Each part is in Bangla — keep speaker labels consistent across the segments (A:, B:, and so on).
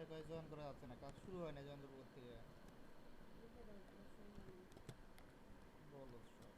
A: কয় জয়েন করা যাচ্ছে না, কাজ শুরু হয় না জয়েন করতে থেকে বলো সব।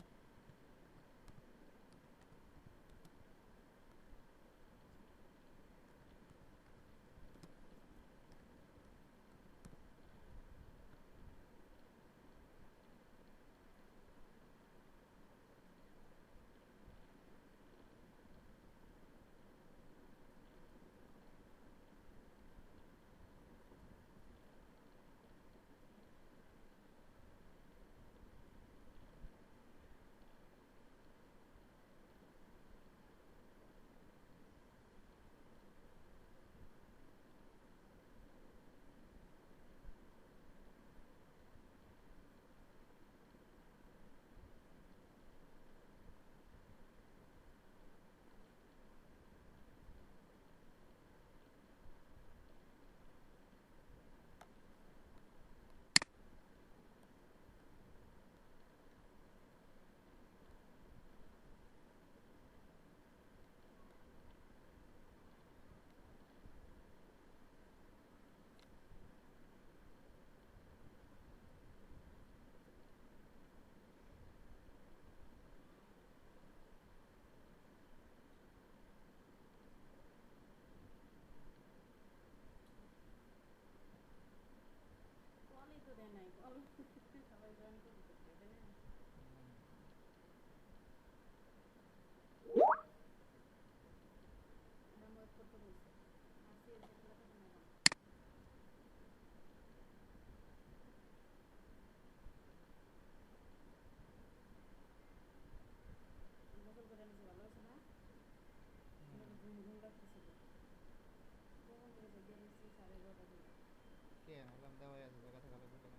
A: কে আলাম দেওয়াই আছে জায়গা থাকা লাগবে কেন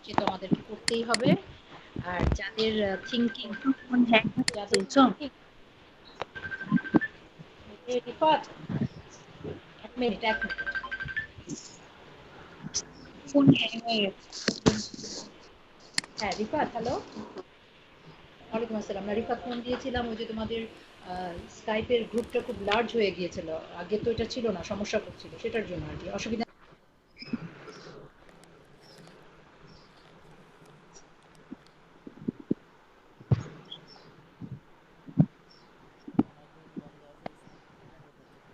B: যে তো আমাদেরকে করতেই হবে। আর যাদের থিংকিং
C: ফোন হ্যাং হয়ে যাচ্ছে
B: যাদের
C: বুঝছো?
B: Thinking report 1 minute
C: phone hang হয়ে যাচ্ছে।
B: হ্যাঁ রিফাত, হ্যালো। ওয়ালাইকুম আসসালাম। না রিফাত ফোন দিয়েছিলাম, ওই যে তোমাদের স্কাইপের গ্রুপটা খুব লার্জ হয়ে গিয়েছিল, আগে তো এটা ছিল না, সমস্যা করছিল, সেটার জন্য আর কি। অসুবিধা
A: অনেকদিন বন্ধ আছে স্কুল, বন্ধ করতে চাইছি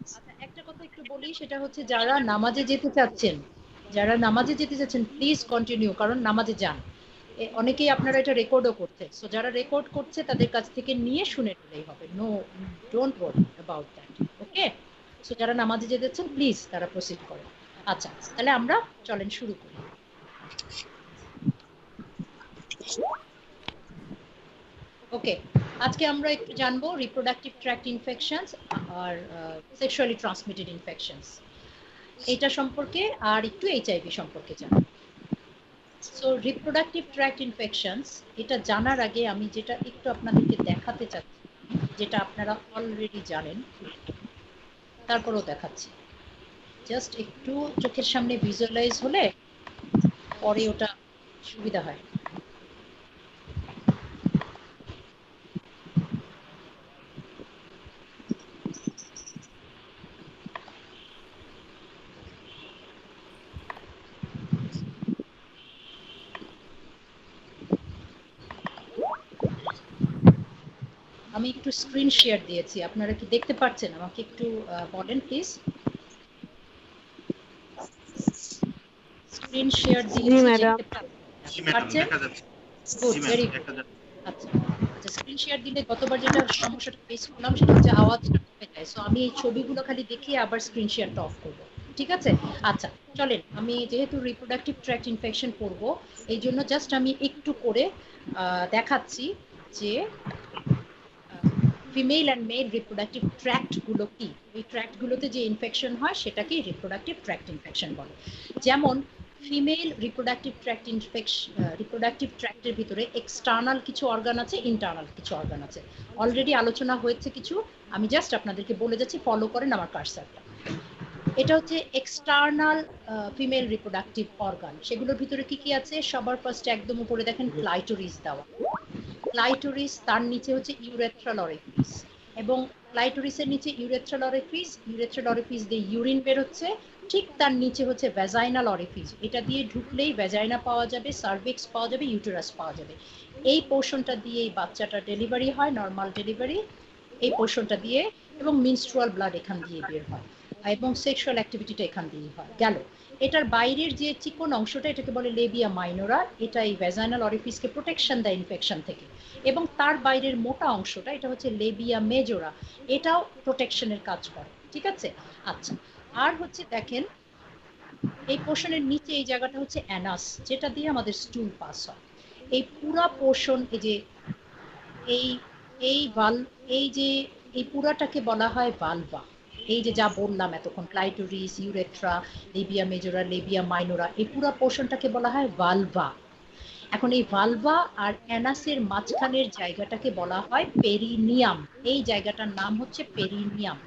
B: আচ্ছা, একটা কথা একটু বলি, সেটা হচ্ছে যারা নামাজে যেতে চাচ্ছেন, প্লিজ কন্টিনিউ, কারণ নামাজে যান। অনেকেই আপনারা এটা রেকর্ডও করছে, সো যারা রেকর্ড করছে তাদের কাছ থেকে নিয়ে শুনে নিলেই হবে। No, don't worry about that. Okay, so যারা নামাজে যেতে চাচ্ছেন প্লিজ তারা প্রসিড করেন। আচ্ছা, তাহলে আমরা চলেন শুরু করি। ওকে, আজকে আমরা একটু জানবো রিপ্রোডাক্টিভ ট্র্যাক্ট ইনফেকশনস আর সেক্সুয়ালি ট্রান্সমিটেড ইনফেকশনস, এটা সম্পর্কে, আর একটু এইচআইভি সম্পর্কে জানবো। সো রিপ্রোডাক্টিভ ট্র্যাক্ট ইনফেকশনস, এটা জানার আগে আমি যেটা একটু আপনাদেরকে দেখাতে চাচ্ছি, যেটা আপনারা অলরেডি জানেন, তারপরেও দেখাচ্ছি, জাস্ট একটু চোখের সামনে ভিজুয়ালাইজ হলে পরে ওটা সুবিধা হয়। আমি একটু স্ক্রিন শেয়ার দিয়েছি, আপনারা কি দেখতে পাচ্ছেন? আমাকে একটু বলেন প্লিজ। স্ক্রিন শেয়ার
C: জি
B: দিয়েছি,
C: ম্যাডাম।
B: দেখতে
D: জি ম্যাডাম
B: পাচ্ছেন?
D: দেখা যাচ্ছে।
B: গুড,
D: জি ম্যাম
B: ভেরি গুড।
D: দেখা যাচ্ছে।
B: আচ্ছা আচ্ছা, স্ক্রিন শেয়ার দিলে গতবার যেটা সমস্যাটা ফেস করলাম সেটা হচ্ছে আওয়াজটা কমে যায়, সো আমি এই ছবিগুলো খালি দেখিয়ে আবার স্ক্রিন শেয়ারটা অফ করব। ঠিক আছে? আচ্ছা, চলেন, আমি যেহেতু রিপ্রোডাক্টিভ ট্র্যাক্ট ইনফেকশন পড়বো, এই জন্য জাস্ট আমি একটু করে দেখাচ্ছি যে female and mail reproductive tract গুলো কি, ওই ট্র্যাক্ট গুলোতে যে ইনফেকশন হয় সেটাকেই রিপ্রোডাক্টিভ ট্র্যাক্ট ইনফেকশন বলে। যেমন ফিমেল রিপ্রোডাক্টিভ ট্র্যাক্টের ভিতরে এক্সটার্নাল কিছু অর্গান আছে, ইন্টারনাল কিছু অর্গান আছে। অলরেডি আলোচনা হয়েছে কিছু, আমি জাস্ট আপনাদেরকে বলে যাচ্ছি, ফলো করেন আমার কার্সারটা। এটা হচ্ছে এক্সটার্নাল ফিমেল রিপ্রোডাক্টিভ অর্গান। সেগুলোর ভিতরে কি কি আছে? সবার ফার্স্ট একদম উপরে দেখেন ক্লাইটোরিস দেওয়া। ক্লাইটোরিস, তার নিচে হচ্ছে ইউরেথ্রাল অরিফিস, এবং ক্লাইটোরিসের নিচে ইউরেথ্রাল অরিফিস দিয়ে ইউরিন বের হচ্ছে। ঠিক তার নিচে হচ্ছে ভ্যাজাইনাল অরিফিস, এটা দিয়ে ঢুকলেই ভ্যাজাইনা পাওয়া যাবে, সার্ভিক্স পাওয়া যাবে, ইউটেরাস পাওয়া যাবে। এই পোর্শনটা দিয়ে এই বাচ্চাটা ডেলিভারি হয়, নর্মাল ডেলিভারি এই পোর্শনটা দিয়ে, এবং মিনস্ট্রুয়াল ব্লাড এখান দিয়ে বের হয়, এবং সেক্সুয়াল অ্যাক্টিভিটিটা এখান দিয়ে হয়। গেল, এটার বাইরের যে চিকন অংশটা, এটাকে বলে লেবিয়া মাইনোরা, এটা এই ভ্যাজাইনাল অরিফিসকে প্রোটেকশন দেয় ইনফেকশন থেকে। এবং তার বাইরের মোটা অংশটা, এটা হচ্ছে লেবিয়া মেজোরা, এটাও প্রোটেকশনের কাজ করে। ঠিক আছে? আচ্ছা, আর হচ্ছে দেখেন এই পোর্শনের নিচে এই জায়গাটা হচ্ছে অ্যানাস, যেটা দিয়ে আমাদের স্টুল পাস হয়। এই পুরা পোর্শন, এই যে এই এই ভাল এই যে এই পুরাটাকে বলা হয় ভালভা। এই যে যা বললাম এতক্ষণ, clitoris, urethra, Libya মেজোরা, Libya minora, এই পুরা পোর্শনটাকে বলা হয় ভালভা। এখন এই ভালভা আর অ্যানাসের মাঝখানের জায়গাটাকে বলা হয় পেরিনিয়াম। এই জায়গাটার নাম হচ্ছে পেরিনিয়াম।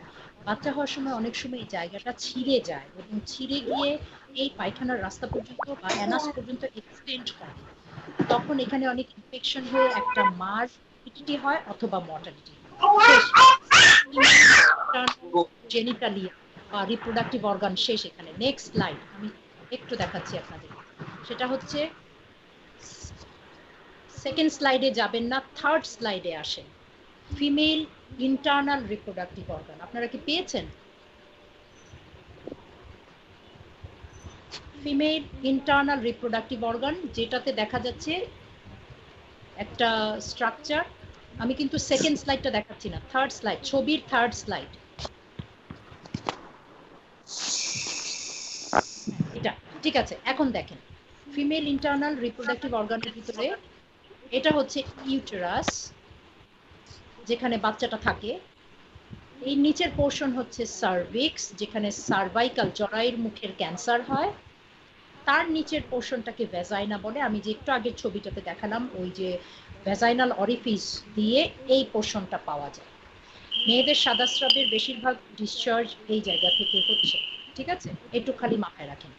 B: বাচ্চা হওয়ার সময় অনেক সময় এই জায়গাটা ছিঁড়ে যায়, এবং ছিঁড়ে গিয়ে এই পায়খানার রাস্তা পর্যন্ত বা অ্যানাস পর্যন্ত এক্সটেন্ড করে। তখন এখানে অনেক ইনফেকশন হয়ে একটা মার মর্টিলিটি হয় অথবা মর্টালিটি। জেনিটালিয়া বা রিপ্রোডাক্টিভ অর্গান শেষ এখানে। নেক্সট স্লাইড আমি একটু দেখাচ্ছি আপনাদের, সেটা হচ্ছে সেকেন্ড স্লাইডে যাবেন না, থার্ড স্লাইডে আসেন। ফিমেল ইন্টারনাল রিপ্রোডাক্টিভ অর্গান আপনারা কি পেয়েছেন? ফিমেল ইন্টারনাল রিপ্রোডাক্টিভ অর্গান, যেটাতে দেখা যাচ্ছে একটা স্ট্রাকচার। আমি কিন্তু সেকেন্ড স্লাইডটা দেখাচ্ছি না, থার্ড স্লাইড, ছবির থার্ড স্লাইড এটা। ঠিক আছে, এখন দেখেন ফিমেল ইন্টারনাল রিপ্রোডাক্টিভ অর্গানের ভিতরে এটা হচ্ছে ইউটেরাস, যেখানে বাচ্চাটা থাকে। এই নিচের পোর্শন হচ্ছে সার্ভিক্স, যেখানে সার্ভাইকাল জরায়ুর মুখের ক্যান্সার হয়। তার নিচের পোর্শনটাকে ভ্যাজাইনা বলে। আমি যে একটু আগের ছবিটাতে দেখালাম, ওই যে ভ্যাজাইনাল অরিফিস দিয়ে এই পোর্শনটা পাওয়া যায়। মেয়েদের সাদা স্রাবের বেশিরভাগ ডিসচার্জ এই জায়গা থেকে হচ্ছে। ঠিক আছে, একটু খালি মাথায় রাখেন।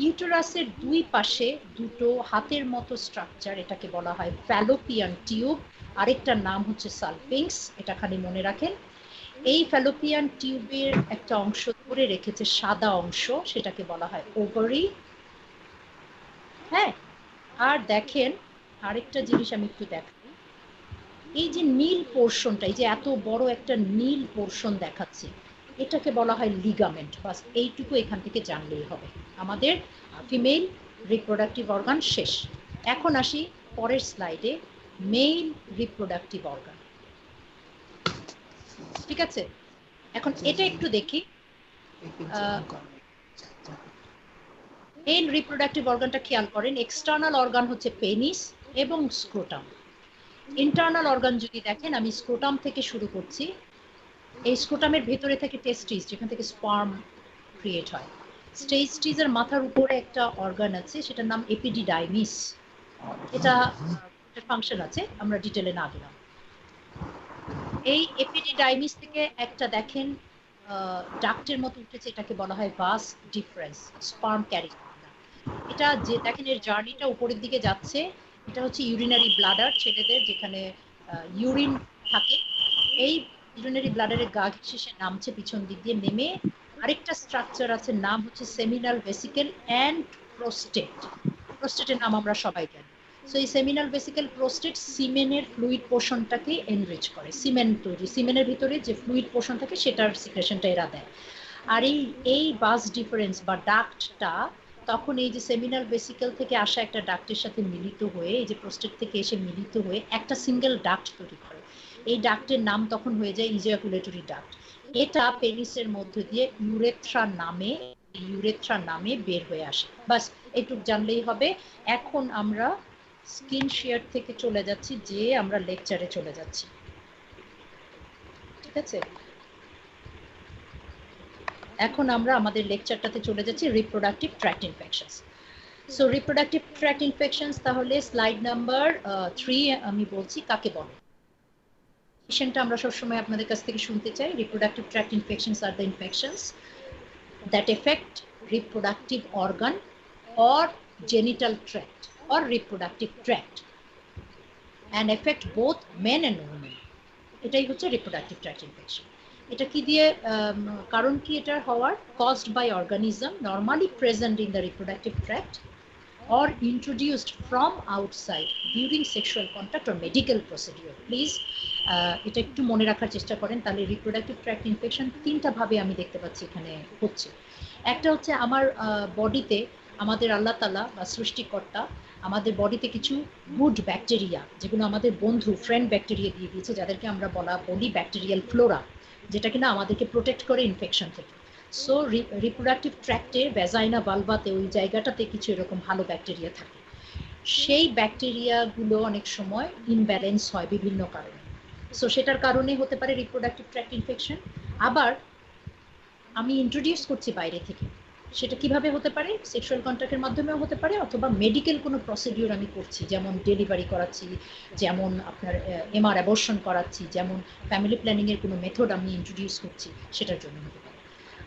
B: ইউটেরাসের দুই পাশে দুটো হাতের মতো স্ট্রাকচার, এটাকে বলা হয় ফ্যালোপিয়ান টিউব, আরেকটার নাম হচ্ছে সালফিংস, এটা খালি মনে রাখেন। এই ফ্যালোপিয়ান টিউবের একটা অংশ ধরে রেখেছে সাদা অংশ, সেটাকে বলা হয় ওভারি। হ্যাঁ, আর দেখেন আরেকটা জিনিস আমি একটু দেখাই, এই যে নীল পোর্শনটা, এই যে এত বড় একটা নীল পোর্শন দেখাচ্ছে, এটাকে বলা হয় লিগামেন্ট। বাস এইটুকু এখান থেকে জানলেই হবে। আমাদের ফিমেল রিপ্রোডাক্টিভ অর্গান শেষ। এখন আসি পরের স্লাইডে, মেল রিপ্রোডাক্টিভ অর্গান। ঠিক আছে, এখন এটা একটু দেখি। মেল রিপ্রোডাক্টিভ অর্গানটা খেয়াল করেন, এক্সটার্নাল অর্গান হচ্ছে পেনিস এবং স্ক্রোটাম। ইন্টারনাল অর্গান যদি দেখেন, আমি স্ক্রোটাম থেকে শুরু করছি। এই স্ক্রোটামের ভেতরে থাকে টেস্টিস, যেখান থেকে স্পার্ম ক্রিয়েট হয়। টেস্টিসের মাথার উপরে একটা অর্গান আছে, সেটার নাম এপিডিডাইমিস। এটা ফাংশন আছে, আমরা ডিটেলে না গেলাম। এই এপিডিডাইমিস থেকে একটা দেখেন ডাক্টের মতো উঠেছে, এটাকে বলা হয় ভাস ডিফারেন্স, স্পার্ম ক্যারি। এটা যে দেখেন এর জার্নিটা উপরের দিকে যাচ্ছে, এটা হচ্ছে ইউরিনারি ব্লাডার ছেলেদের, যেখানে ইউরিন থাকে। এই ইউরিনারি ব্লাডারের গা ঘেঁষে নামছে পিছন দিক দিয়ে, নেমে আরেকটা স্ট্রাকচার আছে, নাম হচ্ছে সেমিনাল ভেসিকেল অ্যান্ড প্রোস্টেট। প্রোস্টেটের নাম আমরা সবাই জানি। সো এই সেমিনাল ভেসিকেল প্রোস্টেট সিমেনের ফ্লুইড পোর্শনটাকে এনরিচ করে। সিমেন তৈরি, সিমেনের ভিতরে যে ফ্লুইড পোর্শন থাকে সেটার সিক্রেশনটা এরা দেয়। আর এই বাস ডিফারেন্স বা ডাক্টটা তখন এই যে সেমিনাল ভেসিকেল থেকে আসা একটা ডাক্টের সাথে মিলিত হয়ে, এই যে প্রোস্টেট থেকে এসে মিলিত হয়ে একটা সিঙ্গেল ডাক্ট তৈরি করে। এই ডাক্টের নাম তখন হয়ে যায় ইজাকুলেটরি ডাক্ট। এটা পেনিসের মধ্যে দিয়ে ইউরেথ্রা নামে বের হয়ে আসে। বাস এইটুক জানলেই হবে। এখন আমরা স্ক্রিন শেয়ার থেকে চলে যাচ্ছি, যে আমরা লেকচারে চলে যাচ্ছি। ঠিক আছে, এখন আমরা আমাদের লেকচারটাতে চলে যাচ্ছি, reproductive tract infections. So reproductive tract infections তাহলে স্লাইড নাম্বার 3 আমি বলছি কাকে বলে। ইনফেকশনটা আমরা সবসময় আপনাদের কাছ থেকে শুনতে চাই। Reproductive tract infections are the infections that affect reproductive organ or genital tract or reproductive tract and affect both men and women. এটাই হচ্ছে reproductive tract infection। এটা কি দিয়ে কারণ কি এটা হওয়ার? caused by organism normally present in the reproductive tract or introduced from outside during sexual contact or medical procedure. Please এটা একটু মনে রাখার চেষ্টা করেন। তাহলে রিপ্রোডাক্টিভ ট্র্যাক্ট ইনফেকশন তিনটা ভাবে আমি দেখতে পাচ্ছি এখানে হচ্ছে। একটা হচ্ছে আমার বডিতে আমাদের আল্লাহ তাআলা বা সৃষ্টিকর্তা আমাদের বডিতে কিছু গুড ব্যাকটেরিয়া, যেগুলো আমাদের বন্ধু ফ্রেন্ড ব্যাকটেরিয়া দিয়ে দিয়েছে, যাদেরকে আমরা বলি ব্যাকটেরিয়াল ফ্লোরা, যেটা কিনা আমাদেরকে প্রোটেক্ট করে ইনফেকশন থেকে। সো রিপ্রোডাক্টিভ ট্র্যাক্টে ভ্যাজাইনা ভালভাতে ওই জায়গাটাতে কিছু এরকম ভালো ব্যাকটেরিয়া থাকে। সেই ব্যাকটেরিয়াগুলো অনেক সময় ইনব্যালেন্স হয় বিভিন্ন কারণে। সো সেটার কারণে হতে পারে রিপ্রোডাক্টিভ ট্র্যাক্ট ইনফেকশন। আবার আমি ইন্ট্রোডিউস করছি বাইরে থেকে, সেটা কিভাবে হতে পারে? সেক্সুয়াল কন্ট্যাক্টের মাধ্যমেও হতে পারে, অথবা মেডিকেল কোনো প্রসিডিওর আমি করছি, যেমন ডেলিভারি করাচ্ছি, যেমন আপনার এমআর অ্যাবর্শন করাচ্ছি, যেমন ফ্যামিলি প্ল্যানিংয়ের কোনো মেথড আমি ইন্ট্রোডিউস করছি, সেটার জন্য হতে পারে।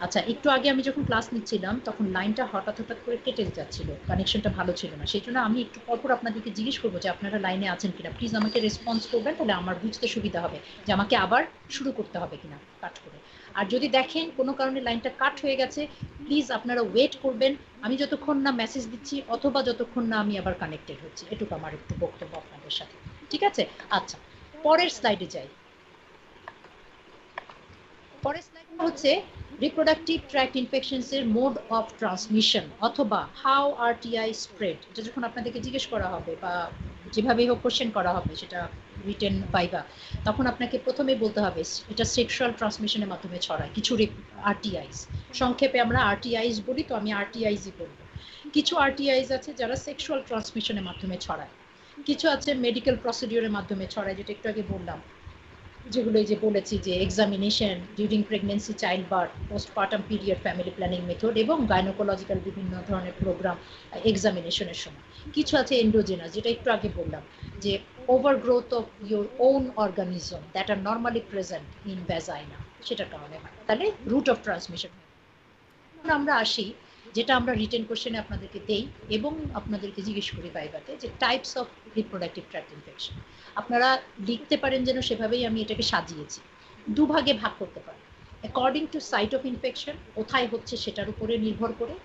B: আচ্ছা, একটু আগে আমি যখন ক্লাস নিচ্ছিলাম তখন লাইনটা হঠাৎ করে কেটে যাচ্ছিল, কানেকশনটা ভালো ছিল না। সেই জন্য আমি একটু পরপর আপনাদেরকে জিজ্ঞেস করবো যে আপনারা লাইনে আছেন কিনা। প্লিজ আমাকে রেসপন্স করবেন, তাহলে আমার বুঝতে সুবিধা হবে যে আমাকে আবার শুরু করতে হবে কিনা কাট করে। আর যদি দেখেন কোনো কারণে লাইনটা কাট হয়ে গেছে, প্লিজ আপনারা ওয়েট করবেন আমি যতক্ষণ না মেসেজ দিচ্ছি, অথবা যতক্ষণ না আমি আবার কানেক্টেড হচ্ছি। এটুকু আমার একটু বক্তব্য আপনাদের সাথে, ঠিক আছে? আচ্ছা, পরের স্লাইডে যাই। পরের স্লাইডটা হচ্ছে রিপ্রোডাক্টিভ ট্র্যাক্ট ইনফেকশনস এর মোড অফ ট্রান্সমিশন, অথবা হাউ আরটিআই স্প্রেড। এটা যখন আপনাদেরকে জিজ্ঞেস করা হবে বা যেভাবে হোক কোশ্চেন করা হবে, সেটা রিটেন পাইবা, তখন আপনাকে প্রথমে বলতে হবে এটা সেক্সুয়াল ট্রান্সমিশনের মাধ্যমে ছড়ায়। কিছু আরটিআইস, সংক্ষেপে আমরা আরটিআইস বলি, তো আমি আরটিআইসই বলবো। কিছু আরটিআইস আছে যারা সেক্সুয়াল ট্রান্সমিশনের মাধ্যমে ছড়ায়, কিছু আছে মেডিকেল প্রসিডিওরের মাধ্যমে ছড়ায়, যেটা একটু আগে বললাম, যেগুলো যে বলেছি যে examination during pregnancy, child birth, postpartum period, family planning method এবং গাইনোকোলজিক্যাল বিভিন্ন ধরনের প্রোগ্রাম এক্সামিনেশনের সময়। কিছু আছে এন্ডোজেনাস, যেটা একটু আগে বললাম, যে overgrowth of your own organism that are normally present in vagina, সেটার কারণে হয়। তাহলে রুট অফ ট্রান্সমিশন। আমরা আসি যেটা আমরা রিটেন কোশ্চেনে আপনাদেরকে দেই এবং আপনাদেরকে জিজ্ঞেস করি ভাইভাতে, যে types of reproductive tract infection. আপনারা লিখতে পারেন যেন, সেভাবেই আমি এটাকে সাজিয়েছি। দুভাগে ভাগ করতে পারেন according to site of infection, কোথায় হচ্ছে সেটার উপরে নির্ভর করে।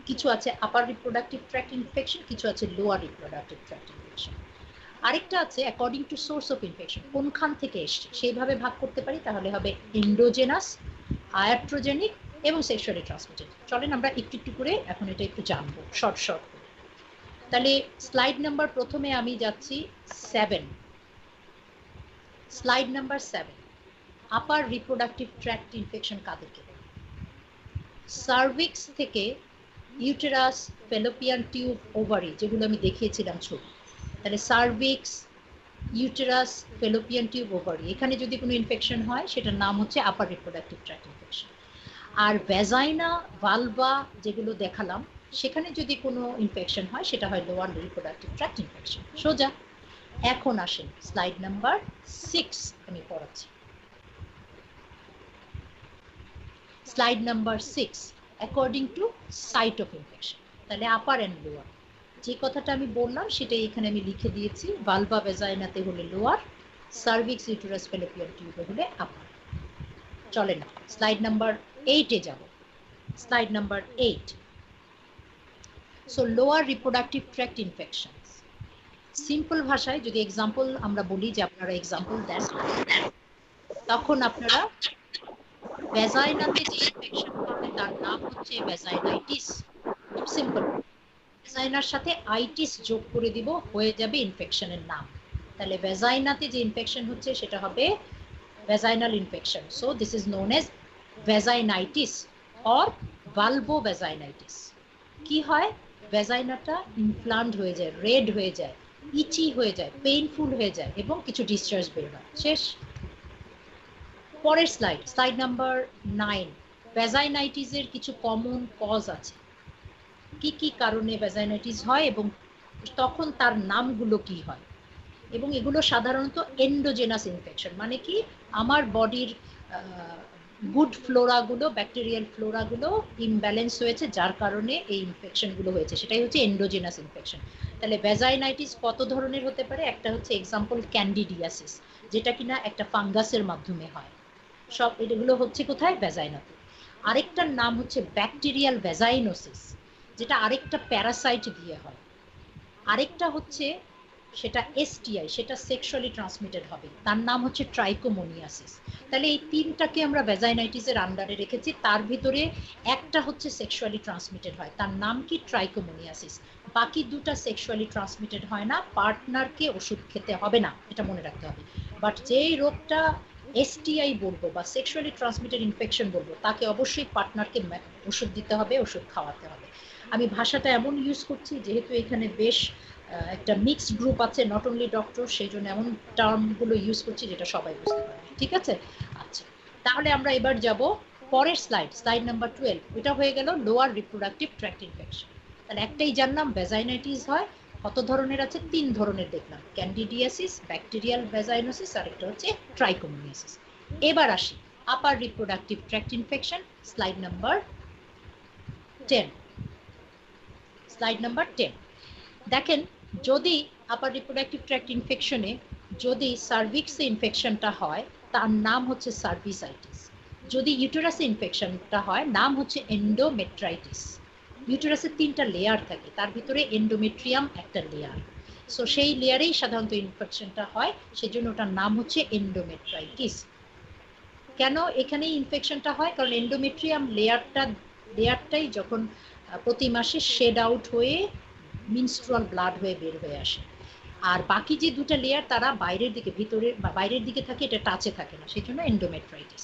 B: কিছু আছে আপার রিপ্রোডাক্টিভ ট্র্যাক্ট ইনফেকশন, কিছু আছে লোয়ার রিপ্রোডাক্টিভ ট্র্যাক্ট ইনফেকশন। আরেকটা আছে according to source of infection, কোনখান থেকে এসছে সেইভাবে ভাগ করতে পারি। তাহলে হবে এন্ডোজেনাস, আয়াট্রোজেনিক এবং সেক্সুয়ালি ট্রান্সমিটেড। চলেন আমরা একটু একটু করে এখন এটা একটু জানবো শর্ট শর্ট করে। তাহলে স্লাইড নাম্বার প্রথমে আমি যাচ্ছি 7। স্লাইড নাম্বার 7, আপার রিপ্রোডাক্টিভ ট্র্যাক্ট ইনফেকশন কাদেরকে বলে? সার্ভিক্স থেকে ইউটেরাস, ফেলোপিয়ান টিউব, ওভারি, যেগুলো আমি দেখিয়েছিলাম ছবি। তাহলে cervix, uterus, fallopian tube, ovary, এখানে যদি কোনো ইনফেকশন হয় সেটার নাম হচ্ছে আপার রিপ্রোডাক্টিভ ট্র্যাক্ট ইনফেকশন। আর ভ্যাজাইনা, ভালভা যেগুলো দেখালাম, সেখানে যদি কোনো ইনফেকশন হয় সেটা হয় লোয়ার রিপ্রোডাক্টিভ ট্র্যাক্ট ইনফেকশন। সোজা। এখন আসেন স্লাইড নাম্বার 6 আমি পড়াচ্ছি। Slide number 6, according to site of infection. তাহলে আপার অ্যান্ড লোয়ার, যে কথাটা আমি বললাম সেটাই এখানে আমি লিখে দিয়েছি। ভালভা ভ্যাজাইনাতে হলে লোয়ার, সার্ভিক্স, ইউটেরাস, ফ্যালোপিয়ান টিউবে হলে আপার। চলে না, স্লাইড নাম্বার 8-এ যাব। Slide number 8। So lower reproductive tract infection, simple ভাষায় যদি এক্সাম্পল আমরা বলি, যে আপনারা এক্সাম্পল দেন, তখন আপনারা ভ্যাজাইনাতে যে ইনফেকশন হবে তার নাম হচ্ছে ভ্যাজাইনাইটিস। খুব সিম্পল, ভ্যাজাইনার সাথে আইটিস যোগ করে দিব, হয়ে যাবে ইনফেকশনের নাম। তাহলে ভ্যাজাইনাতে যে ইনফেকশন হচ্ছে সেটা হবে vaginal infection. So this is known as vaginitis or vulvovaginitis. কি হয়? ভ্যাজাইনাটা ইনফ্লামড হয়ে যায়, রেড হয়ে যায়, ইচি হয়ে যায়, পেইনফুল হয়ে যায় এবং কিছু ডিসচার্জ বের হয়। শেষ। পরের স্লাইড, স্লাইড নাম্বার 9। ভ্যাজাইনাইটিসের কিছু কমন কজ আছে। কি কি কারণে ভ্যাজাইনাইটিস হয় এবং তখন তার নামগুলো কি হয়। এবং এগুলো সাধারণত এন্ডোজেনাস ইনফেকশন, মানে কি আমার বডির গুড ফ্লোরাগুলো, ব্যাকটেরিয়াল ফ্লোরাগুলো ইমব্যালেন্স হয়েছে, যার কারণে এই ইনফেকশনগুলো হয়েছে, সেটাই হচ্ছে এন্ডোজেনাস ইনফেকশন। তাহলে ভ্যাজাইনাইটিস কত ধরনের হতে পারে? একটা হচ্ছে এক্সাম্পল ক্যান্ডিডিয়াসিস, যেটা কিনা একটা ফাঙ্গাসের মাধ্যমে হয়। সব এগুলো হচ্ছে কোথায়? ভ্যাজাইনাতে। আরেকটার নাম হচ্ছে ব্যাকটেরিয়াল ভ্যাজাইনোসিস, যেটা আরেকটা প্যারাসাইট দিয়ে হয়। আরেকটা হচ্ছে সেটা এসটিআই, সেটা সেক্সুয়ালি ট্রান্সমিটেড হবে, তার নাম হচ্ছে ট্রাইকোমোনিয়াসিস। তাহলে এই তিনটাকে আমরা ভ্যাজাইনাইটিসের আন্ডারে রেখেছি। তার ভিতরে একটা হচ্ছে সেক্সুয়ালি ট্রান্সমিটেড হয়, তার নাম কি? ট্রাইকোমোনিয়াসিস। বাকি দুটা সেক্সুয়ালি ট্রান্সমিটেড হয় না, পার্টনারকে ওষুধ খেতে হবে না, এটা মনে রাখতে হবে। বাট যেই রোগটা এসটিআই বলবো বা সেক্সুয়ালি ট্রান্সমিটেড ইনফেকশন বলবো, তাকে অবশ্যই পার্টনারকে ওষুধ দিতে হবে, ওষুধ খাওয়াতে হবে। আমি ভাষাটা এমন ইউজ করছি যেহেতু এখানে বেশ একটা মিক্সড গ্রুপ আছে, নট অনলি ডক্টর, সেই জন্য এমন টার্মগুলো ইউজ করছি যেটা সবাই বুঝতে পারে। ঠিক আছে? আচ্ছা, তাহলে আমরা এবার যাব পরের স্লাইড নাম্বার 12। এটা হয়ে গেল লোয়ার রিপ্রোডাক্টিভ ট্র্যাক্ট ইনফেকশন। তাহলে একটাই জানলাম ভ্যাজাইনাইটিস হয়, কত ধরনের আছে? 3 ধরনের দেখলাম, ক্যান্ডিডিয়াসিস, ব্যাকটেরিয়াল ভ্যাজাইনোসিস, আর একটা হচ্ছে ট্রাইকোমোনিয়াসিস। এবার আসি upper reproductive tract infection, slide number 10। Slide number 10 দেখেন, যদি আপার রিপ্রোডাক্টিভ ট্র্যাক্ট ইনফেকশনে যদি সার্ভিক্সে ইনফেকশনটা হয়, তার নাম হচ্ছে সার্ভিসাইটিস। যদি ইউটেরাসে ইনফেকশনটা হয়, নাম হচ্ছে এন্ডোমেট্রাইটিস। ইউটেরাসের 3টা লেয়ার থাকে, তার ভিতরে এন্ডোমেট্রিয়াম একটা লেয়ার। সো সেই লেয়ারেই সাধারণত ইনফেকশনটা হয়, সেজন্য ওটার নাম হচ্ছে এন্ডোমেট্রাইটিস। কেন এখানে ইনফেকশনটা হয়? কারণ এন্ডোমেট্রিয়াম লেয়ারটাই যখন প্রতি মাসে শেড আউট হয়ে মিনস্ট্রুয়াল ব্লাড হয়ে বের হয়ে আসে, আর বাকি যে দুটো লেয়ার তারা বাইরের দিকে, ভিতরের বা বাইরের দিকে থাকে, এটা টাচে থাকে না, সেই জন্য এন্ডোমেট্রাইটিস।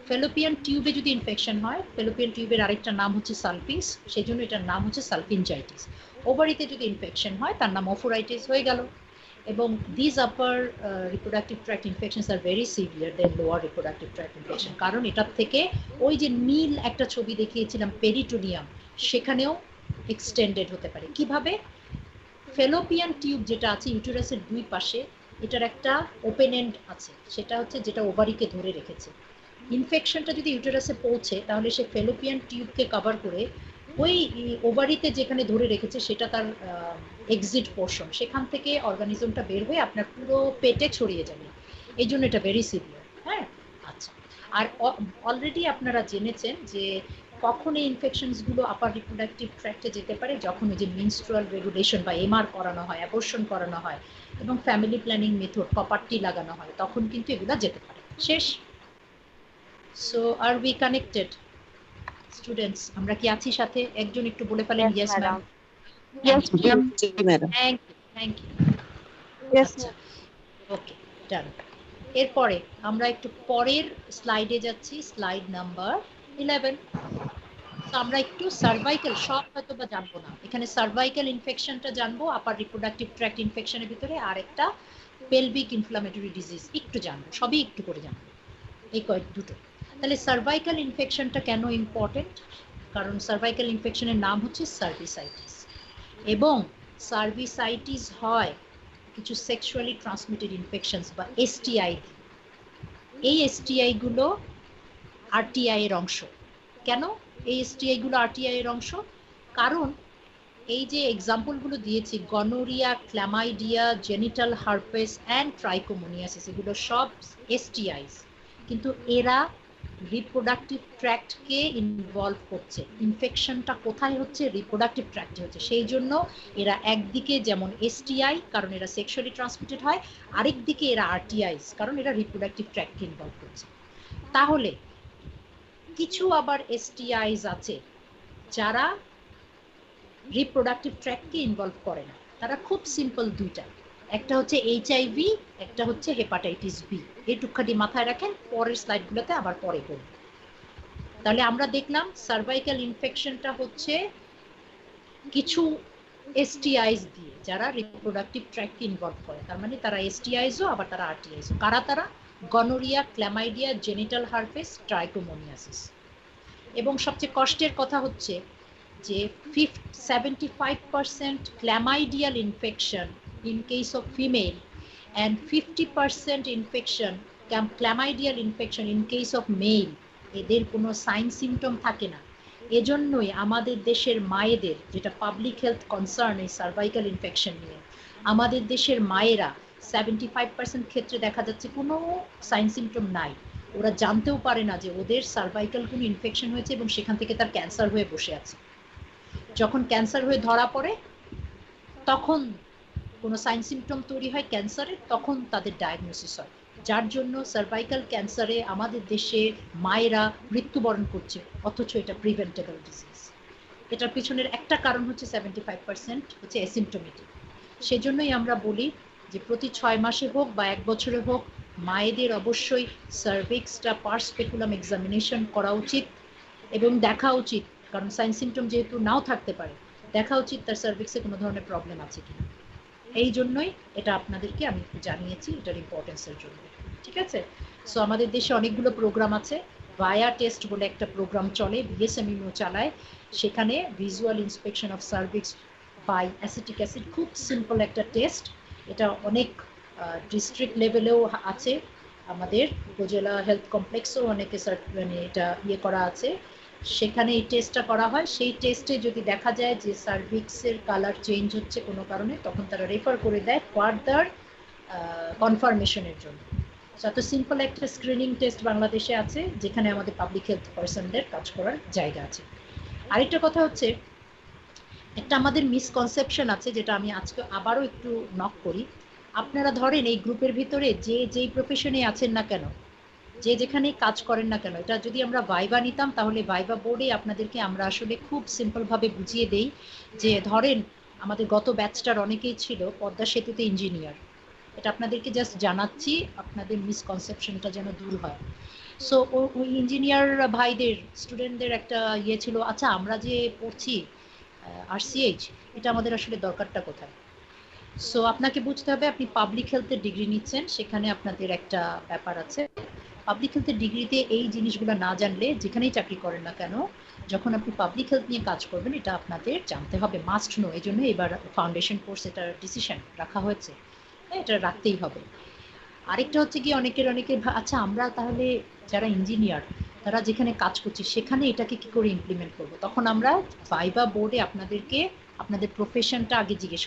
B: ফেলোপিয়ান টিউবে যদি ইনফেকশন হয়, ফেলোপিয়ান টিউবের আরেকটা নাম হচ্ছে সালপিস, সেই জন্য এটার নাম হচ্ছে সালপিনজাইটিস। ওভারিতে যদি ইনফেকশন হয়, তার নাম ওফোরাইটিস হয়ে গেল। এবং this upper reproductive tract infections are very severe then lower reproductive tract infection, কারণ এটার থেকে ওই যে নীল একটা ছবি দেখিয়েছিলাম পেরিটোনিয়াম, সেখানেও এক্সটেন্ডেড হতে পারে। কিভাবে? ফেলোপিয়ান টিউব যেটা আছে ইউটেরাসের 2 পাশে, এটার একটা ওপেন এন্ড আছে, সেটা হচ্ছে যেটা ওভারিকে ধরে রেখেছে। ইনফেকশনটা যদি ইউটেরাসে পৌঁছে, তাহলে সে ফেলোপিয়ান টিউবকে কভার করে ওই ওভারিতে যেখানে ধরে রেখেছে সেটা তার এক্সিট পোর্শন, সেখান থেকে অর্গানিজমটা বের হয়ে আপনার পুরো পেটে ছড়িয়ে যাবে। এই জন্য এটা ভেরি সিভিয়ার। হ্যাঁ, আচ্ছা। আর অলরেডি আপনারা জেনেছেন যে কখন এই ইনফেকশনসগুলো আপার রিপ্রোডাক্টিভ ট্র্যাক্টে যেতে পারে? যখন ওই যে মিনস্ট্রুয়াল রেগুলেশন বা এমআর করানো হয়, অ্যাবর্শন করানো হয় এবং ফ্যামিলি প্ল্যানিং মেথড কপারটি লাগানো হয়, তখন কিন্তু এগুলো যেতে পারে। শেষ। So are we connected students? আমরা কি আছি সাথে? একজন একটু বলে ফেলেন yes ma'am.
C: Yes, madam.
B: Thank you.
C: Yes,
B: আচ্ছা, ওকে, ডান। এরপরে আমরা একটু পরের স্লাইডে যাচ্ছি, স্লাইড নাম্বার 11। তো আমরা একটু সার্ভাইকাল, সব হয়তো বা জানবো না, এখানে সার্ভাইকাল ইনফেকশনটা জানবো আপার রিপ্রোডাক্টিভ ট্র্যাক্ট ইনফেকশনের ভিতরে, আর একটা পেলভিক ইনফ্লামেটরি ডিজিজ একটু জানবো, সবই একটু করে জানবো, এই দুটো। তাহলে সার্ভাইকাল ইনফেকশনটা কেন ইম্পর্টেন্ট? কারণ সার্ভাইকাল ইনফেকশনের নাম হচ্ছে সার্ভিসাইটিস, এবং সার্ভিসাইটিস হয় কিছু সেক্সুয়ালি ট্রান্সমিটেড ইনফেকশনস বা এসটিআই। এই এসটিআই গুলো আরটিআই এর অংশ। কেন এই এসটিআই গুলো আরটিআই এর অংশ? কারণ এই যে এক্সাম্পলগুলো দিয়েছি, gonorrhoea, chlamydia, genital herpes and trichomoniasis, এগুলো সব এসটিআইস, কিন্তু এরা রিপ্রোডাক্টিভ ট্র্যাক্টকে ইনভলভ করছে। ইনফেকশনটা কোথায় হচ্ছে? রিপ্রোডাক্টিভ ট্র্যাক্টে হচ্ছে। সেই জন্য এরা একদিকে যেমন এসটিআই, কারণ এরা সেক্সুয়ালি ট্রান্সমিটেড হয়, আরেক দিকে এরা আরটিআইস, কারণ এরা রিপ্রোডাক্টিভ ট্র্যাক্টকে ইনভলভ করছে। তাহলে কিছু আবার এসটিআইস আছে যারা রিপ্রোডাক্টিভ ট্র্যাক্টকে ইনভলভ করে না, তারা খুব সিম্পল দুইটা, একটা হচ্ছে এইচআইভি, একটা হচ্ছে হেপাটাইটিস বি। এইটুকখানি মাথায় রাখেন, পরের স্লাইডগুলোতে আবার পরে বলব। তাহলে আমরা দেখলাম সার্ভাইকাল ইনফেকশনটা হচ্ছে কিছু এসটিআইস দিয়ে যারা রিপ্রোডাক্টিভ ট্র্যাক্টকে ইনভলভ করে, তার মানে তারা এসটিআইসও আবার তারা আরটিআইসও। কারা তারা? Gonorrhoea, chlamydia, genital herpes, trichomoniasis. এবং সবচেয়ে কষ্টের কথা হচ্ছে যে 75% chlamydial infection in case of female and 50% infection chlamydial infection in case of male এদের কোনো সাইন সিমটম থাকে না। এজন্যই আমাদের দেশের মায়েদের, যেটা পাবলিক হেলথ কনসার্ন এই সার্ভাইকাল ইনফেকশন নিয়ে, আমাদের দেশের মায়েরা 75% ক্ষেত্রে দেখা যাচ্ছে কোনো সাইন সিমটম নাই, ওরা জানতেও পারে না যে ওদের সার্ভাইকাল কোনো ইনফেকশন হয়েছে এবং সেখান থেকে তার ক্যান্সার হয়ে বসে আছে। যখন ক্যান্সার হয়ে ধরা পড়ে তখন কোনো সাইন সিমটম তৈরি হয় ক্যান্সারের, তখন তাদের ডায়াগনোসিস হয়, যার জন্য সার্ভাইকাল ক্যান্সারে আমাদের দেশে মায়েরা মৃত্যুবরণ করছে, অথচ এটা প্রিভেন্টেবল ডিজিজ। এটার পিছনের একটা কারণ হচ্ছে 75% হচ্ছে অ্যাসিমটোমেটিক। সেজন্যই আমরা বলি যে প্রতি 6 মাসে হোক বা 1 বছরে হোক মায়েদের অবশ্যই সার্ভিক্সটা পার্স স্পেকুলাম এক্সামিনেশন করা উচিত এবং দেখা উচিত, কারণ সাইন সিমটম যেহেতু নাও থাকতে পারে, দেখা উচিত তার সার্ভিক্সে কোনো ধরনের প্রবলেম আছে কিনা। এই জন্যই এটা আপনাদেরকে আমি জানিয়েছি, এটার ইম্পর্টেন্সের জন্য। ঠিক আছে? সো আমাদের দেশে অনেকগুলো প্রোগ্রাম আছে। ভায়া টেস্ট বলে একটা প্রোগ্রাম চলে, বিএসএমইউ চালায়, সেখানে visual inspection of cervix by acetic acid, খুব সিম্পল একটা টেস্ট। এটা অনেক ডিস্ট্রিক্ট লেভেলেও আছে, আমাদের উপজেলা হেলথ কমপ্লেক্সেও অনেকে মানে এটা করা আছে, সেখানে এই টেস্টটা করা হয়। সেই টেস্টে যদি দেখা যায় যে সার্ভিক্সের কালার চেঞ্জ হচ্ছে কোনো কারণে, তখন তারা রেফার করে দেয় ফার্দার কনফার্মেশনের জন্য। এত সিম্পল একটা স্ক্রিনিং টেস্ট বাংলাদেশে আছে, যেখানে আমাদের পাবলিক হেলথ পার্সনদের কাজ করার জায়গা আছে। আরেকটা কথা হচ্ছে, একটা আমাদের মিসকনসেপশন আছে, যেটা আমি আজকে আবারও একটু নক করি। আপনারা ধরেন এই গ্রুপের ভিতরে যে যেই প্রফেশনে আছেন না কেন, যে যেখানেই কাজ করেন না কেন, এটা যদি আমরা ভাইবা নিতাম তাহলে ভাইবা বোর্ডে আপনাদেরকে আমরা আসলে খুব সিম্পলভাবে বুঝিয়ে দেই যে ধরেন আমাদের গত ব্যাচটার অনেকেই ছিল পদ্মা সেতুতে ইঞ্জিনিয়ার। এটা আপনাদেরকে জাস্ট জানাচ্ছি, আপনাদের মিসকনসেপশনটা যেন দূর হয়। সো ওই ইঞ্জিনিয়ার ভাইদের স্টুডেন্টদের একটা ছিল, আচ্ছা আমরা যে পড়ছি আরসিএইচ, এটা আমাদের আসলে দরকারটা কোথায়? সো আপনাকে বুঝতে হবে আপনি পাবলিক হেলথের ডিগ্রি নিচ্ছেন, সেখানে আপনাদের একটা ব্যাপার আছে। পাবলিক হেলথের ডিগ্রিতে এই জিনিসগুলো না জানলে যেখানেই চাকরি করেন না কেন, যখন আপনি পাবলিক হেলথ নিয়ে কাজ করবেন, এটা আপনাদের জানতে হবে, মাস্ট নো। এই জন্য এবার ফাউন্ডেশন কোর্স এটার ডিসিশন রাখা হয়েছে, এটা রাখতেই হবে। আরেকটা হচ্ছে কি, অনেকের আচ্ছা আমরা তাহলে যারা ইঞ্জিনিয়ার তারা যেখানে কাজ করছি সেখানে এটাকে কি করে ইমপ্লিমেন্ট করব, তখন আমরা ভাইবা বোর্ডে আপনাদেরকে আপনাদের প্রফেশনটা আগে জিজ্ঞেস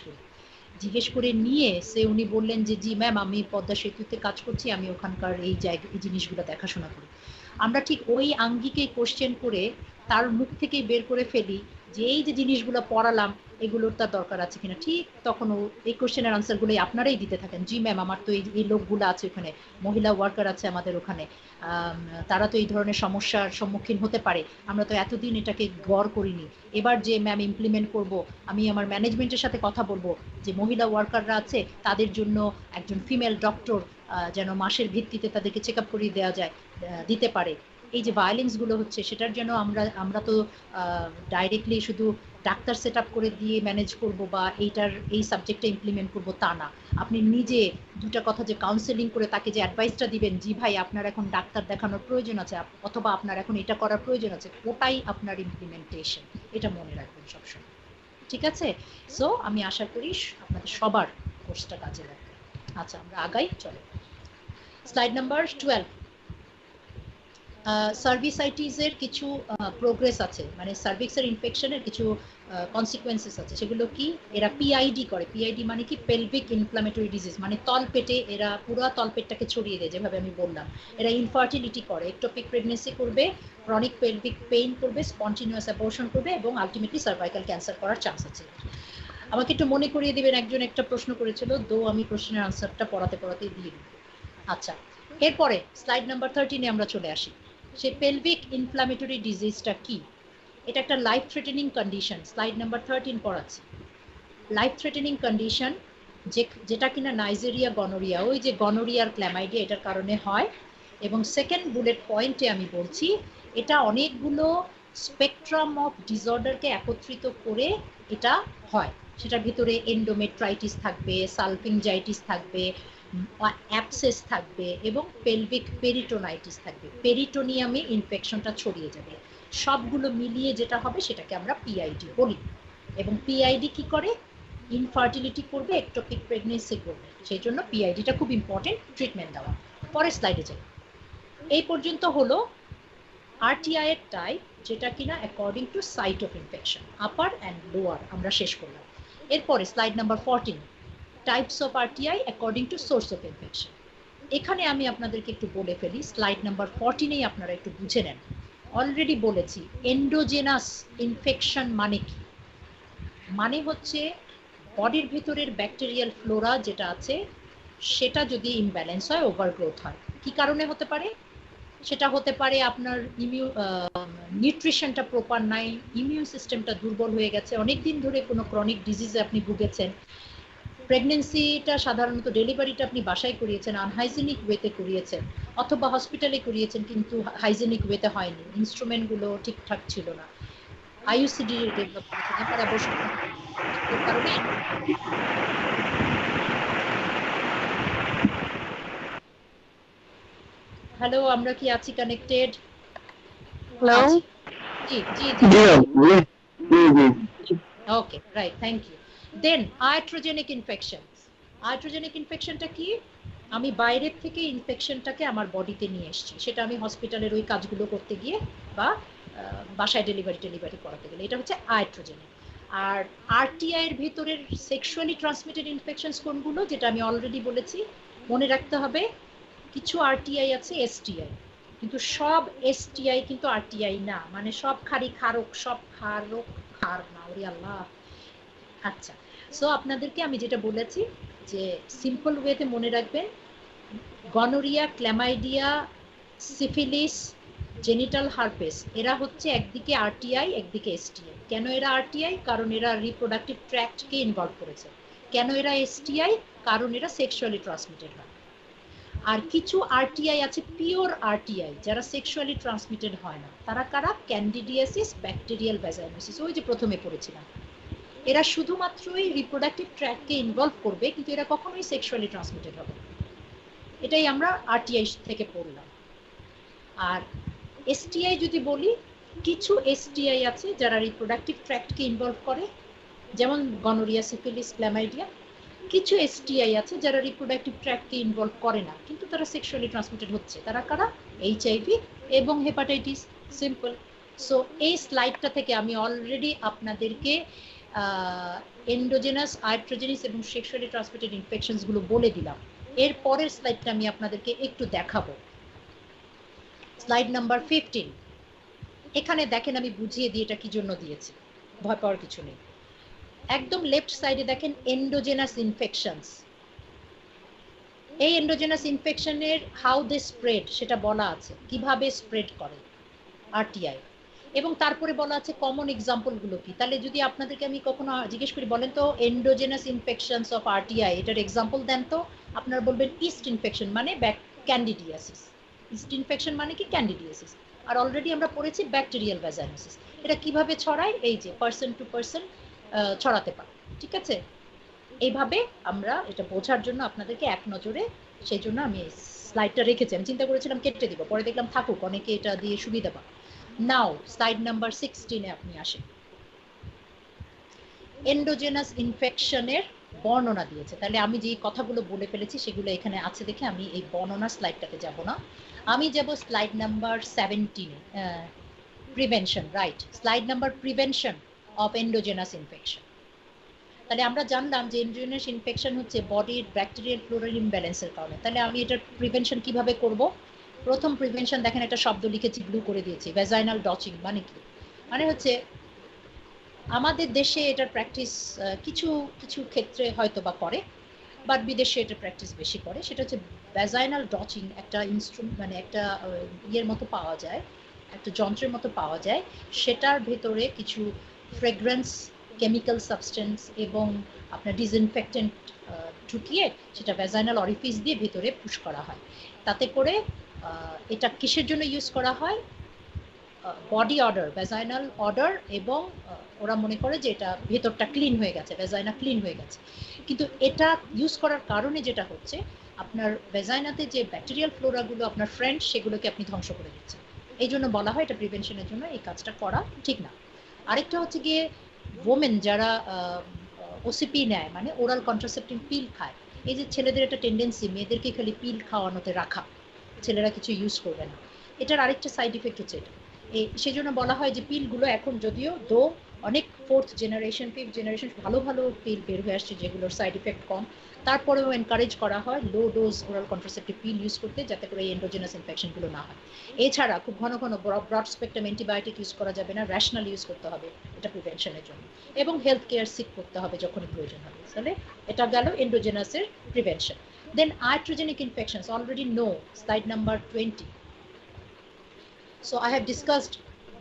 B: করে নিয়ে উনি বললেন যে জি ম্যাম আমি পদ্মা সেতুতে কাজ করছি, আমি ওখানকার এই জিনিসগুলো দেখাশোনা করি। আমরা ঠিক ওই আঙ্গিকে কোশ্চেন করে তার মুখ থেকেই বের করে ফেলি যে এই যে জিনিসগুলো পড়ালাম এগুলোর তার দরকার আছে কিনা। ঠিক তখন এই কোশ্চেনের আনসারগুলোই আপনারাই দিতে থাকেন, জি ম্যাম আমার তো এই লোকগুলো আছে ওখানে, মহিলা ওয়ার্কার আছে আমাদের ওখানে, তারা তো এই ধরনের সমস্যার সম্মুখীন হতে পারে, আমরা তো এতদিন এটাকে গড় করিনি। এবার যে ম্যাম ইমপ্লিমেন্ট করব, আমি আমার ম্যানেজমেন্টের সাথে কথা বলবো যে মহিলা ওয়ার্কাররা আছে তাদের জন্য একজন ফিমেল ডক্টর যেন মাসের ভিত্তিতে তাদেরকে চেক আপ করিয়ে দেওয়া যায়, দিতে পারে। এই যে ভায়োলেন্সগুলো হচ্ছে সেটার জন্য আমরা তো ডাইরেক্টলি শুধু ডাক্তার সেট আপ করে দিয়ে ম্যানেজ করব বা এই সাবজেক্টটা ইমপ্লিমেন্ট করব তা না। আপনি নিজে দুটা কথা যে কাউন্সেলিং করে তাকে যে অ্যাডভাইসটা দিবেন, জি ভাই আপনার এখন ডাক্তার দেখানোর প্রয়োজন আছে অথবা আপনার এখন এটা করার প্রয়োজন আছে, ওটাই আপনার ইমপ্লিমেন্টেশন। এটা মনে রাখবেন সবসময়, ঠিক আছে? সো আমি আশা করি আপনাদের সবার কোর্সটা কাজে লাগবে। আচ্ছা আমরা আগাই, চলো স্লাইড নাম্বার 12। সার্ভিসাইটিসের কিছু প্রোগ্রেস আছে, মানে সার্ভিক্সের ইনফেকশনের কিছু কনসিকুয়েন্সেস আছে। সেগুলো কি? এরা পিআইডি করে। পিআইডি মানে কি? পেলভিক ইনফ্লামেটরি ডিজিজ, মানে তলপেটে এরা পুরো তলপেটটাকে ছড়িয়ে দেয়, যেভাবে আমি বললাম। এরা ইনফার্টিলিটি করে, একটোপিক প্রেগনেন্সি করবে, ক্রনিক পেলভিক পেইন করবে, স্পন্টিনিউয়াস অ্যাবর্শন করবে এবং আলটিমেটলি সার্ভাইকাল ক্যান্সার করার চান্স আছে। আমাকে একটু মনে করিয়ে দিবেন, একজন একটা প্রশ্ন করেছিল, দো আমি প্রশ্নের আনসারটা পড়াতে দিয়ে দিই। আচ্ছা, এরপরে স্লাইড নাম্বার 13-এ আমরা চলে আসি। সে পেলভিক ইনফ্লামেটরি ডিজিজটা কি? এটা একটা life threatening condition. Slide number 13 পড়াচ্ছি। লাইফ থ্রেটেনিং কন্ডিশন যেটা কিনা নাইজেরিয়া গনোরিয়া, ওই যে গনোরিয়ার ক্ল্যামাইডিয়া, এটার কারণে হয়। এবং সেকেন্ড বুলেট পয়েন্টে আমি বলছি এটা অনেকগুলো স্পেকট্রাম অফ ডিসঅর্ডারকে একত্রিত করে এটা হয়। সেটার ভিতরে এন্ডোমেট্রাইটিস থাকবে, সালফিংজাইটিস থাকবে, অ্যাবসেস থাকবে এবং পেলভিক পেরিটোনাইটিস থাকবে। পেরিটোনিয়ামে ইনফেকশনটা ছড়িয়ে যাবে। সবগুলো মিলিয়ে যেটা হবে সেটাকে আমরা পিআইডি বলি। এবং পিআইডি কি করে? ইনফার্টিলিটি করবে, একটোপিক প্রেগনেন্সি করবে, সেই জন্য পিআইডিটা খুব ইম্পর্টেন্ট ট্রিটমেন্ট দেওয়া। পরের স্লাইডে যাই। এই পর্যন্ত হলো আরটিআই এর টাইপ, যেটা কিনা according to site of infection, upper and lower আমরা শেষ করলাম। এরপরে slide number 14, types of RTI according to source of infection. এখানে আমি আপনাদেরকে একটু বলে ফেলি, স্লাইড নাম্বার 14-এই আপনারা একটু বুঝে নেন। অলরেডি বলেছি এন্ডোজেনাস ইনফেকশন মানে কি। মানে হচ্ছে বডির ভেতরের ব্যাকটেরিয়াল ফ্লোরা যেটা আছে সেটা যদি ইমব্যালেন্স হয়, ওভারগ্রোথ হয়, কি কারণে হতে পারে? সেটা হতে পারে আপনার নিউট্রিশনটা প্রপার নাই, ইমিউন সিস্টেমটা দুর্বল হয়ে গেছে, অনেকদিন ধরে কোনো ক্রনিক ডিজিজে আপনি ভুগেছেন, প্রেগনেন্সিটা সাধারণত ডেলিভারিটা আপনি বাসায় করিয়েছেন, আনহাইজেনিক ওয়েতে করিয়েছেন, অথবা হসপিটালে করিয়েছেন কিন্তু হাইজেনিক ওয়েতে হয়নি, ইনস্ট্রুমেন্টগুলো ঠিকঠাক ছিল না, আইইউসিডি ডেভেলপ করেছেন, এবার অবশ্যই কারণে। হ্যালো, আমরা কি আছি কানেক্টেড?
C: হ্যালো,
B: জি জি
D: জি
B: জি,
D: জি
B: okay, right, thank you. Then iatrogenic infection. Iatrogenic ইনফেকশনটা কি? আমি বাইরের থেকে ইনফেকশনটাকে আমার বডিতে নিয়ে এসেছি, সেটা আমি হসপিটালের ওই কাজগুলো করতে গিয়ে বা বাসায় ডেলিভারি করাতে গেলে, এটা হচ্ছে আয়াট্রোজেনিক। আর আরটিআই এর ভিতরের সেক্সুয়ালি ট্রান্সমিটেড ইনফেকশনস কোনগুলো, যেটা আমি অলরেডি বলেছি, মনে রাখতে হবে কিছু আরটিআই আছে এসটিআই, কিন্তু সব এসটিআই কিন্তু আরটিআই না, মানে সব খারক খার না, ওরে আল্লাহ। আচ্ছা, সো আপনাদেরকে আমি যেটা বলেছি যে সিম্পল ওয়েতে মনে রাখবেন, gonorrhoea, chlamydia, syphilis, genital herpes, এরা হচ্ছে একদিকে আরটিআই একদিকে এসটিআই। কেন এরা আরটিআই? কারণ এরা রিপ্রোডাক্টিভ ট্র্যাক্টকে ইনভলভ করেছে। কেন এরা এসটিআই? কারণ এরা সেক্সুয়ালি ট্রান্সমিটেড হয়। আর কিছু আরটিআই আছে পিওর আরটিআই, যারা সেক্সুয়ালি ট্রান্সমিটেড হয় না। তারা কারা? ক্যান্ডিডিয়াসিস, ব্যাকটেরিয়াল ভ্যাজাইনোসিস, ওই যে প্রথমে পড়েছিলাম। এরা শুধুমাত্রই রিপ্রোডাক্টিভ ট্র্যাক্টকে ইনভলভ করবে, কিন্তু এরা কখনোই সেক্সুয়ালি ট্রান্সমিটেড হবে না। এটাই আমরা আরটিআই থেকে পড়লাম। আর এসটিআই যদি বলি, কিছু এসটিআই আছে যারা রিপ্রোডাক্টিভ ট্র্যাক্টকে ইনভলভ করে, যেমন গনোরিয়া, সিফিলিস, ক্ল্যামাইডিয়া। কিছু এসটিআই আছে যারা রিপ্রোডাক্টিভ ট্র্যাক্টকে ইনভলভ করে না, কিন্তু তারা সেক্সুয়ালি ট্রান্সমিটেড হচ্ছে। তারা কারা? এইচআইভি এবং হেপাটাইটিস, সিম্পল। সো এই স্লাইডটা থেকে আমি অলরেডি আপনাদেরকে এন্ডোজেনাস, আয়াট্রোজেনিস এবং সেক্সুয়ালি ট্রান্সমিটেড ইনফেকশনসগুলো বলে দিলাম। এর পরের স্লাইডটা আমি আপনাদেরকে একটু দেখাবো, স্লাইড নাম্বার 15। এখানে দেখেন আমি বুঝিয়ে দিই এটা কি জন্য দিয়েছি, ভয় পাওয়ার কিছু নেই। একদম লেফট সাইডে দেখেন এন্ডোজেনাস ইনফেকশনস। এই এন্ডোজেনাস ইনফেকশনের হাউ দে স্প্রেড সেটা বলা আছে, কিভাবে স্প্রেড করে আরটিআই, এবং তারপরে বলা আছে কমন এক্সাম্পলগুলো কি। তাহলে যদি আপনাদেরকে আমি কখনো জিজ্ঞেস করি, বলেন তো এন্ডোজেনাস ইনফেকশনস অফ আরটিআই, এটার এক্সাম্পল দেন তো, আপনারা বলবেন ইস্ট ইনফেকশন মানে ক্যান্ডিডিয়াসিস। ইস্ট ইনফেকশন মানে কি? ক্যান্ডিডিয়াসিস। আর অলরেডি আমরা পড়েছি ব্যাকটেরিয়াল ভ্যাজাইনোসিস। এটা কিভাবে ছড়ায়? এই যে পার্সন টু পার্সন ছড়াতে পারে, ঠিক আছে? এইভাবে আমরা এটা বোঝার জন্য আপনাদেরকে এক নজরে, সেই জন্য আমি এই স্লাইডটা রেখেছি। আমি চিন্তা করেছিলাম কেটে দিব, পরে দেখলাম থাকুক, অনেকে এটা দিয়ে সুবিধা পায়। নাও স্লাইড নাম্বার 16-এ আপনি আসেন। এন্ডোজেনাস ইনফেকশনের বর্ণনা দিয়েছে, তাহলে আমি যে কথাগুলো বলে ফেলেছি সেগুলো এখানে আছে দেখে আমি এই বর্ণনা স্লাইডটাতে যাব না, আমি যাব স্লাইড নাম্বার 17-এ, prevention, right, slide number prevention of endogenous infection. তাহলে আমরা জানলাম যে এন্ডোজেনাস ইনফেকশন হচ্ছে বডির ব্যাকটেরিয়াল ফ্লোরাল ইমব্যালেন্সের কারণে। তাহলে আমি এটার প্রিভেনশন কিভাবে করব? প্রথম প্রিভেনশন দেখেন, একটা শব্দ লিখেছি, ব্লু করে দিয়েছি, ভ্যাজাইনাল ডচিং। মানে কি? মানে হচ্ছে আমাদের দেশে এটার প্র্যাকটিস কিছু কিছু ক্ষেত্রে হয়তো বা করে, বাট বিদেশে এটা প্র্যাকটিস বেশি করে। সেটা হচ্ছে ভ্যাজাইনাল ডচিং, একটা ইনস্ট্রুমেন্ট, মানে একটা ইয়ের মতো পাওয়া যায়, একটা যন্ত্রের মতো পাওয়া যায়, সেটার ভেতরে কিছু ফ্রেগ্রেন্স, কেমিক্যাল সাবস্টেন্স এবং আপনার ডিসইনফেক্টেন্ট ঢুকিয়ে সেটা ভ্যাজাইনাল অরিফিস দিয়ে ভেতরে পুশ করা হয়। তাতে করে এটা কিসের জন্য ইউজ করা হয়? বডি অর্ডার, ভ্যাজাইনাল অর্ডার, এবং ওরা মনে করে যে এটা ভেতরটা ক্লিন হয়ে গেছে, ভ্যাজাইনা ক্লিন হয়ে গেছে। কিন্তু এটা ইউজ করার কারণে যেটা হচ্ছে, আপনার ভ্যাজাইনাতে যে ব্যাকটেরিয়াল ফ্লোরাগুলো আপনার ফ্রেন্ড, সেগুলোকে আপনি ধ্বংস করে দিচ্ছেন। এই জন্য বলা হয় এটা প্রিভেনশনের জন্য এই কাজটা করা ঠিক না। আরেকটা হচ্ছে গিয়ে ওমেন যারা ওসিপি নেয় মানে ওরাল কন্ট্রাসেপটিভ পিল খায়, এই যে ছেলেদের একটা টেন্ডেন্সি মেয়েদেরকে খালি পিল খাওয়ানোতে রাখা, ছেলেরা কিছু ইউজ করবে না, এটার আরেকটা সাইড ইফেক্ট হচ্ছে এটা। সেই জন্য বলা হয় যে পিলগুলো এখন যদিও অনেক ফোর্থ জেনারেশন ফিফথ জেনারেশন ভালো ভালো পিল বের হয়ে আসছে যেগুলোর সাইড ইফেক্ট কম, তারপরেও এনকারেজ করা হয় low dose oral contraceptive pill use করতে যাতে করে এই এন্ডোজেনাস ইনফেকশনগুলো না হয়। এছাড়া খুব ঘন ঘন ব্রড স্পেকট্রাম অ্যান্টিবায়োটিক ইউজ করা যাবে না, র্যাশনাল ইউজ করতে হবে এটা প্রিভেনশনের জন্য, এবং হেলথ কেয়ার সিক করতে হবে যখনই প্রয়োজন হবে। তাহলে এটা গেল এন্ডোজেনাসের prevention. Then iatrogenic infections already know, slide number 20. So I have discussed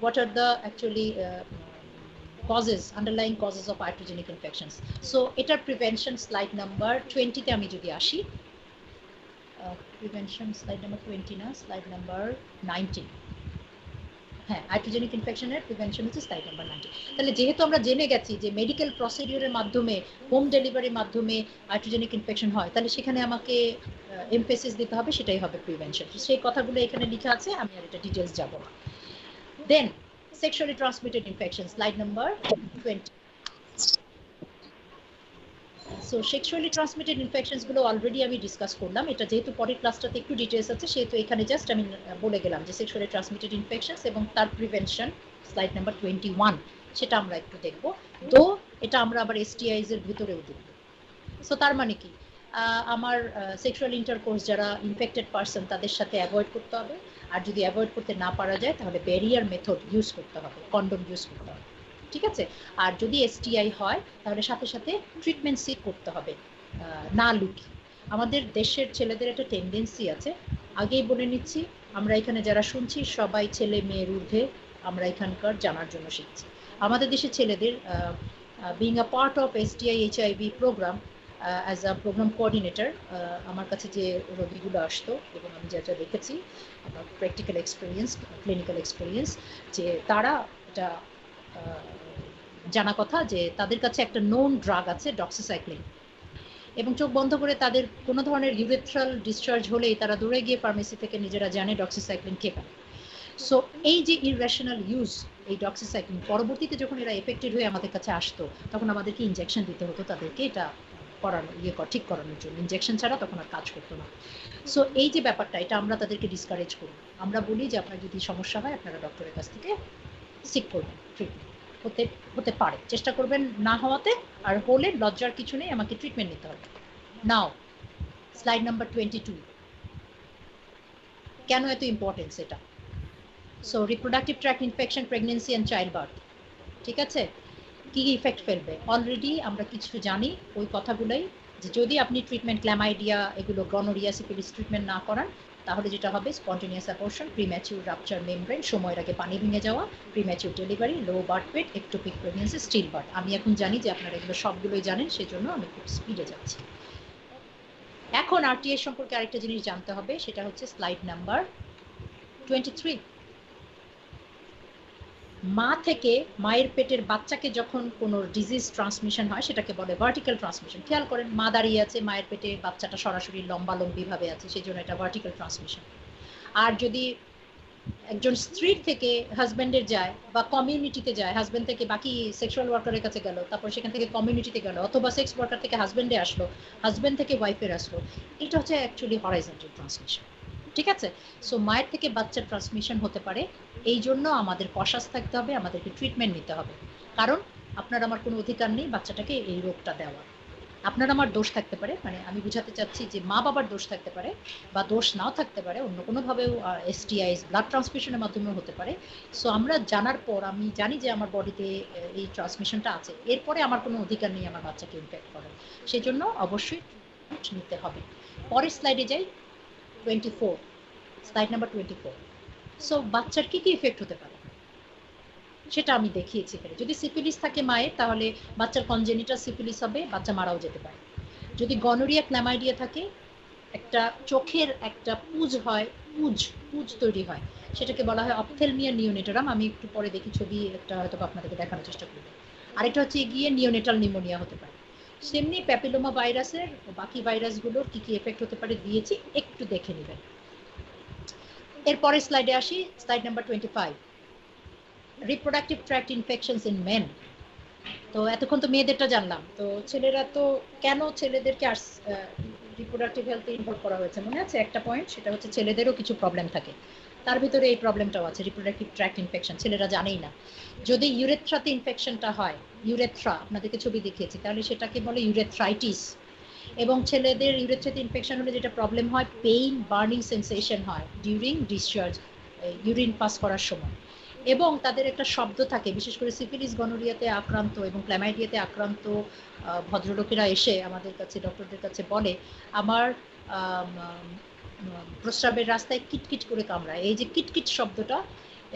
B: what are the actually underlying causes of iatrogenic infections. So এটার prevention, slide number 20 তে আমি যদি আসি, prevention slide number 20 না, slide number 19, হ্যাঁ iatrogenic ইনফেকশনের প্রিভেনশন হচ্ছে স্লাইড নাম্বার 90। তাহলে যেহেতু আমরা জেনে গেছি যে মেডিকেল প্রসিডিউরের মাধ্যমে হোম ডেলিভারির মাধ্যমে iatrogenic ইনফেকশন হয়, তাহলে সেখানে আমাকে এমফেসিস দিতে হবে, সেটাই হবে প্রিভেনশন। সেই কথাগুলো এখানে লেখা আছে, আমি আর এটা ডিটেইলস যাব না। দেন sexually transmitted infections, slide number 20. So sexually transmitted infections গুলো অলরেডি আমি ডিসকাস করলাম, এটা যেহেতু পরের ক্লাসটাতে একটু ডিটেলস আছে সেহেতু এখানে জাস্ট আমি বলে গেলাম যে সেক্সুয়ালি ট্রান্সমিটেড ইনফেকশনস এবং তার প্রিভেনশন, স্লাইড নাম্বার 21, সেটা আমরা একটু দেখব। তো এটা আমরা আবার এসটিআইজ এর ভিতরেও দেখব। সো তার মানে কি, আমার সেক্সুয়াল ইন্টারকোর্স যারা ইনফেক্টেড পারসন তাদের সাথে অ্যাভয়েড করতে হবে, আর যদি অ্যাভয়েড করতে না পারা যায় তাহলে ব্যারিয়ার মেথড ইউজ করতে হবে, কন্ডোম ইউজ করতে হবে, ঠিক আছে। আর যদি এসটিআই হয় তাহলে সাথে সাথে ট্রিটমেন্ট সিক করতে হবে, না লুকি। আমাদের দেশের ছেলেদের একটা টেন্ডেন্সি আছে, আগেই বলে নিচ্ছি, আমরা এখানে যারা শুনছি সবাই ছেলে মেয়ের ঊর্ধ্বে, আমরা এখানকার জানার জন্য শিখছি। আমাদের দেশের ছেলেদের being a part of STI HIV programme as a programme coordinator, আমার কাছে যে রোগীগুলো আসতো এবং আমি যেটা দেখেছি আমার প্র্যাকটিক্যাল এক্সপিরিয়েন্স, ক্লিনিক্যাল এক্সপিরিয়েন্স, যে তারা এটা জানা কথা যে তাদের কাছে একটা নোন ড্রাগ আছে ডক্সিসাইক্লিন, এবং চোখ বন্ধ করে তাদের কোনো ধরনের ইউরেথ্রাল ডিসচার্জ হলেই তারা দৌড়ে গিয়ে ফার্মেসি থেকে নিজেরা জানে ডক্সিসাইক্লিন কে পায়। সো এই যে ইররেশনাল ইউজ এই ডক্সিসাইক্লিন, পরবর্তীতে যখন এরা এফেক্টেড হয়ে আমাদের কাছে আসতো তখন আমাদেরকে ইনজেকশন দিতে হতো তাদেরকে এটা করানো ঠিক করানোর জন্য, ইনজেকশন ছাড়া তখন আর কাজ করতো না। সো এই যে ব্যাপারটা, এটা আমরা তাদেরকে ডিসকারেজ করি, আমরা বলি যে আপনার যদি সমস্যা হয় আপনারা ডক্টরের কাছ থেকে সিক করবেন, ট্রিটমেন্ট হতে পারে, চেষ্টা করবেন না হওয়াতে, আর হলে লজ্জার কিছু নেই, আমাকে ট্রিটমেন্ট নিতে হবে। নাও স্লাইড নাম্বার 22, কেন এত ইম্পর্টেন্স এটা? So reproductive tract infection, pregnancy and child birth, ঠিক আছে, কি ইফেক্ট ফেলবে অলরেডি আমরা কিছু জানি, ওই কথাগুলোই, যে যদি আপনি ট্রিটমেন্ট ক্ল্যামাইডিয়া এগুলো গনোরিয়া সিফিলিস ট্রিটমেন্ট না করান তাহলে যেটা হবে spontaneous abortion, premature rupture membrane, সময়ের আগে পানি ভেঙে যাওয়া, premature delivery, low birth weight, ectopic pregnancy, still birth. আমি এখন জানি যে আপনারা এগুলো সবগুলোই জানেন, সেজন্য আমি খুব স্পিডে যাচ্ছি। এখন আরটিআই সম্পর্কে আরেকটা জিনিস জানতে হবে, সেটা হচ্ছে স্লাইড নাম্বার 23। মা থেকে মায়ের পেটের বাচ্চাকে যখন কোনো ডিজিজ ট্রান্সমিশন হয় সেটাকে বলে ভার্টিক্যাল ট্রান্সমিশন। খেয়াল করেন, মা দাঁড়িয়ে আছে, মায়ের পেটে বাচ্চাটা সরাসরি লম্বালম্বিভাবে আছে, সেই জন্য এটা ভার্টিক্যাল ট্রান্সমিশন। আর যদি একজন স্ত্রীর থেকে হাজব্যান্ডের যায় বা কমিউনিটিতে যায়, হাজব্যান্ড থেকে বাকি সেক্সুয়াল ওয়ার্কারের কাছে গেল, তারপর সেখান থেকে কমিউনিটিতে গেল, অথবা সেক্স ওয়ার্কার থেকে হাজব্যান্ডে আসলো, হাজব্যান্ড থেকে ওয়াইফের আসলো, এটা হচ্ছে অ্যাকচুয়ালি হরাইজন্টাল ট্রান্সমিশন, ঠিক আছে। সো মায়ের থেকে বাচ্চার ট্রান্সমিশন হতে পারে, এই জন্য আমাদের কশাস থাকতে হবে, আমাদেরকে ট্রিটমেন্ট নিতে হবে, কারণ আপনার আমার কোনো অধিকার নেই বাচ্চাটাকে এই রোগটা দেওয়ার। আপনার আমার দোষ থাকতে পারে, মানে আমি বুঝাতে চাচ্ছি যে মা বাবার দোষ থাকতে পারে বা দোষ নাও থাকতে পারে, অন্য কোনোভাবেও এসটিআইস ব্লাড ট্রান্সমিশনের মাধ্যমেও হতে পারে। সো আমরা জানার পর, আমি জানি যে আমার বডিতে এই ট্রান্সমিশনটা আছে, এরপরে আমার কোনো অধিকার নেই আমার বাচ্চাকে ইনফেক্ট করার, সেই জন্য অবশ্যই ট্রিটমেন্ট নিতে হবে। পরের স্লাইডে যাই, 24, স্লাইড নাম্বার 24। সো বাচ্চার কি কি ইফেক্ট হতে পারে সেটা আমি দেখিয়েছি এখানে। যদি সিফিলিস থাকে মায়ের, তাহলে বাচ্চার কনজেনিটাল সিফিলিস হবে, বাচ্চা মারাও যেতে পারে। যদি গনোরিয়া ক্ল্যামাইডিয়া থাকে, একটা চোখের একটা পুজ হয়, পুজ তৈরি হয়, সেটাকে বলা হয় অপথেলমিয়া নিওনেটারাম। আমি একটু পরে দেখি ছবি একটা হয়তো আপনাদেরকে দেখানোর চেষ্টা করব। আরেকটা হচ্ছে গিয়ে নিওনেটাল নিউমোনিয়া হতে পারে। সেমনি প্যাপিলোমা ভাইরাসের বাকি ভাইরাসগুলোর কি কি এফেক্ট হতে পারে দিয়েছি, একটু দেখে নেবেন। এরপরে স্লাইডে আসি, slide number 25, reproductive tract infections in men. তো এতক্ষণ তো মেয়েদেরটা জানলাম, তো ছেলেরা তো কেন ছেলেদেরকে আর রিপ্রোডাক্টিভ হেলথে ইনভলভ করা হয়েছে মনে আছে একটা পয়েন্ট, সেটা হচ্ছে ছেলেদেরও কিছু প্রবলেম থাকে, তার ভিতরে এই প্রবলেমটাও আছে, রিপ্রোডাক্টিভ ট্র্যাক্ট ইনফেকশন। ছেলেরা জানেই না, যদি ইউরেথ্রাতে ইনফেকশনটা হয়, ইউরেথ্রা আপনাদেরকে ছবি দেখিয়েছি, তাহলে সেটাকে বলে ইউরেথ্রাইটিস। এবং ছেলেদের ইউরেথ্রাতে ইনফেকশন হলে যেটা প্রবলেম হয়, পেইন বার্নিং সেন্সেশন হয় ডিউরিং ডিসচার্জ, ইউরিন পাস করার সময়। এবং তাদের একটা শব্দ থাকে, বিশেষ করে সিফিলিস গনোরিয়াতে আক্রান্ত এবং ক্ল্যামাইডিয়াতে আক্রান্ত ভদ্রলোকেরা এসে আমাদের কাছে, ডক্টরদের কাছে বলে, আমার প্রস্রাবের রাস্তায় কিটকিট করে কামড়ায়। এই যে কিটকিট শব্দটা,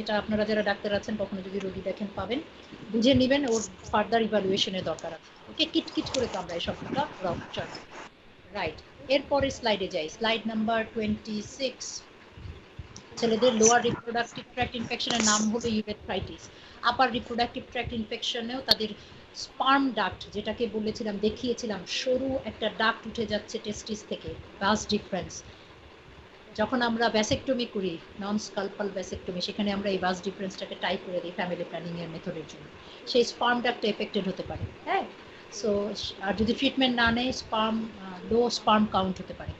B: এটা আপনারা যারা ডাক্তার আছেন কখনো যদি রোগী দেখেন পাবেন, বুঝে নেবেন ওর ফার্দার ইভ্যালুয়েশনের দরকার আছে। ওকে কিটকিট করে কামড়ায় শব্দটা, রাইট। এরপরে স্লাইডে যাই, স্লাইড নাম্বার 26। ছেলেদের লোয়ার রিপ্রোডাক্টিভ ট্র্যাক্ট ইনফেকশনের নাম হলো ইউরেথ্রাইটিস। আপার রিপ্রোডাক্টিভ ট্র্যাক্ট ইনফেকশনেও তাদের স্পার্ম ডাক্ট, যেটাকে বলেছিলাম দেখিয়েছিলাম, সরু একটা ডাক্ট উঠে যাচ্ছে টেস্টিস থেকে, ভাস ডিফারেন্স। যখন আমরা ভ্যাসেক্টমি করি, নন স্কালপাল ভ্যাসেক্টমি, সেখানে আমরা এই ভাস ডিফারেন্সটাকে টাই করে দিই ফ্যামিলি প্ল্যানিং এর মেথডের জন্য, সেই স্পার্ম ডাক্টটা এফেক্টেড হতে পারে। হ্যাঁ, সো আর যদি ট্রিটমেন্ট না নেয় স্পার্ম, লো স্পার্ম কাউন্ট হতে পারে।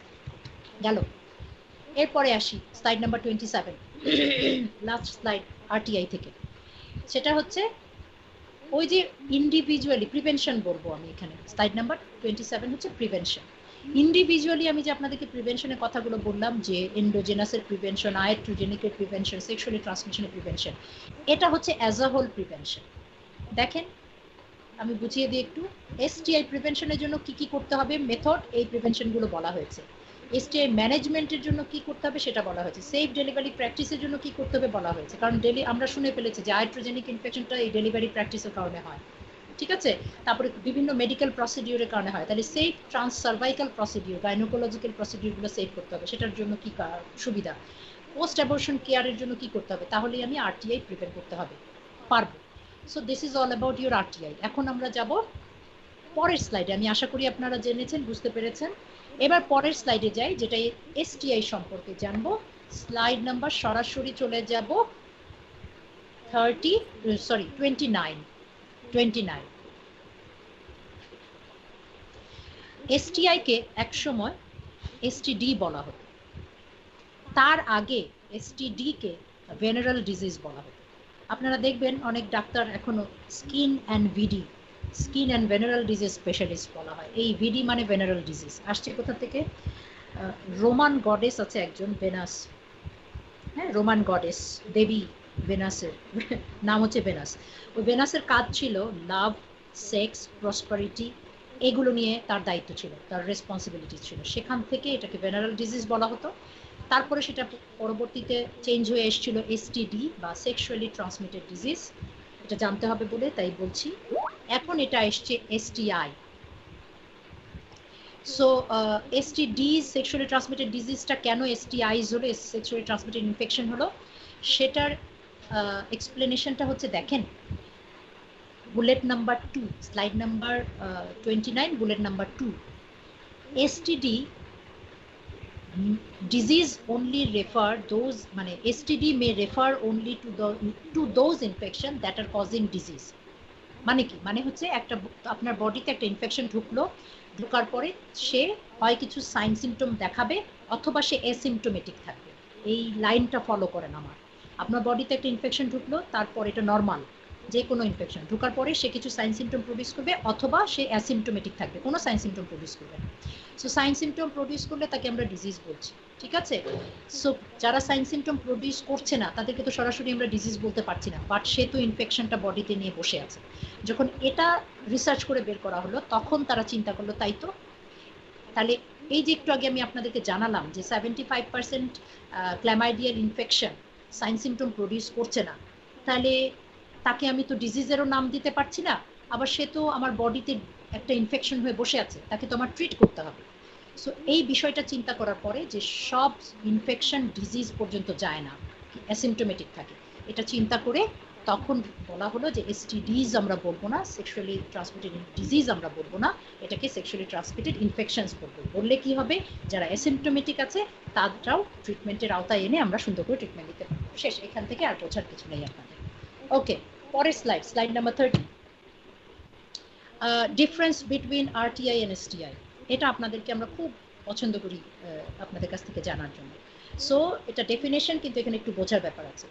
B: গেল। এরপরে আসি slide number 27, last slide RTI থেকে। সেটা হচ্ছে ওই যে ইন্ডিভিজুয়ালি প্রিভেনশন বলবো আমি এখানে, স্লাইড নাম্বার 27 হচ্ছে প্রিভেনশন। ইন্ডিভিজুয়ালি আমি যে আপনাদেরকে প্রিভেনশনের কথাগুলো বললাম, যে এন্ডোজেনাসের প্রিভেনশন, আয়ারট্রোজেনিকের প্রিভেনশন, সেক্সুয়ালি ট্রান্সমিশনের প্রিভেনশন, এটা হচ্ছে অ্যাজ আ হোল প্রিভেনশন। দেখেন আমি বুঝিয়ে দিই একটু, এসটিআই প্রিভেনশনের জন্য কি কি করতে হবে, মেথড, এই প্রিভেনশনগুলো বলা হয়েছে। এসটিআই ম্যানেজমেন্টের জন্য কি করতে হবে সেটা বলা হয়েছে। সেফ ডেলিভারি প্র্যাকটিসের জন্য কি করতে হবে বলা হয়েছে, কারণ আমরা শুনে ফেলেছি যে আয়ারট্রোজেনিক ইনফেকশনটা এই ডেলিভারি প্র্যাকটিসের কারণে হয়, ঠিক আছে। তারপরে বিভিন্ন মেডিকেল প্রসিডিউরের কারণে হয়, তাহলে safe transcervical procedure, gynaecological প্রসিডিউরগুলো সেভ করতে হবে, সেটার জন্য কি সুবিধা, পোস্ট অ্যাবর্শন কেয়ারের জন্য কি করতে হবে, তাহলেই আমি আরটিআই প্রিভেন্ট করতে হবে পারবো। So this is all about your RTI. এখন আমরা যাব পরের স্লাইডে, আমি আশা করি আপনারা জেনেছেন, বুঝতে পেরেছেন। এবার পরের স্লাইডে যাই, যেটা এসটিআই সম্পর্কে জানবো। স্লাইড নাম্বার সরাসরি চলে যাব 29। এসটিআই কে একসময় এসটিডি বলা হতো, তার আগে এসটিডি কে ভেনারেল ডিজিজ বলা হতো। আপনারা দেখবেন অনেক ডাক্তার এখনো স্কিন অ্যান্ড ভেনারেল ডিজিজ স্পেশালিস্ট বলা হয়। এই ভিডি মানে ভেনারেল ডিজিজ, আসছে কোথা থেকে? রোমান গডেস আছে একজন, ভেনাস, হ্যাঁ, রোমান গডেস দেবী ভেনাসের নাম হচ্ছে ভেনাস। ওই ভেনাসের কাজ ছিল লাভ, সেক্স, প্রসপারিটি, এগুলো নিয়ে তার দায়িত্ব ছিল, তার রেসপন্সিবিলিটি ছিল। সেখান থেকে এটাকে ভেনারেল ডিজিজ বলা হতো। তারপরে সেটা পরবর্তীতে চেঞ্জ হয়ে এসেছিল এসটিডি বা সেক্সুয়ালি ট্রান্সমিটেড ডিজিজ, এটা জানতে হবে বলে তাই বলছি। এখন এটা এসছে STI. So STD, sexually transmitted ডিজিজটা কেন এসটিআইজ হলো, সেক্সুয়ালি ট্রান্সমিটেড ইনফেকশন হলো, সেটার এক্সপ্লেনেশনটা হচ্ছে, দেখেন bullet number 2, slide number 29, bullet number 2। STD disease only refer those, মানে STD may refer only to those infection that are causing disease। মানে কি, মানে হচ্ছে একটা আপনার বডিতে একটা ইনফেকশন ঢুকলো, ঢোকার পরে সে হয় কিছু সাইন সিমটম দেখাবে অথবা সে অ্যাসিমটোমেটিক থাকবে। এই লাইনটা ফলো করেন আমার। আপনার বডিতে একটা ইনফেকশন ঢুকলো, তারপর এটা নর্মাল, যে কোনো ইনফেকশন ঢোকার পরে সে কিছু সাইন সিমটম প্রডিউস করবে অথবা সে অ্যাসিমটোমেটিক থাকবে, কোনো সাইন সিমটম প্রডিউস করবে না। সো সাইন সিমটম প্রডিউস করলে তাকে আমরা ডিজিজ বলছি, ঠিক আছে। সো যারা সাইন সিমটম প্রডিউস করছে না তাদেরকে তো সরাসরি আমরা ডিজিজ বলতে পারছি না, বাট সে তো ইনফেকশনটা বডিতে নিয়ে বসে আছে। যখন এটা রিসার্চ করে বের করা হলো তখন তারা চিন্তা করলো, তাই তো, তাহলে এই যে একটু আগে আমি আপনাদেরকে জানালাম যে 75% chlamydial infection sign symptom produce করছে না, তাহলে তাকে আমি তো ডিজিজেরও নাম দিতে পারছি না, আবার সে তো আমার বডিতে একটা ইনফেকশন হয়ে বসে আছে, তাকে তো আমার ট্রিট করতে হবে। সো এই বিষয়টা চিন্তা করার পরে যে সব ইনফেকশন ডিজিজ পর্যন্ত যায় না, অ্যাসিমটোমেটিক থাকে, এটা চিন্তা করে তখন বলা হলো যে এসটিডিজ আমরা বলবো না, সেক্সুয়ালি ট্রান্সমিটেড ডিজিজ আমরা বলবো না, এটাকে সেক্সুয়ালি ট্রান্সমিটেড ইনফেকশনস বলবো। বললে কি হবে, যারা অ্যাসিম্পটোমেটিক আছে তারাও ট্রিটমেন্টের আওতায় এনে আমরা সুন্দর করে ট্রিটমেন্ট দিতে পারবো। শেষ, এখান থেকে আর বোঝার কিছু নেই আপনাদের। ওকে, পরের slide number 30। Difference between RTI and STI, এটা আপনাদেরকে আমরা খুব পছন্দ করি আপনাদের কাছ থেকে জানার জন্য। সো এটা ডেফিনেশন, কিন্তু এখানে একটু বোঝার ব্যাপার আছে।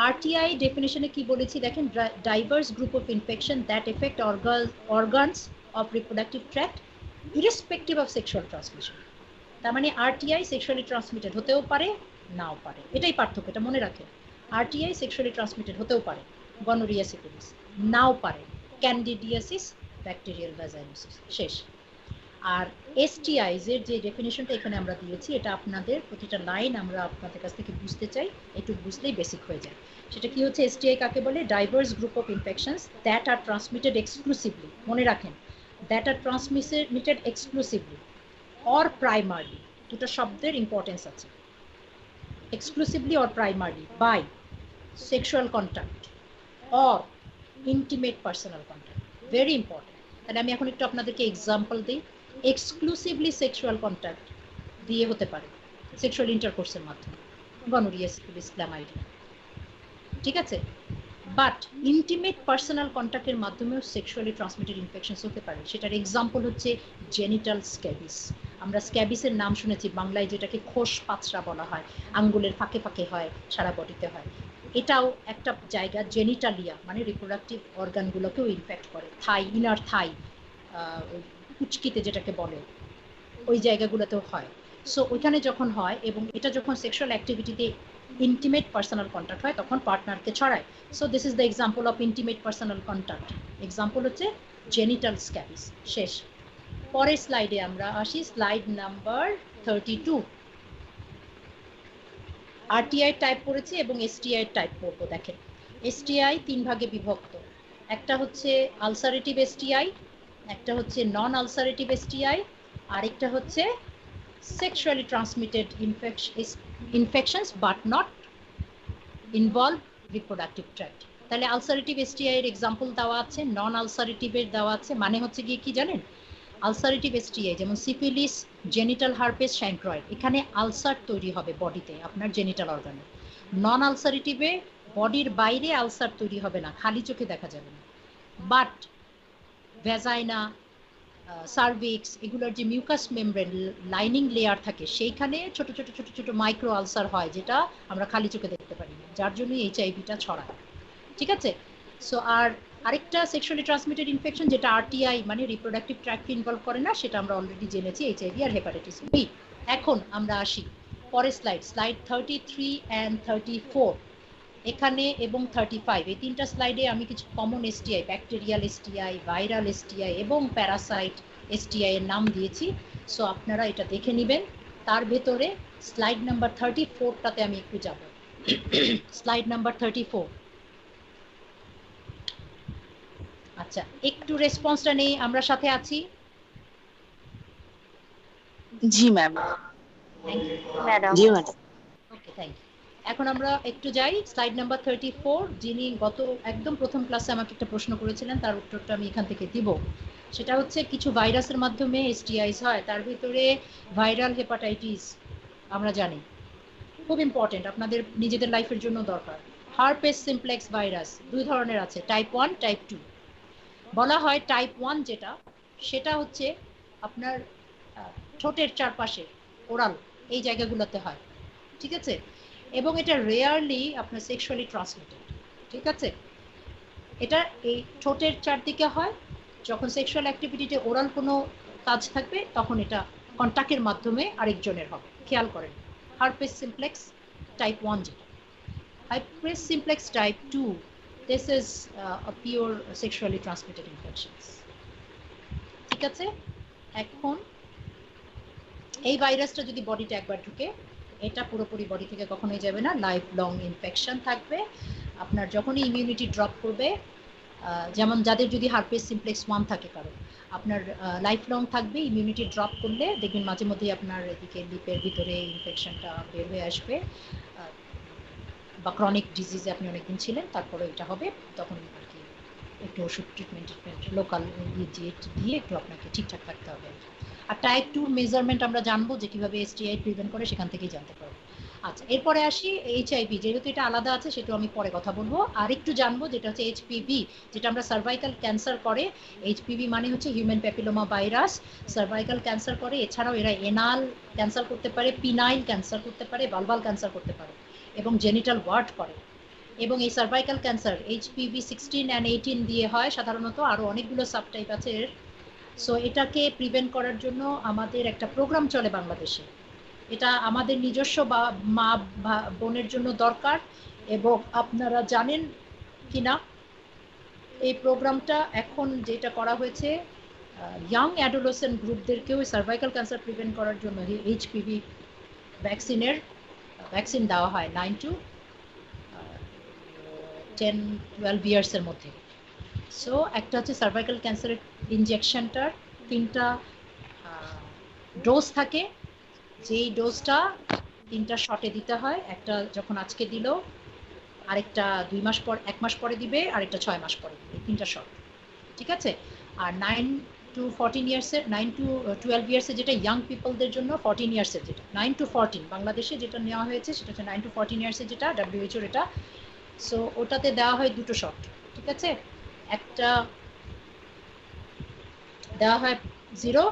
B: আরটিআই ডেফিনেশনে কি বলেছি দেখেন, diverse group of infection that effect organs of reproductive tract irrespective of sexual transmission. তার মানে আরটিআই সেক্সুয়ালি ট্রান্সমিটেড হতেও পারে, নাও পারে, এটাই পার্থক্য, এটা মনে রাখেন। আরটিআই সেক্সুয়ালি ট্রান্সমিটেড হতেও পারে, গনোরিয়া সিফিলিস, নাও পারে ক্যান্ডিডিয়াসিস, ব্যাকটেরিয়াল ভ্যাজাইনোসিস। শেষ। আর এসটিআইজ এর যে ডেফিনেশনটা এখানে আমরা দিয়েছি, এটা আপনাদের প্রতিটা লাইন আমরা আপনাদের কাছ থেকে বুঝতে চাই, একটু বুঝলেই বেসিক হয়ে যায়। সেটা কি হচ্ছে, এসটিআই কাকে বলে? Diverse group of infections that are transmitted exclusively, মনে রাখেন, that are transmitted exclusively or primarily, দুটো শব্দের ইম্পর্টেন্স আছে, exclusively or primarily, by sexual contact or intimate personal contact. Very important. তাহলে আমি এখন একটু আপনাদেরকে এক্সাম্পল দিই। এক্সক্লুসিভলি সেক্সুয়াল কন্ট্যাক্ট দিয়ে হতে পারে, সেক্সুয়াল ইন্টারকোর্সের মাধ্যমে, গনোরিয়া সিফিলিস, ক্লামাইডিয়া, ঠিক আছে। বাট ইন্টিমেট পার্সোনাল কন্ট্যাক্টের মাধ্যমেও সেক্সুয়ালি ট্রান্সমিটেড ইনফেকশনস হতে পারে। সেটার এক্সাম্পল হচ্ছে জেনিটাল স্ক্যাবিস। আমরা স্ক্যাবিসের নাম শুনেছি বাংলায়, যেটাকে খোস পাঁচরা বলা হয়, আঙ্গুলের ফাঁকে ফাঁকে হয়, সারা বডিতে হয়। এটাও একটা জায়গা, জেনিটালিয়া মানে রিপ্রোডাক্টিভ অর্গানগুলোকেও ইনফেক্ট করে। থাই, ইনার থাই, কুচকিতে যেটাকে বলে, ওই জায়গাগুলোতেও হয়। সো ওইখানে যখন হয় এবং এটা যখন সেক্সুয়াল অ্যাক্টিভিটিতে ইন্টিমেট পার্সোনাল কন্ট্যাক্ট হয়, তখন পার্টনারকে ছড়ায়। So this is the example of intimate personal contact. Example হচ্ছে জেনিটাল স্ক্যাবিস। শেষ। পরের স্লাইডে আমরা আসি, স্লাইড নাম্বার 32। আরটিআই টাইপ পড়েছি এবং এসটিআই টাইপ পড়বো। দেখেন, এসটিআই 3 ভাগে বিভক্ত। একটা হচ্ছে আলসারেটিভ এসটিআই, একটা হচ্ছে নন আলসারেটিভ এসটিআই, আরেকটা হচ্ছে sexually transmitted infections but not involve reproductive tract। তাহলে আলসারেটিভ এসটিআই এর এক্সাম্পল দেওয়া আছে, নন আলসারেটিভ এর দেওয়া আছে। মানে হচ্ছে কি জানেন, আলসারেটিভ এসটিআই যেমন সিফিলিস, জেনিটাল হার্পেস, শ্যাঙ্ক্রয়েড, এখানে আলসার তৈরি হবে বডিতে, আপনার জেনিটাল অর্গানে। নন আলসারেটিভে বডির বাইরে আলসার তৈরি হবে না, খালি চোখে দেখা যাবে না। বাট ভ্যাজাইনা, সার্ভিক্স, এগুলোর যে মিউকাস মেমব্রেন লাইনিং লেয়ার থাকে, সেইখানে ছোট ছোট ছোট ছোট মাইক্রো আলসার হয়, যেটা আমরা খালি চোখে দেখতে পারি না, যার জন্যই এইচআইভিটা ছড়ায়। ঠিক আছে। সো আর আরেকটা সেক্সুয়ালি ট্রান্সমিটেড ইনফেকশন যেটা আরটিআই মানে রিপ্রোডাক্টিভ ট্র্যাক্ট ইনভলভ করে না, সেটা আমরা অলরেডি জেনেছি, এইচআইভি আর হেপাটাইটিস বি। এখন আমরা আসি পরের স্লাইড 33 অ্যান্ড 34 এখানে এবং 35, এই তিনটা স্লাইডে আমি কিছু common STI, bacterial STI, viral STI এবং প্যারাসাইট এসটিআই এর নাম দিয়েছি। সো আপনারা এটা দেখে নেবেন। তার ভেতরে স্লাইড নাম্বার 34টাতে আমি একটু যাব। Slide number 34। আচ্ছা, একটু রেসপন্সটা নেই, আমরা সাথে আছি?
C: জি ম্যাম।
B: Thank you
C: madam. জি ম্যাডাম।
B: Okay, thank you. এখন আমরা একটু যাই স্লাইড নাম্বার 34। যিনি গত একদম প্রথম ক্লাসে আমাকে একটা প্রশ্ন করেছিলেন, তার উত্তরটা আমি এখান থেকে দিব। সেটা হচ্ছে কিছু ভাইরাসের মাধ্যমে এসটিআইস হয়, তার ভিতরে ভাইরাল হেপাটাইটিস আমরা জানি, খুব ইম্পর্টেন্ট, আপনাদের নিজেদের লাইফের জন্য দরকার। হার্পেস সিমপ্লেক্স ভাইরাস 2 ধরনের আছে, টাইপ 1, টাইপ 2। বলা হয় টাইপ 1 যেটা, সেটা হচ্ছে আপনার ঠোঁটের চারপাশে, ওরাল, এই জায়গাগুলোতে হয়। ঠিক আছে। এবং এটা রেয়ারলি আপনার সেক্সুয়ালি ট্রান্সমিটেড। ঠিক আছে। এটা এই ঠোঁটের চারদিকে হয়, যখন সেক্সুয়াল অ্যাক্টিভিটিতে ওরাল কোনো কাজ থাকবে তখন এটা কন্টাক্টের মাধ্যমে আরেকজনের হবে। খেয়াল করেন, হার্পেস সিমপ্লেক্স টাইপ 1 যেটা। Herpes simplex type 2, this is a pure sexually transmitted infections। ঠিক আছে। এখন এই ভাইরাসটা যদি বডিতে একবার ঢুকে, এটা পুরোপুরি বডি থেকে কখনোই যাবে না, লাইফ লং ইনফেকশন থাকবে। আপনার যখনই ইমিউনিটি ড্রপ করবে, যেমন যাদের যদি হার্পেস সিমপ্লেক্স 1 থাকে কারো, আপনার লাইফ লং থাকবে। ইমিউনিটি ড্রপ করলে দেখবেন মাঝে মধ্যেই আপনার এদিকে লিপের ভিতরে ইনফেকশনটা বের হয়ে আসবে, বা ক্রনিক ডিজিজে আপনি অনেকদিন ছিলেন, তারপরে এটা হবে, তখন আর কি একটু ওষুধ ট্রিটমেন্ট লোকাল দিয়ে একটু আপনাকে ঠিকঠাক থাকতে হবে। আর টাইপ 2 মেজারমেন্ট আমরা জানবো যে কিভাবে এসটিআই প্রিভেন্ট করে, সেখান থেকেই জানতে পারবো। আচ্ছা, এরপরে আসি এইচআইভি, যেহেতু এটা আলাদা আছে সেটা আমি পরে কথা বলবো। আর একটু জানবো যেটা হচ্ছে এইচপিভি, যেটা আমরা সার্ভাইকাল ক্যান্সার করে। এইচপিভি মানে হচ্ছে human papilloma virus, cervical cancer করে। এছাড়াও এরা এনাল ক্যান্সার করতে পারে, পিনাইল ক্যান্সার করতে পারে, বালবাল ক্যান্সার করতে পারে এবং জেনিটাল ওয়ার্ড করে। এবং এই সার্ভাইকাল ক্যান্সার এইচপিভি 16 অ্যান্ড 18 দিয়ে হয় সাধারণত, আরও অনেকগুলো সাবটাইপ আছে এর। সো এটাকে প্রিভেন্ট করার জন্য আমাদের একটা প্রোগ্রাম চলে বাংলাদেশে, এটা আমাদের নিজস্ব বা মা বোনের জন্য দরকার। এবং আপনারা জানেন কিনা এই প্রোগ্রামটা এখন যেটা করা হয়েছে, ইয়াং অ্যাডোলেসেন্ট গ্রুপদেরকেও সার্ভাইকাল ক্যান্সার প্রিভেন্ট করার জন্য এইচপিভি ভ্যাকসিন দেওয়া হয় 9 to 10-12 ইয়ার্সের মধ্যে। সো একটা হচ্ছে সার্ভাইকাল ক্যান্সারের ইনজেকশনটার 3টা ডোজ থাকে, যেই ডোজটা 3টা শটে দিতে হয়। একটা যখন আজকে দিল, আরেকটা 2 মাস পর, 1 মাস পরে দিবে, আরেকটা 6 মাস পরে দিবে, 3টা শট, ঠিক আছে। আর 9 to 14 ইয়ার্সের, 9 to 12 ইয়ার্সের যেটা ইয়াং পিপলদের জন্য, 14 ইয়ার্সের যেটা 9 to 14 বাংলাদেশে যেটা নেওয়া হয়েছে সেটা হচ্ছে 9 to 14 ইয়ার্সের যেটা ডাব্লিউএইচওর এটা। সো ওটাতে দেওয়া হয় 2টো শট, ঠিক আছে। একটা দেওয়া হয় 0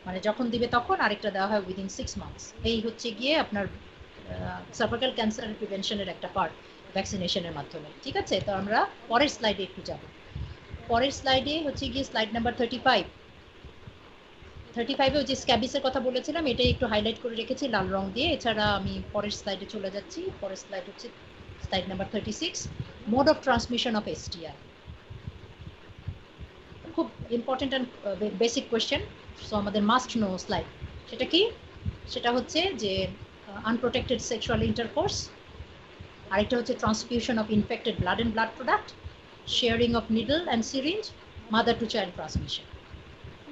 B: মানে যখন দিবে তখন, আরেকটা দেওয়া হয় উইদিন 6 মান্থস। এই হচ্ছে গিয়ে আপনার সার্ভাইকাল ক্যান্সার প্রিভেনশনের একটা পার্ট ভ্যাকসিনেশনের মাধ্যমে, ঠিক আছে। তো আমরা পরের স্লাইডে একটু যাব। পরের স্লাইডে হচ্ছে গিয়ে স্লাইড নাম্বার 35। 35-এ ওই যে স্ক্যাবিসের কথা বলেছিলাম, এটাই একটু হাইলাইট করে রেখেছি লাল রং দিয়ে। এছাড়া আমি পরের স্লাইডে চলে যাচ্ছি। পরের স্লাইড হচ্ছে slide number 36, mode of transmission of STI. খুব important and basic question, so আমাদের মাস্ট নো স্লাইড। সেটা কি? সেটা হচ্ছে যে আনপ্রোটেক্টেড সেক্সুয়াল ইন্টারকোর্স, আরেকটা হচ্ছে transfusion of infected blood and blood product, sharing of needle and syringe, mother to child transmission.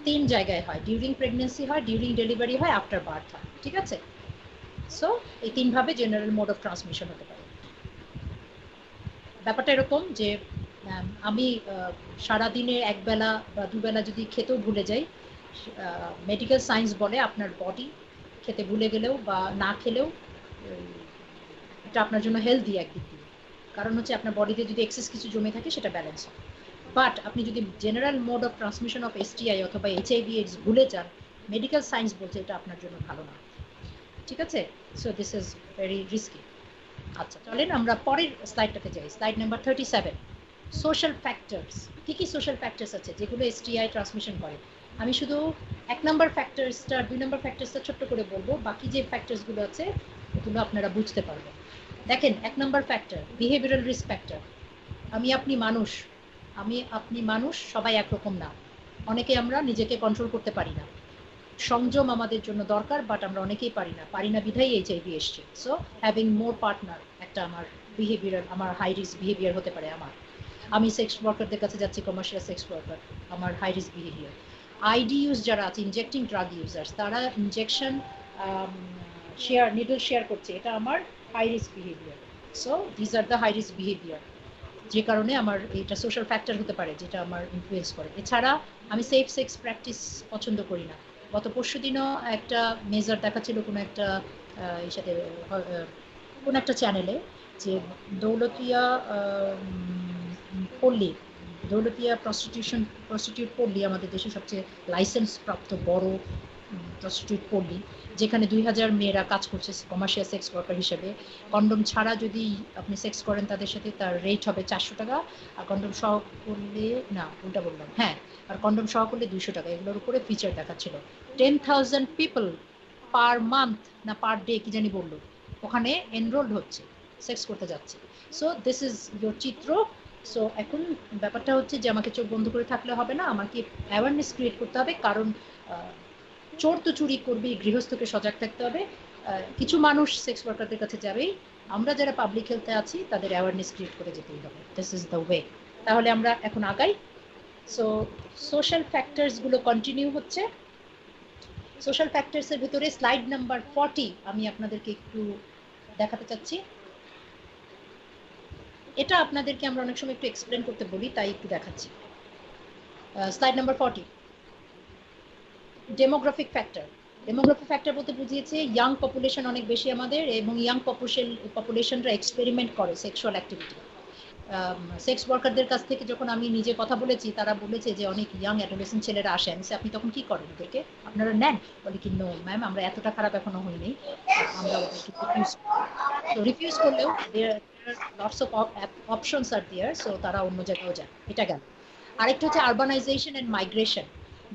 B: 3 জায়গায় হয়, ডিউরিং প্রেগনেন্সি হয়, ডিউরিং ডেলিভারি হয়, আফটার বার্থ হয়, ঠিক আছে। সো এই 3 ভাবে জেনারেল মোড অফ ট্রান্সমিশন হতে পারে। ব্যাপারটা এরকম যে আমি সারাদিনে একবেলা বা দুবেলা যদি খেতেও ভুলে যাই, মেডিকেল সায়েন্স বলে আপনার বডি খেতে ভুলে গেলেও বা না খেলেও এটা আপনার জন্য হেলদি একদিক দিয়ে, কারণ হচ্ছে আপনার বডিতে যদি এক্সেস কিছু জমে থাকে সেটা ব্যালেন্স হয়। বাট আপনি যদি general mode of transmission of STI অথবা এইচআইভি এইডস ভুলে যান, মেডিকেল সায়েন্স বলছে এটা আপনার জন্য ভালো না, ঠিক আছে। So this is very risky. আচ্ছা, চলেন আমরা পরের স্লাইডটাতে যাই। Slide number 37, social factors. কী কী সোশ্যাল ফ্যাক্টরস আছে যেগুলো এসটিআই ট্রান্সমিশন করে? আমি শুধু 1 নম্বর ফ্যাক্টরসটা, 2 নম্বর ফ্যাক্টরসটা ছোট্ট করে বলবো, বাকি যে ফ্যাক্টরসগুলো আছে ওগুলো আপনারা বুঝতে পারবেন। দেখেন, 1 নম্বর ফ্যাক্টর বিহেভিয়ারাল রিস্ক ফ্যাক্টর। আমি আপনি মানুষ, সবাই একরকম না। অনেকে আমরা নিজেকে কন্ট্রোল করতে পারি না। সংযম আমাদের জন্য দরকার, বাট আমরা অনেকেই পারি না বিধাই এইচআইভি এসছে। সো হ্যাভিং মোর পার্টনার একটা আমার বিহেভিয়ার, আমার হাই রিস্ক বিহেভিয়ার হতে পারে। আমি সেক্স ওয়ার্কারদের কাছে যাচ্ছি, কমার্শিয়াল সেক্স ওয়ার্কার, আমার high risk behaviour. ID use যারা আছে, ইনজেক্টিং ড্রাগ ইউজার্স, তারা ইনজেকশন নিডল শেয়ার করছে, এটা আমার high risk behaviour. So these are the high risk behaviour, যে কারণে আমার এটা সোশ্যাল ফ্যাক্টর হতে পারে যেটা আমার ইনফ্লুয়েন্স করে। এছাড়া আমি সেফ সেক্স প্র্যাকটিস পছন্দ করি না। গত পরশু দিনও একটা মেজার দেখাচ্ছিল কোনো একটা সাথে কোন একটা চ্যানেলে, যে দৌলতিয়া প্রস্টিটিউট পল্লী আমাদের দেশে সবচেয়ে লাইসেন্স প্রাপ্ত বড় প্রস্টিটিউট পল্লী, যেখানে 2000 মেয়েরা কাজ করছে কমার্শিয়াল সেক্স ওয়ার্কার হিসেবে। কন্ডম ছাড়া যদি আপনি সেক্স করেন তাদের সাথে, তার রেট হবে 400 টাকা, আর কন্ডম সহ করলে, না উল্টা বললাম, হ্যাঁ, আর কন্ডম সহ করলে 200 টাকা। এগুলোর উপরে ফিচার দেখাচ্ছিল। 10,000 পিপল পার মান্থ না পার ডে কি জানি বললো, ওখানে এনরোল্ড হচ্ছে, সেক্স করতে যাচ্ছে। সো দিস ইজ ইয়োর চিত্র। সো এখন ব্যাপারটা হচ্ছে যে আমাকে চোখ বন্ধ করে থাকলে হবে না, আমাকে অ্যাওয়ারনেস ক্রিয়েট করতে হবে, কারণ চোর তো চুরি করবে, গৃহস্থকে সজাগ থাকতে হবে। কিছু মানুষ সেক্স ওয়ার্কারদের কাছে যাবেই, আমরা যারা পাবলিক হেলথে আছি তাদের অ্যাওয়ারনেস ক্রিয়েট করে যেতেই হবে। This is the way. তাহলে আমরা এখন আগাই। সো সোশ্যাল ফ্যাক্টরসগুলো কন্টিনিউ হচ্ছে। সোশ্যাল ফ্যাক্টরসের ভিতরে স্লাইড নাম্বার 40 আমি আপনাদেরকে একটু দেখাতে চাচ্ছি। এটা আপনাদেরকে আমরা অনেক সময় একটু এক্সপ্লেন করতে বলি, তাই একটু দেখাচ্ছি। Slide number 40, demographic factor. Demographic factor বলতে বুঝিয়েছে ইয়াং পপুলেশন অনেক বেশি আমাদের, এবং ইয়াং পপুলেশনরা এক্সপেরিমেন্ট করে সেক্সুয়াল অ্যাক্টিভিটি। সেক্স ওয়ার্কারদের কাছ থেকে যখন আমি নিজে কথা বলেছি, তারা বলেছে যে অনেক ইয়াং অ্যাডোলেসেন্ট ছেলেরা আসে। আমি আপনি তখন কি করেন ওদেরকে, আপনারা নেন? বলে কি নো ম্যাম, আমরা এতটা খারাপ এখনো হইনি, আমরা ওদেরকে রিফিউজ করলেও lots of options are there, so তারা অন্য জায়গাও যায়। এটা গেল। আরেকটা হচ্ছে আরবানাইজেশন এন্ড মাইগ্রেশন।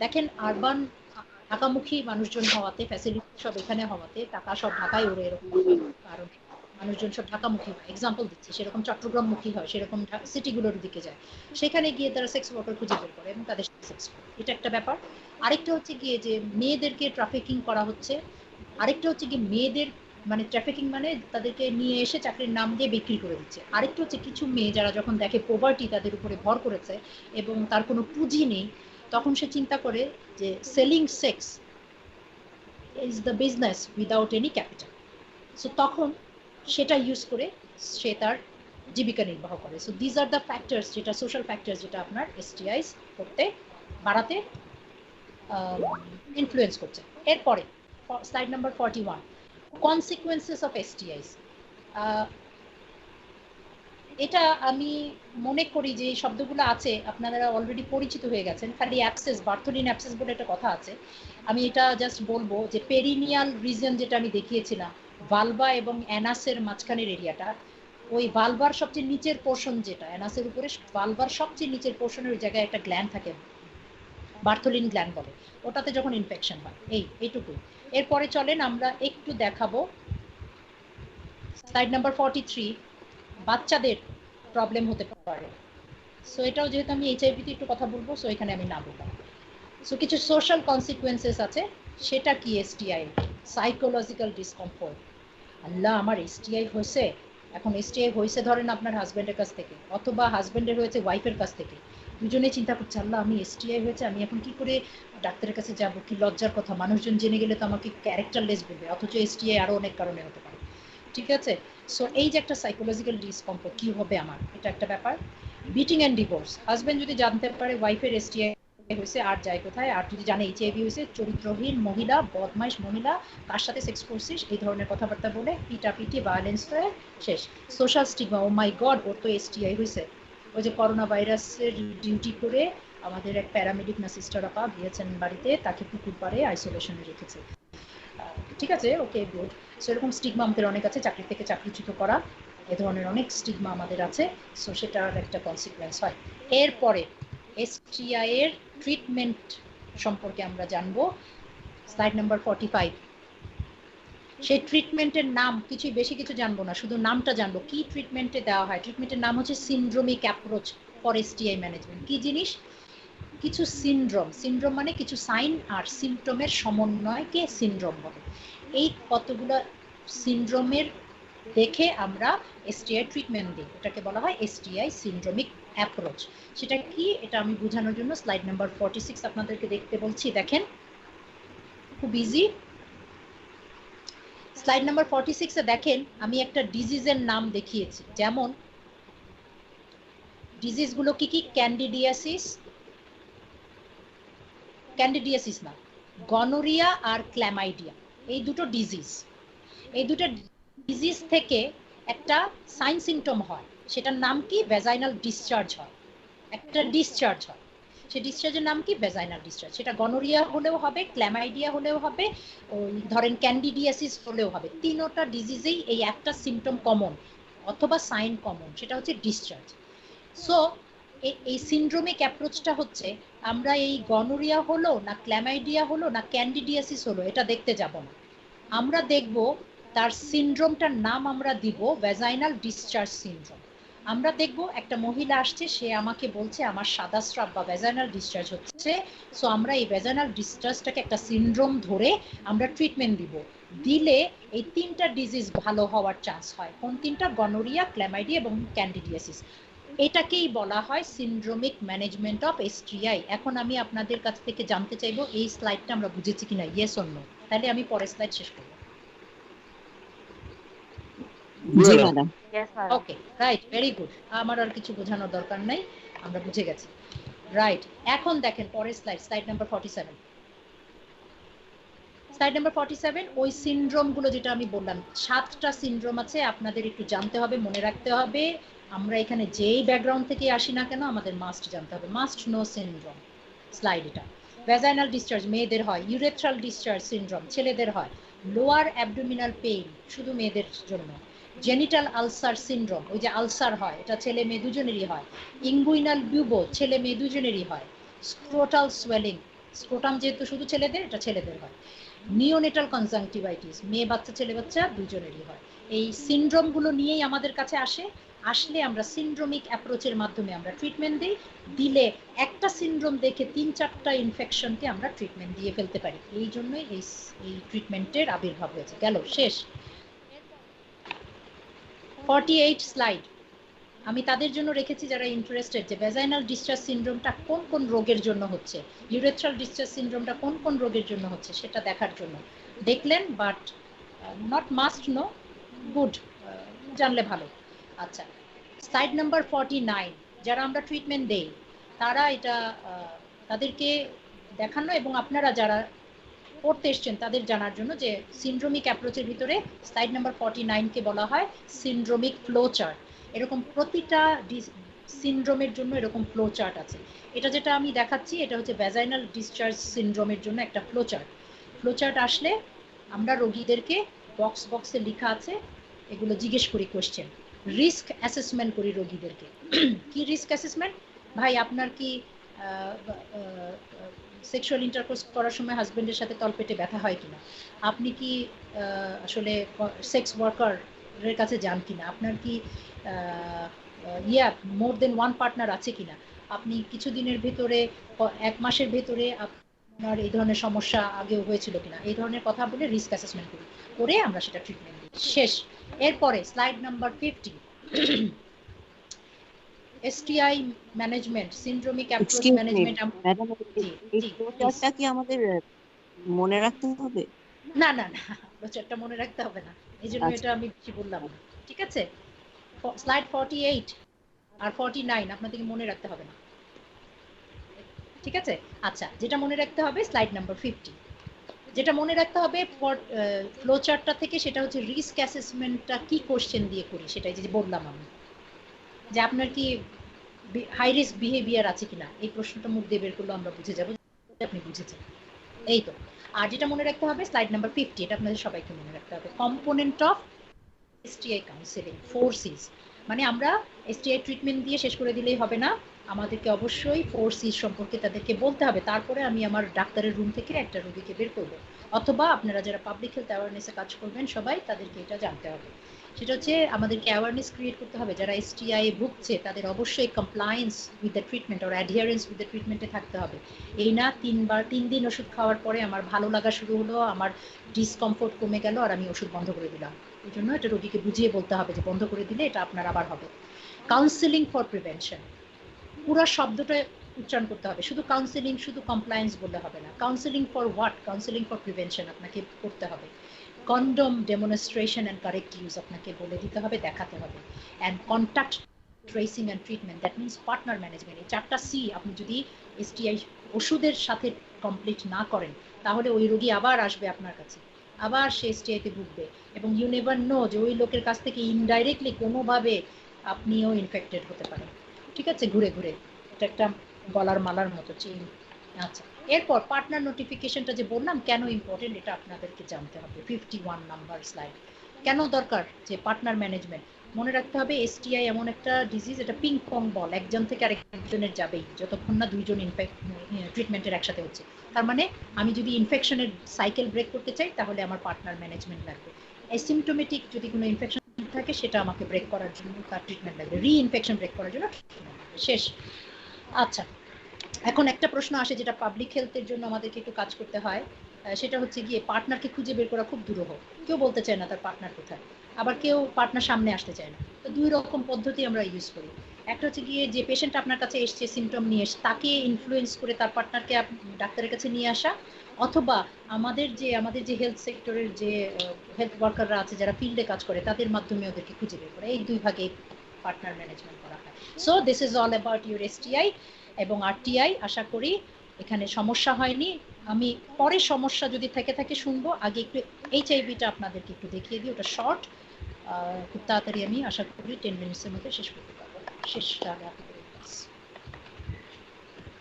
B: দেখেন আরবান ঢাকামুখী মানুষজন হওয়াতে, ফ্যাসিলিটি সব এখানে হওয়াতে, টাকা সব ঢাকায় ওড়ে, এরকম কারণ মানুষজন সব ঢাকামুখী হয়। এক্সাম্পল দিচ্ছি, সেরকম চট্টগ্রামমুখী হয়, সেরকম সিটিগুলোর দিকে যায়, সেখানে গিয়ে তারা সেক্স ওয়ার্কার খুঁজে বের করে এবং তাদের সাথে সেক্স করে। এটা একটা ব্যাপার। আরেকটা হচ্ছে গিয়ে যে মেয়েদেরকে ট্রাফিকিং করা হচ্ছে। আরেকটা হচ্ছে গিয়ে মেয়েদের মানে ট্রাফিকিং মানে তাদেরকে নিয়ে এসে চাকরির নাম দিয়ে বিক্রি করে দিচ্ছে। আরেকটা হচ্ছে কিছু মেয়ে যারা যখন দেখে পোভার্টি তাদের উপরে ভর করেছে এবং তার কোনো পুঁজি নেই, তখন সে চিন্তা করে যে selling sex is the business without any capital. So তখন সেটা ইউজ করে সে তার জীবিকা নির্বাহ করে। So these are the factors, যেটা সোশ্যাল ফ্যাক্টরস, যেটা আপনার এসটিআইস করতে বাড়াতে ইনফ্লুয়েন্স করছে। এরপরে স্লাইড নাম্বার 41, কনসিকুয়েন্সেস অফ এসটিআইস। এটা আমি মনে করি যে এই শব্দগুলো আছে আপনারা অলরেডি পরিচিত হয়ে গেছেন। খালি অ্যাপসেস, বার্থোলিন অ্যাপসেস বলে একটা কথা আছে। আমি এটা জাস্ট বলবো যে পেরিনিয়াল রিজন, যেটা আমি দেখিয়েছিলাম, ভালভা এবং অ্যানাসের মাঝখানের এরিয়াটা, ওই ভালভার সবচেয়ে নিচের পোর্শন, যেটা অ্যানাসের উপরে, ভালভার সবচেয়ে নিচের পোর্শনের ওই জায়গায় একটা গ্ল্যান্ড থাকে, বার্থোলিন গ্ল্যান্ড বলে, ওটাতে যখন ইনফেকশন হয়। এইটুকুই। এরপরে চলেন আমরা একটু দেখাবো স্লাইড নাম্বার 43, বাচ্চাদের প্রবলেম হতে পারে। সো এটাও যেহেতু আমি এইচআইভিতে একটু কথা বলবো, সো এখানে আমি না বললাম। সো কিছু সোশ্যাল কনসিকুয়েন্সেস আছে। সেটা কি? STI, psychological discomfort. আল্লাহ, আমার এসটিআই হয়েছে। এখন এসটিআই হয়েছে ধরেন আপনার হাজব্যান্ডের কাছ থেকে, অথবা হাজব্যান্ডের হয়েছে ওয়াইফের কাছ থেকে। দুজনে চিন্তা করছে, আল্লাহ আমি এসটিআই হয়েছে, আমি এখন কি করে ডাক্তারের কাছে যাব, কি লজ্জার কথা, মানুষজন জেনে গেলে তো আমাকে ক্যারেক্টারলেস বলবে, অথচ এসটিআই আরো অনেক কারণে হতে পারে। ঠিক আছে? সো এই যে একটা সাইকোলজিক্যাল ডিসকমফোর্ট, কি হবে আমার, এটা একটা ব্যাপার। বিটিং অ্যান্ড ডিভোর্স, হাজব্যান্ড যদি জানতে পারে ওয়াইফের এসটিআই হয়েছে, আর যায় কোথায়, আর যদি জানে এইচআইভি হয়েছে, চরিত্রহীন মহিলা, বদমাইশ মহিলা, কার সাথে সেক্স করছিস, এই ধরনের কথাবার্তা বলে পিটাপিটি, ভায়োলেন্স হয়ে শেষ। সোশ্যাল স্টিগমা, ও মাই গড, ওর তো এসটিআই হয়েছে। ওই যে করোনা ভাইরাসের ডিউটি করে আমাদের এক প্যারামেডিক না সিস্টার আপা গিয়েছেন বাড়িতে, তাকে পুকুর পাড়ে আইসোলেশনে রেখেছে। ঠিক আছে, ওকে, গুড। সেরকম স্টিগমা আমাদের অনেক আছে, চাকরি থেকে চাকরিচ্যুত করা, এ ধরনের অনেক স্টিগমা আমাদের আছে। সো সেটার একটা কনসিকুয়েন্স হয়। এরপরে এসটিআই এর ট্রিটমেন্ট সম্পর্কে আমরা জানবো। স্লাইড নাম্বার 45, সেই ট্রিটমেন্টের নাম, কিছুই বেশি কিছু জানবো না, শুধু নামটা জানবো। কি ট্রিটমেন্টে দেওয়া হয়? ট্রিটমেন্টের নাম হচ্ছে সিনড্রোমিক অ্যাপ্রোচ ফর এসটিআই ম্যানেজমেন্ট। কি জিনিস? কিছু সিনড্রোম, সিনড্রোম মানে কিছু সাইন আর সিমটমের সমন্বয়কে সিনড্রোম বলে। এই কতগুলো সিনড্রোমের দেখে আমরা এসটিআই ট্রিটমেন্ট দিই, এটাকে বলা হয় এসটিআই সিনড্রোমিক অ্যাপ্রোচ। সেটা কি, এটা আমি বোঝানোর জন্য স্লাইড নাম্বার 46 আপনাদেরকে দেখতে বলছি। দেখেন, খুব ইজি। স্লাইড নাম্বার 46 এ দেখেন আমি একটা ডিজিজের নাম দেখিয়েছি। যেমন ডিজিজগুলো কি কি? ক্যান্ডিডিয়াসিস, ক্যান্ডিডিয়াসিস না, গনোরিয়া আর ক্ল্যামাইডিয়া, এই দুটো ডিজিজ। এই দুটো ডিজিজ থেকে একটা সাইন সিমটম হয়, সেটার নাম কি? ভ্যাজাইনাল ডিসচার্জ হয়, একটা ডিসচার্জ হয়। সেই ডিসচার্জের নাম কি? Vaginal discharge. সেটা গনোরিয়া হলেও হবে, ক্ল্যামাইডিয়া হলেও হবে, ওই ধরেন ক্যান্ডিডিয়াসিস হলেও হবে। তিনোটা ডিজিজেই এই একটা সিমটম কমন অথবা সাইন কমন, সেটা হচ্ছে ডিসচার্জ। সো এই সিনড্রোমিক অ্যাপ্রোচটা হচ্ছে, আমরা এই গনোরিয়া হলো না ক্ল্যামাইডিয়া হলো না ক্যান্ডিডিয়াসিস হলো এটা দেখতে যাব না, আমরা দেখব তার সিনড্রোমটার নাম আমরা দিব ভ্যাজাইনাল ডিসচার্জ সিনড্রোম। আমরা দেখব একটা মহিলা আসছে, সে আমাকে বলছে আমার সাদা স্রাব বা ভ্যাজাইনাল ডিসচার্জ হচ্ছে। সো আমরা এই ভ্যাজাইনাল ডিসচার্জটাকে একটা সিনড্রোম ধরে আমরা ট্রিটমেন্ট দিব। দিলে এই তিনটা ডিজিজ ভালো হওয়ার চান্স হয়। কোন তিনটা? গনোরিয়া, ক্ল্যামাইডিয়া এবং ক্যান্ডিডিয়াসিস। এটাকেই বলা হয় সিনড্রোমিক ম্যানেজমেন্ট অফ এসটিআই। এখন আমি আপনাদের কাছ থেকে জানতে চাইবো এই স্লাইডটা আমরা বুঝেছি কিনা, ইয়েস অর নো। তাহলে আমি পরের স্লাইড শেষ করব।
C: জি
D: madam.
C: ম্যাডাম।
B: ওকে, রাইট, ভেরি গুড। আমার আর কিছু বোঝানোর দরকার নাই, আমরা বুঝে গেছি। রাইট, এখন দেখেন পরের slide, slide number 47। Slide number 47, ওই সিনড্রোমগুলো যেটা আমি বললাম, 7টা সিনড্রোম আছে, আপনাদের একটু জানতে হবে, মনে রাখতে হবে। আমরা এখানে যেই ব্যাকগ্রাউন্ড থেকে আসি না কেন, আমাদের মাস্ট জানতে হবে, মাস্ট নো সিনড্রোম। স্লাইড এটা। ভ্যাজাইনাল ডিসচার্জ মেয়েদের হয়, ইউরেথ্রাল ডিসচার্জ সিনড্রোম ছেলেদের হয়, লোয়ার অ্যাবডোমিনাল পেইন শুধু মেয়েদের জন্য, জেনিটাল আলসার সিনড্রোম, ওই যে আলসার হয়, এটা ছেলে মেয়ে দুজনেরই হয়, ইঙ্গুইনাল বিউবো ছেলে মেয়ে দুজনেরই হয়, স্ক্রোটাল সোয়েলিং, স্ক্রোটাম যেহেতু শুধু ছেলেদের, এটা ছেলেদের হয়, নিওনেটাল কনজাংটিভাইটিস মেয়ে বাচ্চা ছেলে বাচ্চা দুজনেরই হয়। এই সিনড্রোমগুলো নিয়েই আমাদের কাছে আসে, আসলে আমরা সিনড্রোমিক অ্যাপ্রোচের মাধ্যমে আমরা ট্রিটমেন্ট দিই, দিলে একটা সিনড্রোম দেখে 3-4টা ইনফেকশনকে আমরা ট্রিটমেন্ট দিয়ে ফেলতে পারি। এই জন্যই এই ট্রিটমেন্টের আবির্ভাব হয়েছে। গেল, শেষ। 48 স্লাইড। আমি তাদের জন্য রেখেছি যারা ইন্টারেস্টেড যে ভ্যাজাইনাল ডিসচার্জ সিনড্রোমটা কোন কোন রোগের জন্য হচ্ছে, ইউরেথ্রাল ডিসচার্জ সিনড্রোমটা কোন কোন রোগের জন্য হচ্ছে সেটা দেখার জন্য। দেখলেন, but not must know, good, জানলে ভালো। আচ্ছা, স্লাইড নাম্বার 49, যারা আমরা ট্রিটমেন্ট দেই তারা এটা তাদেরকে দেখানো এবং আপনারা যারা পড়তে এসছেন তাদের জানার জন্য যে সিনড্রোমিক অ্যাপ্রোচের ভিতরে স্লাইড নাম্বার 49কে বলা হয় সিনড্রোমিক ফ্লো চার্ট। এরকম প্রতিটা সিনড্রোমের জন্য এরকম ফ্লো চার্ট আছে। এটা যেটা আমি দেখাচ্ছি এটা হচ্ছে ভ্যাজাইনাল ডিসচার্জ সিনড্রোমের জন্য একটা ফ্লো চার্ট। ফ্লো চার্ট আসলে আমরা রোগীদেরকে বক্সে লেখা আছে, এগুলো জিজ্ঞেস করি কোশ্চেন, রিস্ক অ্যাসেসমেন্ট করি রোগীদেরকে। কি রিস্ক অ্যাসেসমেন্ট? ভাই আপনার কি সেক্সুয়াল ইন্টারকোর্স করার সময় হাজবেন্ডের সাথে তলপেটে ব্যথা হয় কিনা, আপনি কি আসলে সেক্স ওয়ার্কারের কাছে যান কিনা, আপনার কি মোর দেন ওয়ান পার্টনার আছে কিনা, আপনি কিছুদিনের ভেতরে 1 মাসের ভেতরে আপনার এই ধরনের সমস্যা আগেও হয়েছিল কিনা, এই ধরনের কথা বলে রিস্ক অ্যাসেসমেন্ট করি, করে আমরা সেটা ট্রিটমেন্ট দিই। শেষ। এরপরে slide number 50, STI management, syndromic approach management.
C: Madam, এই ফ্লোচার্টটা কি আমাদের মনে রাখতে হবে?
B: না না না, ফ্লোচার্টটা মনে রাখতে হবে না, এই জন্য
C: আচ্ছা।
B: এটা আমি বেশি বললাম না। ঠিক আছে, স্লাইড 48 আর 49 আপনাদেরকে মনে রাখতে হবে না। ঠিক আছে, আচ্ছা, যেটা মনে রাখতে হবে স্লাইড নাম্বার 50। যেটা মনে রাখতে হবে ফ্লো চার্টটা থেকে সেটা হচ্ছে রিস্ক অ্যাসেসমেন্টটা কি কোশ্চেন দিয়ে করি, সেটাই যে বললাম আমি, যে আপনার কি হাই রিস্ক বিহেভিয়ার আছে কিনা, এই প্রশ্নটা মুখ দিয়ে বের করলে আমরা বুঝে যাবো যে আপনি বুঝেছেন। এই তো। আর যেটা মনে রাখতে হবে স্লাইড নাম্বার 50, এটা আপনাদের সবাইকে মনে রাখতে হবে, component of STI counselling, 4 C's। মানে আমরা এসটিআই ট্রিটমেন্ট দিয়ে শেষ করে দিলেই হবে না, আমাদেরকে অবশ্যই 4 C's সম্পর্কে তাদেরকে বলতে হবে, তারপরে আমি আমার ডাক্তারের রুম থেকে একটা রোগীকে বের করব, অথবা আপনারা যারা পাবলিক হেলথ অ্যাওয়ারনেসে কাজ করবেন সবাই তাদেরকে এটা জানতে হবে। সেটা হচ্ছে আমাদেরকে অ্যাওয়ারনেস ক্রিয়েট করতে হবে, যারা এসটিআই ভুগছে তাদের অবশ্যই কমপ্লায়েন্স উইথ দ্য ট্রিটমেন্ট আর অ্যাডহিয়ারেন্স উইথ দ্য ট্রিটমেন্টে থাকতে হবে। এই না 3 দিন ওষুধ খাওয়ার পরে আমার ভালো লাগা শুরু হলো, আমার ডিসকমফোর্ট কমে গেল আর আমি ওষুধ বন্ধ করে দিলাম। এই জন্য এটা রোগীকে বুঝিয়ে বলতে হবে যে বন্ধ করে দিলে এটা আপনার আবার হবে। কাউন্সেলিং ফর প্রিভেনশন, পুরো শব্দটা উচ্চারণ করতে হবে, শুধু কাউন্সেলিং শুধু কমপ্লায়েন্স বললে হবে না, counselling for what, counselling for prevention আপনাকে করতে হবে। Condom demonstration and correct use আপনাকে বলে দিতে হবে, দেখাতে হবে। And contact tracing and treatment, that means partner management. এই 4টা সি আপনি যদি এসটিআই ওষুধের সাথে কমপ্লিট না করেন তাহলে ওই রোগী আবার আসবে আপনার কাছে, আবার সে এসটিআইতে ভুগবে, এবং ইউ নেভার নো যে ওই লোকের কাছ থেকে ইনডাইরেক্টলি কোনোভাবে আপনিও ইনফেক্টেড হতে পারেন। ঠিক আছে, ঘুরে ঘুরে, এটা একটা গলার মালার মতো চেইন। আচ্ছা, এরপর পার্টনার নোটিফিকেশনটা যে বললাম কেন ইম্পর্টেন্ট এটা আপনাদেরকে জানতে হবে। 51 নাম্বার স্লাইড, কেন দরকার যে পার্টনার ম্যানেজমেন্ট? মনে রাখতে হবে এসটিআই এমন একটা ডিজিজ, এটা পিং পং বল, একজন থেকে আরেকজনের যাবেই যতক্ষণ না দুইজন ট্রিটমেন্টের একসাথে হচ্ছে। তার মানে আমি যদি ইনফেকশনের সাইকেল ব্রেক করতে চাই তাহলে আমার পার্টনার ম্যানেজমেন্ট লাগবে। অ্যাসিমটোমেটিক যদি কোনো ইনফেকশন থাকে সেটা আমাকে ব্রেক করার জন্য তার ট্রিটমেন্ট লাগবে, রি-ইনফেকশন ব্রেক করার জন্য শেষ। আচ্ছা, এখন একটা প্রশ্ন আসে যেটা পাবলিক হেলথের জন্য আমাদেরকে একটু কাজ করতে হয়, সেটা হচ্ছে গিয়ে পার্টনারকে খুঁজে বের করা খুব দুরূহ। কেউ বলতে চায় না তার পার্টনার কোথায়, আবার কেউ পার্টনার সামনে আসতে চায় না। তো 2 রকম পদ্ধতি আমরা ইউজ করি। একটা হচ্ছে গিয়ে যে পেশেন্ট আপনার কাছে এসছে সিমটম নিয়ে, তাকে ইনফ্লুয়েন্স করে তার পার্টনারকে ডাক্তারের কাছে নিয়ে আসা, অথবা আমাদের যে হেলথ সেক্টরের যে হেলথ ওয়ার্কাররা আছে যারা ফিল্ডে কাজ করে তাদের মাধ্যমে ওদেরকে খুঁজে বের করে, এই দুই ভাগে পার্টনার ম্যানেজমেন্ট করা হয়। So this is all about your STI এবং আরটিআই। আশা করি এখানে সমস্যা হয়নি। আমি পরে সমস্যা যদি থেকে থাকে শুনবো, আগে একটু এইচআইভিটা আপনাদেরকে একটু দেখিয়ে দিই, ওটা শর্ট, খুব তাড়াতাড়ি আমি আশা করি 10 মিনিটসের মধ্যে শেষ করতে পারবো। শেষটা আগে আপনাদের ক্লাস।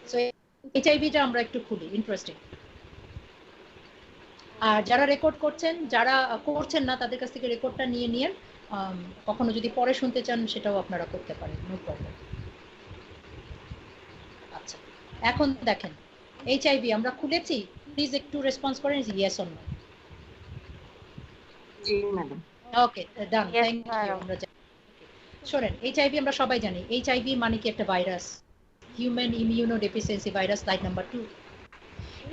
B: সো এইচআইভিটা আমরা একটু খুলি, ইন্টারেস্টিং। আর যারা রেকর্ড করছেন, যারা করছেন না তাদের কাছ থেকে রেকর্ডটা নিয়ে নিয়ে কখনো যদি পরে শুনতে চান সেটাও আপনারা করতে পারেন, নো প্রবলেম। আচ্ছা, এখন দেখেন এইচআইভি আমরা খুলেছি, প্লিজ একটু রেসপন্স করেন ইয়েস অর নো।
C: জি madam.
B: Okay, done, thank you. আমরা শোনেন, এইচআইভি আমরা সবাই জানি, এইচআইভি মানে কি একটা virus, human immuno deficiency virus, slide number 2।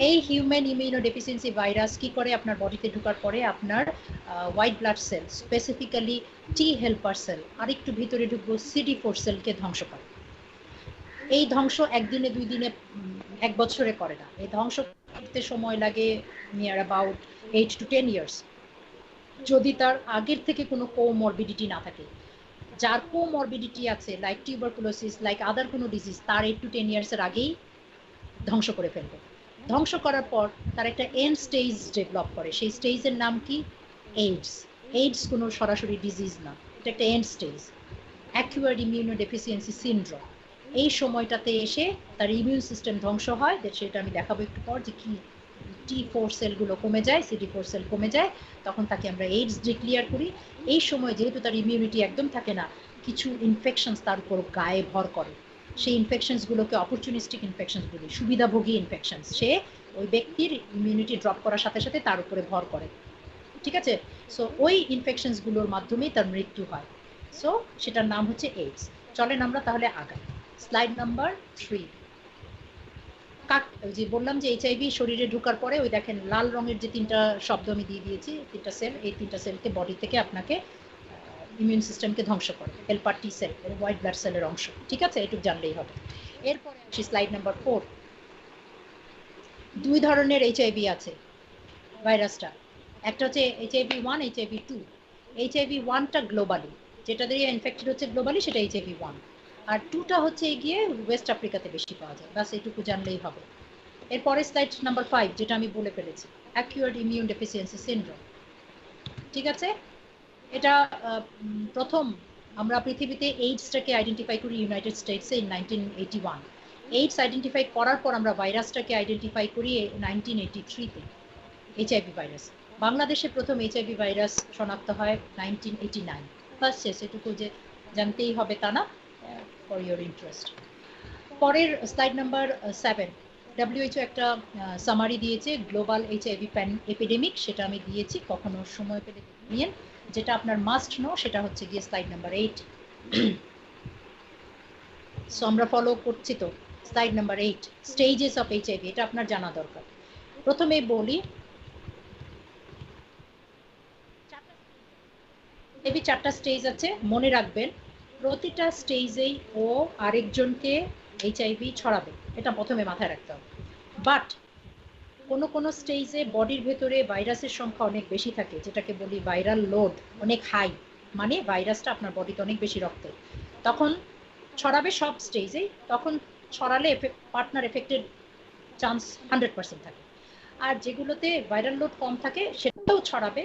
B: এই হিউম্যান ইমিউনো ডেফিসিয়েন্সি ভাইরাস কি করে, আপনার বডিতে ঢোকার পরে আপনার হোয়াইট ব্লাড সেল, স্পেসিফিক্যালি টি হেল্পার সেল, আর একটু ভিতরে ঢুকবো CD4 সেলকে ধ্বংস করে। এই ধ্বংস একদিনে দুই দিনে এক বছরে করে না, এই ধ্বংস করতে সময় লাগে নিয়ার অ্যাবাউট 8 to 10 ইয়ার্স, যদি তার আগের থেকে কোনো কোমরবিডিটি না থাকে। যার কোমরবিডিটি আছে লাইক টিউবারকুলোসিস, লাইক আদার কোনো ডিজিজ, তার 8 to 10 ইয়ার্সের আগেই ধ্বংস করে ফেলবে। ধ্বংস করার পর তার একটা এন্ড স্টেজ ডেভেলপ করে, সেই স্টেজের নাম কি, এইডস। এইডস কোনো সরাসরি ডিজিজ না, এটা একটা end stage, acquired immunodeficiency syndrome. এই সময়টাতে এসে তার ইমিউন সিস্টেম ধ্বংস হয়, সেটা আমি দেখাবো একটু পর, যে কি T4 সেলগুলো কমে যায়, CD4 সেল কমে যায়, তখন তাকে আমরা এইডস ডিক্লিয়ার করি। এই সময় যেহেতু তার ইমিউনিটি একদম থাকে না, কিছু ইনফেকশনস তার উপর গায়ে ভর করে, সেই ইনফেকশনসগুলোকে অপরচুনিস্টিক ইনফেকশনস বলি, সুবিধাভোগী ইনফেকশনস। সে ওই ব্যক্তির ইমিউনিটি ড্রপ করার সাথে সাথে তার উপরে ভর করে, ঠিক আছে? সো ওই ইনফেকশনসগুলোর মাধ্যমেই তার মৃত্যু হয়। সো সেটার নাম হচ্ছে এইডস। চলেন আমরা তাহলে আগাই, স্লাইড নাম্বার 3। যে বললাম যে এইচআইভি শরীরে ঢোকার পরে ওই দেখেন লাল রঙের যে তিনটা শব্দ আমি দিয়ে দিয়েছি, তিনটা সেল, এই তিনটা সেলকে বডি থেকে আপনাকে ইমিউন সিস্টেমকে ধ্বংস করে, হেল্পার টি সেল, হোয়াইট ব্লাড সেলের অংশ, ঠিক আছে? এটুকু জানলেই হবে। এরপরে আসি স্লাইড নাম্বার 4। দুই ধরনের এইচআইভি আছে ভাইরাসটা, একটা হচ্ছে HIV-1, HIV-2। HIV-1টা গ্লোবালি, যেটা দিয়ে ইনফেক্টেড হচ্ছে গ্লোবালি, সেটা HIV-1, আর 2টা হচ্ছে গিয়ে ওয়েস্ট আফ্রিকাতে বেশি পাওয়া যায়, বাস এটুকু জানলেই হবে। এরপরে স্লাইড নাম্বার 5, যেটা আমি বলে ফেলেছি, অ্যাকিউয়ার্ড ইমিউন ডেফিসিয়েন্সি সিনড্রোম, ঠিক আছে? এটা প্রথম আমরা পৃথিবীতে এইডসটাকে আইডেন্টিফাই করি ইউনাইটেড স্টেটসে ইন 1981। এইডস আইডেন্টিফাই করার পর আমরা ভাইরাসটাকে আইডেন্টিফাই করি 1983-তে, এইচআইভি ভাইরাস। বাংলাদেশে প্রথম এইচআইভি ভাইরাস শনাক্ত হয় 1989। ফার্স্ট শেষ এটুকু যে জানতেই হবে তা না, ফর ইউর ইন্টারেস্ট। পরের স্লাইড নাম্বার 7, WHO একটা সামারি দিয়েছে গ্লোবাল এইচআইভি এপিডেমিক, সেটা আমি দিয়েছি, কখনো সময় পেলে নিয়ে। যেটা আপনার মাস্ট নো সেটা হচ্ছে গিয়ে স্লাইড নাম্বার 8। সো আমরা ফলো করছি তো। Slide number 8, stages of HIV, এটা আপনার জানা দরকার। প্রথমে বলি এবি 4টা স্টেজ আছে, মনে রাখবেন প্রতিটা স্টেজেই ও আরেকজনকে এইচআইভি ছড়াবে, এটা প্রথমে মাথায় রাখতে হবে। বাট কোনো স্টেজে বডির ভেতরে ভাইরাসের সংখ্যা অনেক বেশি থাকে, যেটাকে বলি ভাইরাল লোড অনেক হাই, মানে ভাইরাসটা আপনার বডিতে অনেক বেশি রক্তে, তখন ছড়াবে সব স্টেজেই, তখন ছড়ালে পার্টনার এফেক্টেড চান্স 100% থাকে। আর যেগুলোতে ভাইরাল লোড কম থাকে সেটাও ছড়াবে,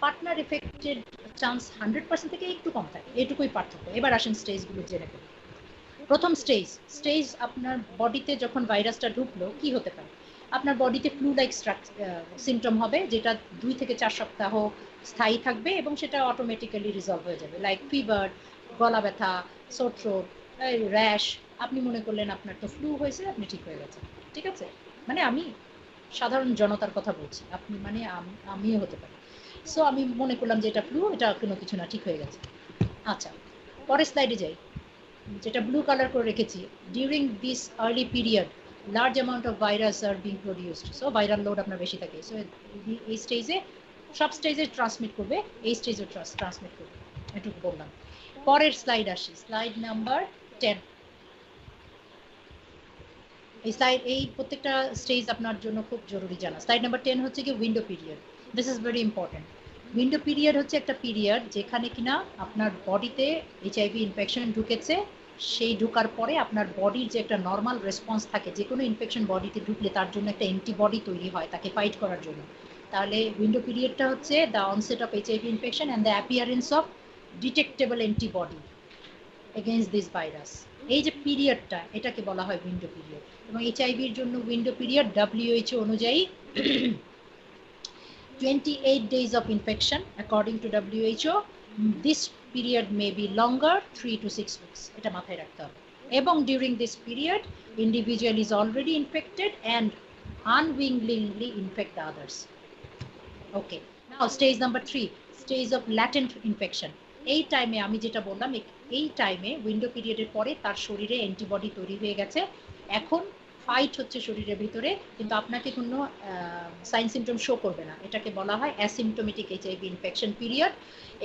B: পার্টনার এফেক্টেড চান্স 100% থেকে একটু কম থাকে, এটুকুই পার্থক্য। এবার আসেন স্টেজগুলো জেনে ফেলি। প্রথম স্টেজ আপনার বডিতে যখন ভাইরাসটা ঢুকলো কি হতে পারে, আপনার বডিতে ফ্লু লাইক সিমটম হবে, যেটা 2 থেকে 4 সপ্তাহ স্থায়ী থাকবে এবং সেটা অটোমেটিক্যালি রিজলভ হয়ে যাবে, লাইক ফিভার, গলা ব্যথা, সোর থ্রোট, র্যাশ। আপনি মনে করলেন আপনার তো ফ্লু হয়েছে, আপনি ঠিক হয়ে গেছেন, ঠিক আছে? মানে আমি সাধারণ জনতার কথা বলছি, আপনি মানে আমিও হতে পারি। সো আমি মনে করলাম যে এটা ফ্লু, এটা কোনো কিছু না, ঠিক হয়ে গেছে। আচ্ছা, পরের স্লাইডে যাই, যেটা ব্লু কালার করে রেখেছি। During this early period large amount of virus are being produced, so viral load আপনার বেশি থাকে। সো এই স্টেজে সব স্টেজে ট্রান্সমিট করবে, এই স্টেজে ট্রান্সমিট করবে, এটুকু বললাম। পরের স্লাইড আসি, স্লাইড নাম্বার 10। এই স্লাইড এই প্রত্যেকটা স্টেজ আপনার জন্য খুব জরুরি জানা। স্লাইড নাম্বার 10 হচ্ছে কি window period. This is very important. Window period হচ্ছে একটা পিরিয়ড যেখানে কিনা আপনার বডিতে এইচআইভি ইনফেকশন ঢুকেছে, সেই ঢোকার পরে আপনার বডির যে একটা নর্মাল রেসপন্স থাকে, যে কোনো ইনফেকশন বডিতে ঢুকলে তার জন্য একটা অ্যান্টিবডি তৈরি হয় তাকে ফাইট করার জন্য। তাহলে উইন্ডো পিরিয়ডটা হচ্ছে the onset of HIV infection and the appearance of detectable antibody against this virus. এই যে পিরিয়ডটা, এটাকে বলা হয় উইন্ডো পিরিয়ড। এবং এইচআইভির জন্য উইন্ডো পিরিয়ড WHO অনুযায়ী 28 days of infection according to WHO. This period may be longer, 3 to 6 weeks. এটা মাথায় রাখতে হবে। এবং during this period individual is already infected and unwillingly infect the others. Okay, now stage number 3, stage of latent infection. এই টাইমে আমি যেটা বললাম, এই টাইমে উইন্ডো পিরিয়ডের পরে তার শরীরে অ্যান্টিবডি তৈরি হয়ে গেছে, এখন ফাইট হচ্ছে শরীরের ভিতরে, কিন্তু আপনাকে কোনো সাইন সিমটম শো করবে না। এটাকে বলা হয় অ্যাসিমটোমেটিক এইচআইভি ইনফেকশন পিরিয়ড।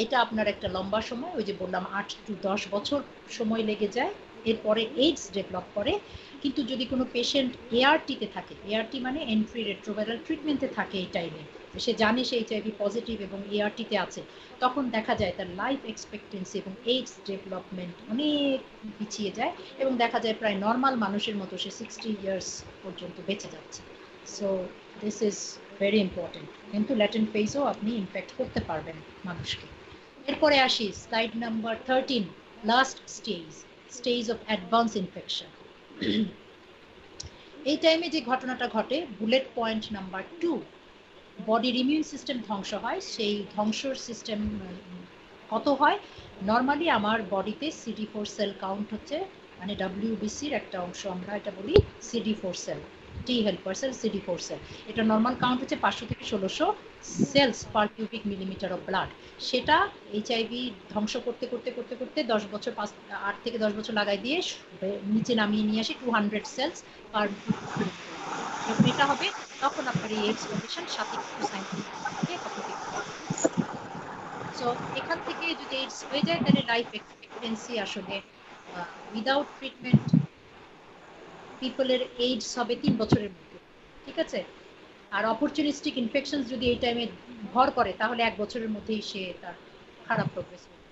B: এটা আপনার একটা লম্বা সময়, ওই যে বললাম 8 to 10 বছর সময় লেগে যায়, এরপরে এইডস ডেভেলপ করে। কিন্তু যদি কোনো পেশেন্ট এআরটিতে থাকে, এআরটি মানে এন্ট্রি রেট্রোভাইরাল ট্রিটমেন্টে থাকে, এই টাইমে সে জানে সে এইচআইভি পজিটিভ এবং এআরটিতে আছে, তখন দেখা যায় তার লাইফ এক্সপেক্টেন্সি এবং এইডস ডেভেলপমেন্ট অনেক পিছিয়ে যায় এবং দেখা যায় প্রায় নর্মাল মানুষের মতো সে 60 ইয়ার্স পর্যন্ত বেঁচে যাচ্ছে। So this is very important. কিন্তু ল্যাটেন্ট ফেজও আপনি ইনফেক্ট করতে পারবেন মানুষকে। এরপরে আসি slide number 13, last stage, stage of advance infection. এই টাইমে যে ঘটনাটা ঘটে, বুলেট পয়েন্ট নাম্বার 2, বডির ইমিউন সিস্টেম ধ্বংস হয়। সেই ধ্বংসর সিস্টেম কত হয়? নর্মালি আমার বডিতে CD4 সেল কাউন্ট হচ্ছে, মানে WBCর একটা অংশ আমরা এটা বলি CD4 cell, T helper cell, CD4 cell. এটা নর্মাল কাউন্ট হচ্ছে 500 থেকে 1600 cells per cubic millimetre of blood. সেটা এইচআইভি ধ্বংস করতে করতে করতে করতে 10 বছর, 8 থেকে 10 বছর লাগাই দিয়ে নিচে নামিয়ে নিয়ে আসি 200 সেলস পার। যখন এটা হবে তখন আপনার এই এইডস কন্ডিশন সাথে কিছু সাইন থাকে আপনাকে। সো এখান থেকে যদি এইডস হয়ে যায় তাহলে লাইফ এক্সপেক্টেন্সি আসলে উইদাউট ট্রিটমেন্ট পিপলের এইডস হবে 3 বছরের মধ্যে, ঠিক আছে? আর অপরচুনিস্টিক ইনফেকশনস যদি এই টাইমে ভর করে তাহলে 1 বছরের মধ্যেই সে তার খারাপ প্রোগ্রেস হবে।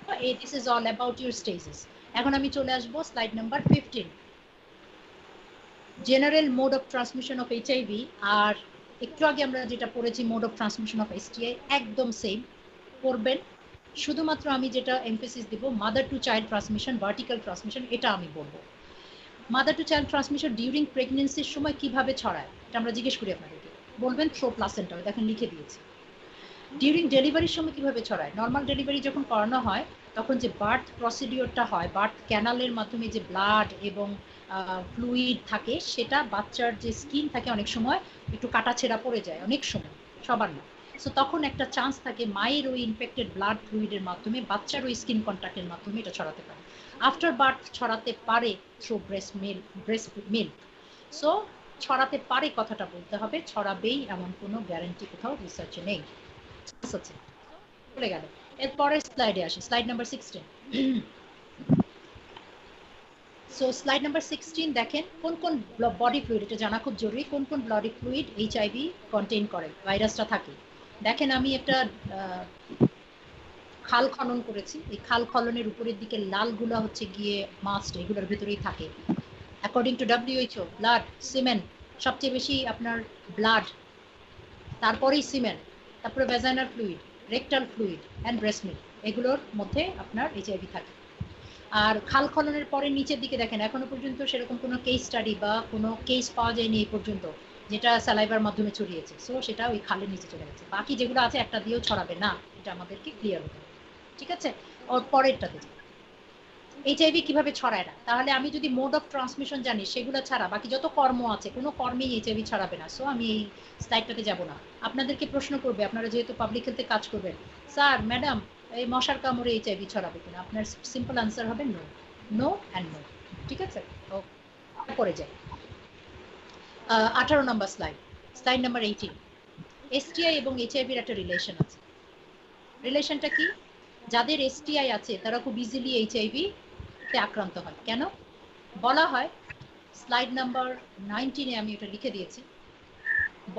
B: তো this is all about your stages. এখন আমি চলে আসবো slide number 15, general mode of transmission of HIV. আর একটু আগে আমরা যেটা পড়েছি mode of transmission of STI, একদম সেম পড়বেন। শুধুমাত্র আমি যেটা এমফেসিস দিব, mother to child transmission, vertical transmission, এটা আমি বলবো। Mother to child transmission during প্রেগনেন্সির সময় কিভাবে ছড়ায় এটা আমরা জিজ্ঞেস করি আপনাদেরকে, বলবেন থ্রো প্লাসেন্টা, দেখেন লিখে দিয়েছি। ডিউরিং ডেলিভারির সময় কিভাবে ছড়ায়? নর্মাল ডেলিভারি যখন করানো হয় তখন যে বার্থ প্রসিডিওরটা হয়, বার্থ ক্যানালের মাধ্যমে যে ব্লাড এবং ফ্লুইড থাকে, সেটা বাচ্চার যে স্কিন থাকে অনেক সময় একটু কাটাছেঁড়া পড়ে যায়, অনেক সময়, সবার না। সো তখন একটা চান্স থাকে মায়ের ওই ইনফেক্টেড ব্লাড ফ্লুইডের মাধ্যমে বাচ্চার ওই স্কিন কন্ট্যাক্টের মাধ্যমে এটা ছড়াতে পারে। আফটার বার্থ ছড়াতে পারে থ্রু ব্রেস্ট মিল্ক। সো ছড়াতে পারে কথাটা বলতে হবে, ছড়াবেই এমন কোনো গ্যারান্টি কোথাও রিসার্চে নেই। আছে চলে গেল। এরপরের স্লাইডে আসি, slide number 16। So slide number 16 দেখেন কোন কোন বডি ফ্লুইড, এটা জানা খুব জরুরি, কোন কোন বডি ফ্লুইড এইচআইভি কন্টেইন করে, ভাইরাসটা থাকে। দেখেন আমি একটা খাল খনন করেছি, এই খাল খননের উপরের দিকে লালগুলো হচ্ছে গিয়ে মাস্ট, এগুলোর ভিতরেই থাকে। According to WHO blood, cement, সবচেয়ে বেশি আপনার ব্লাড, তারপরেই সিমেন্ট, তারপরে vaginal fluid, rectal fluid and breast milk, এগুলোর মধ্যে আপনার এইচআইভি থাকে। আর খাল খননের পরে নিচের দিকে দেখেন এখনো পর্যন্ত সেরকম কোনো কেস স্টাডি বা কোনো কেস পাওয়া যায়নি এই পর্যন্ত যেটা স্যালাইভার মাধ্যমে ছড়িয়েছে। সো সেটা ওই খালের নিচে চলে গেছে, বাকি যেগুলো আছে একটা দিয়েও ছড়াবে না, এটা আমাদেরকে ক্লিয়ার হতে হবে, ঠিক আছে? ওর পরেরটাতে এইচআইভি কিভাবে ছড়ায় না, তাহলে আমি যদি মোড অফ ট্রান্সমিশন জানি সেগুলো ছাড়া বাকি যত কর্ম আছে কোনো কর্মেই এইচআইভি ছড়াবে না। সো আমি এই স্লাইডটাতে যাব না। আপনাদেরকে প্রশ্ন করবে, আপনারা যেহেতু পাবলিক হেলথে কাজ করবেন, স্যার ম্যাডাম এই মশার কামড়ে এইচআইভি ছড়াবে কিনা, আপনার সিম্পল আনসার হবে নো, নো অ্যান্ড নো, ঠিক আছে? পরে যাই 18 নম্বর স্লাইড, স্লাইড নাম্বার 18। এসটিআই এবং এইচআইভির একটা রিলেশন আছে। রিলেশনটা কি? যাদের এসটিআই আছে তারা খুব ইজিলি এইচআইভি তে আক্রান্ত হয়। কেন? বলা হয় স্লাইড নাম্বার 19-এ আমি এটা লিখে দিয়েছি।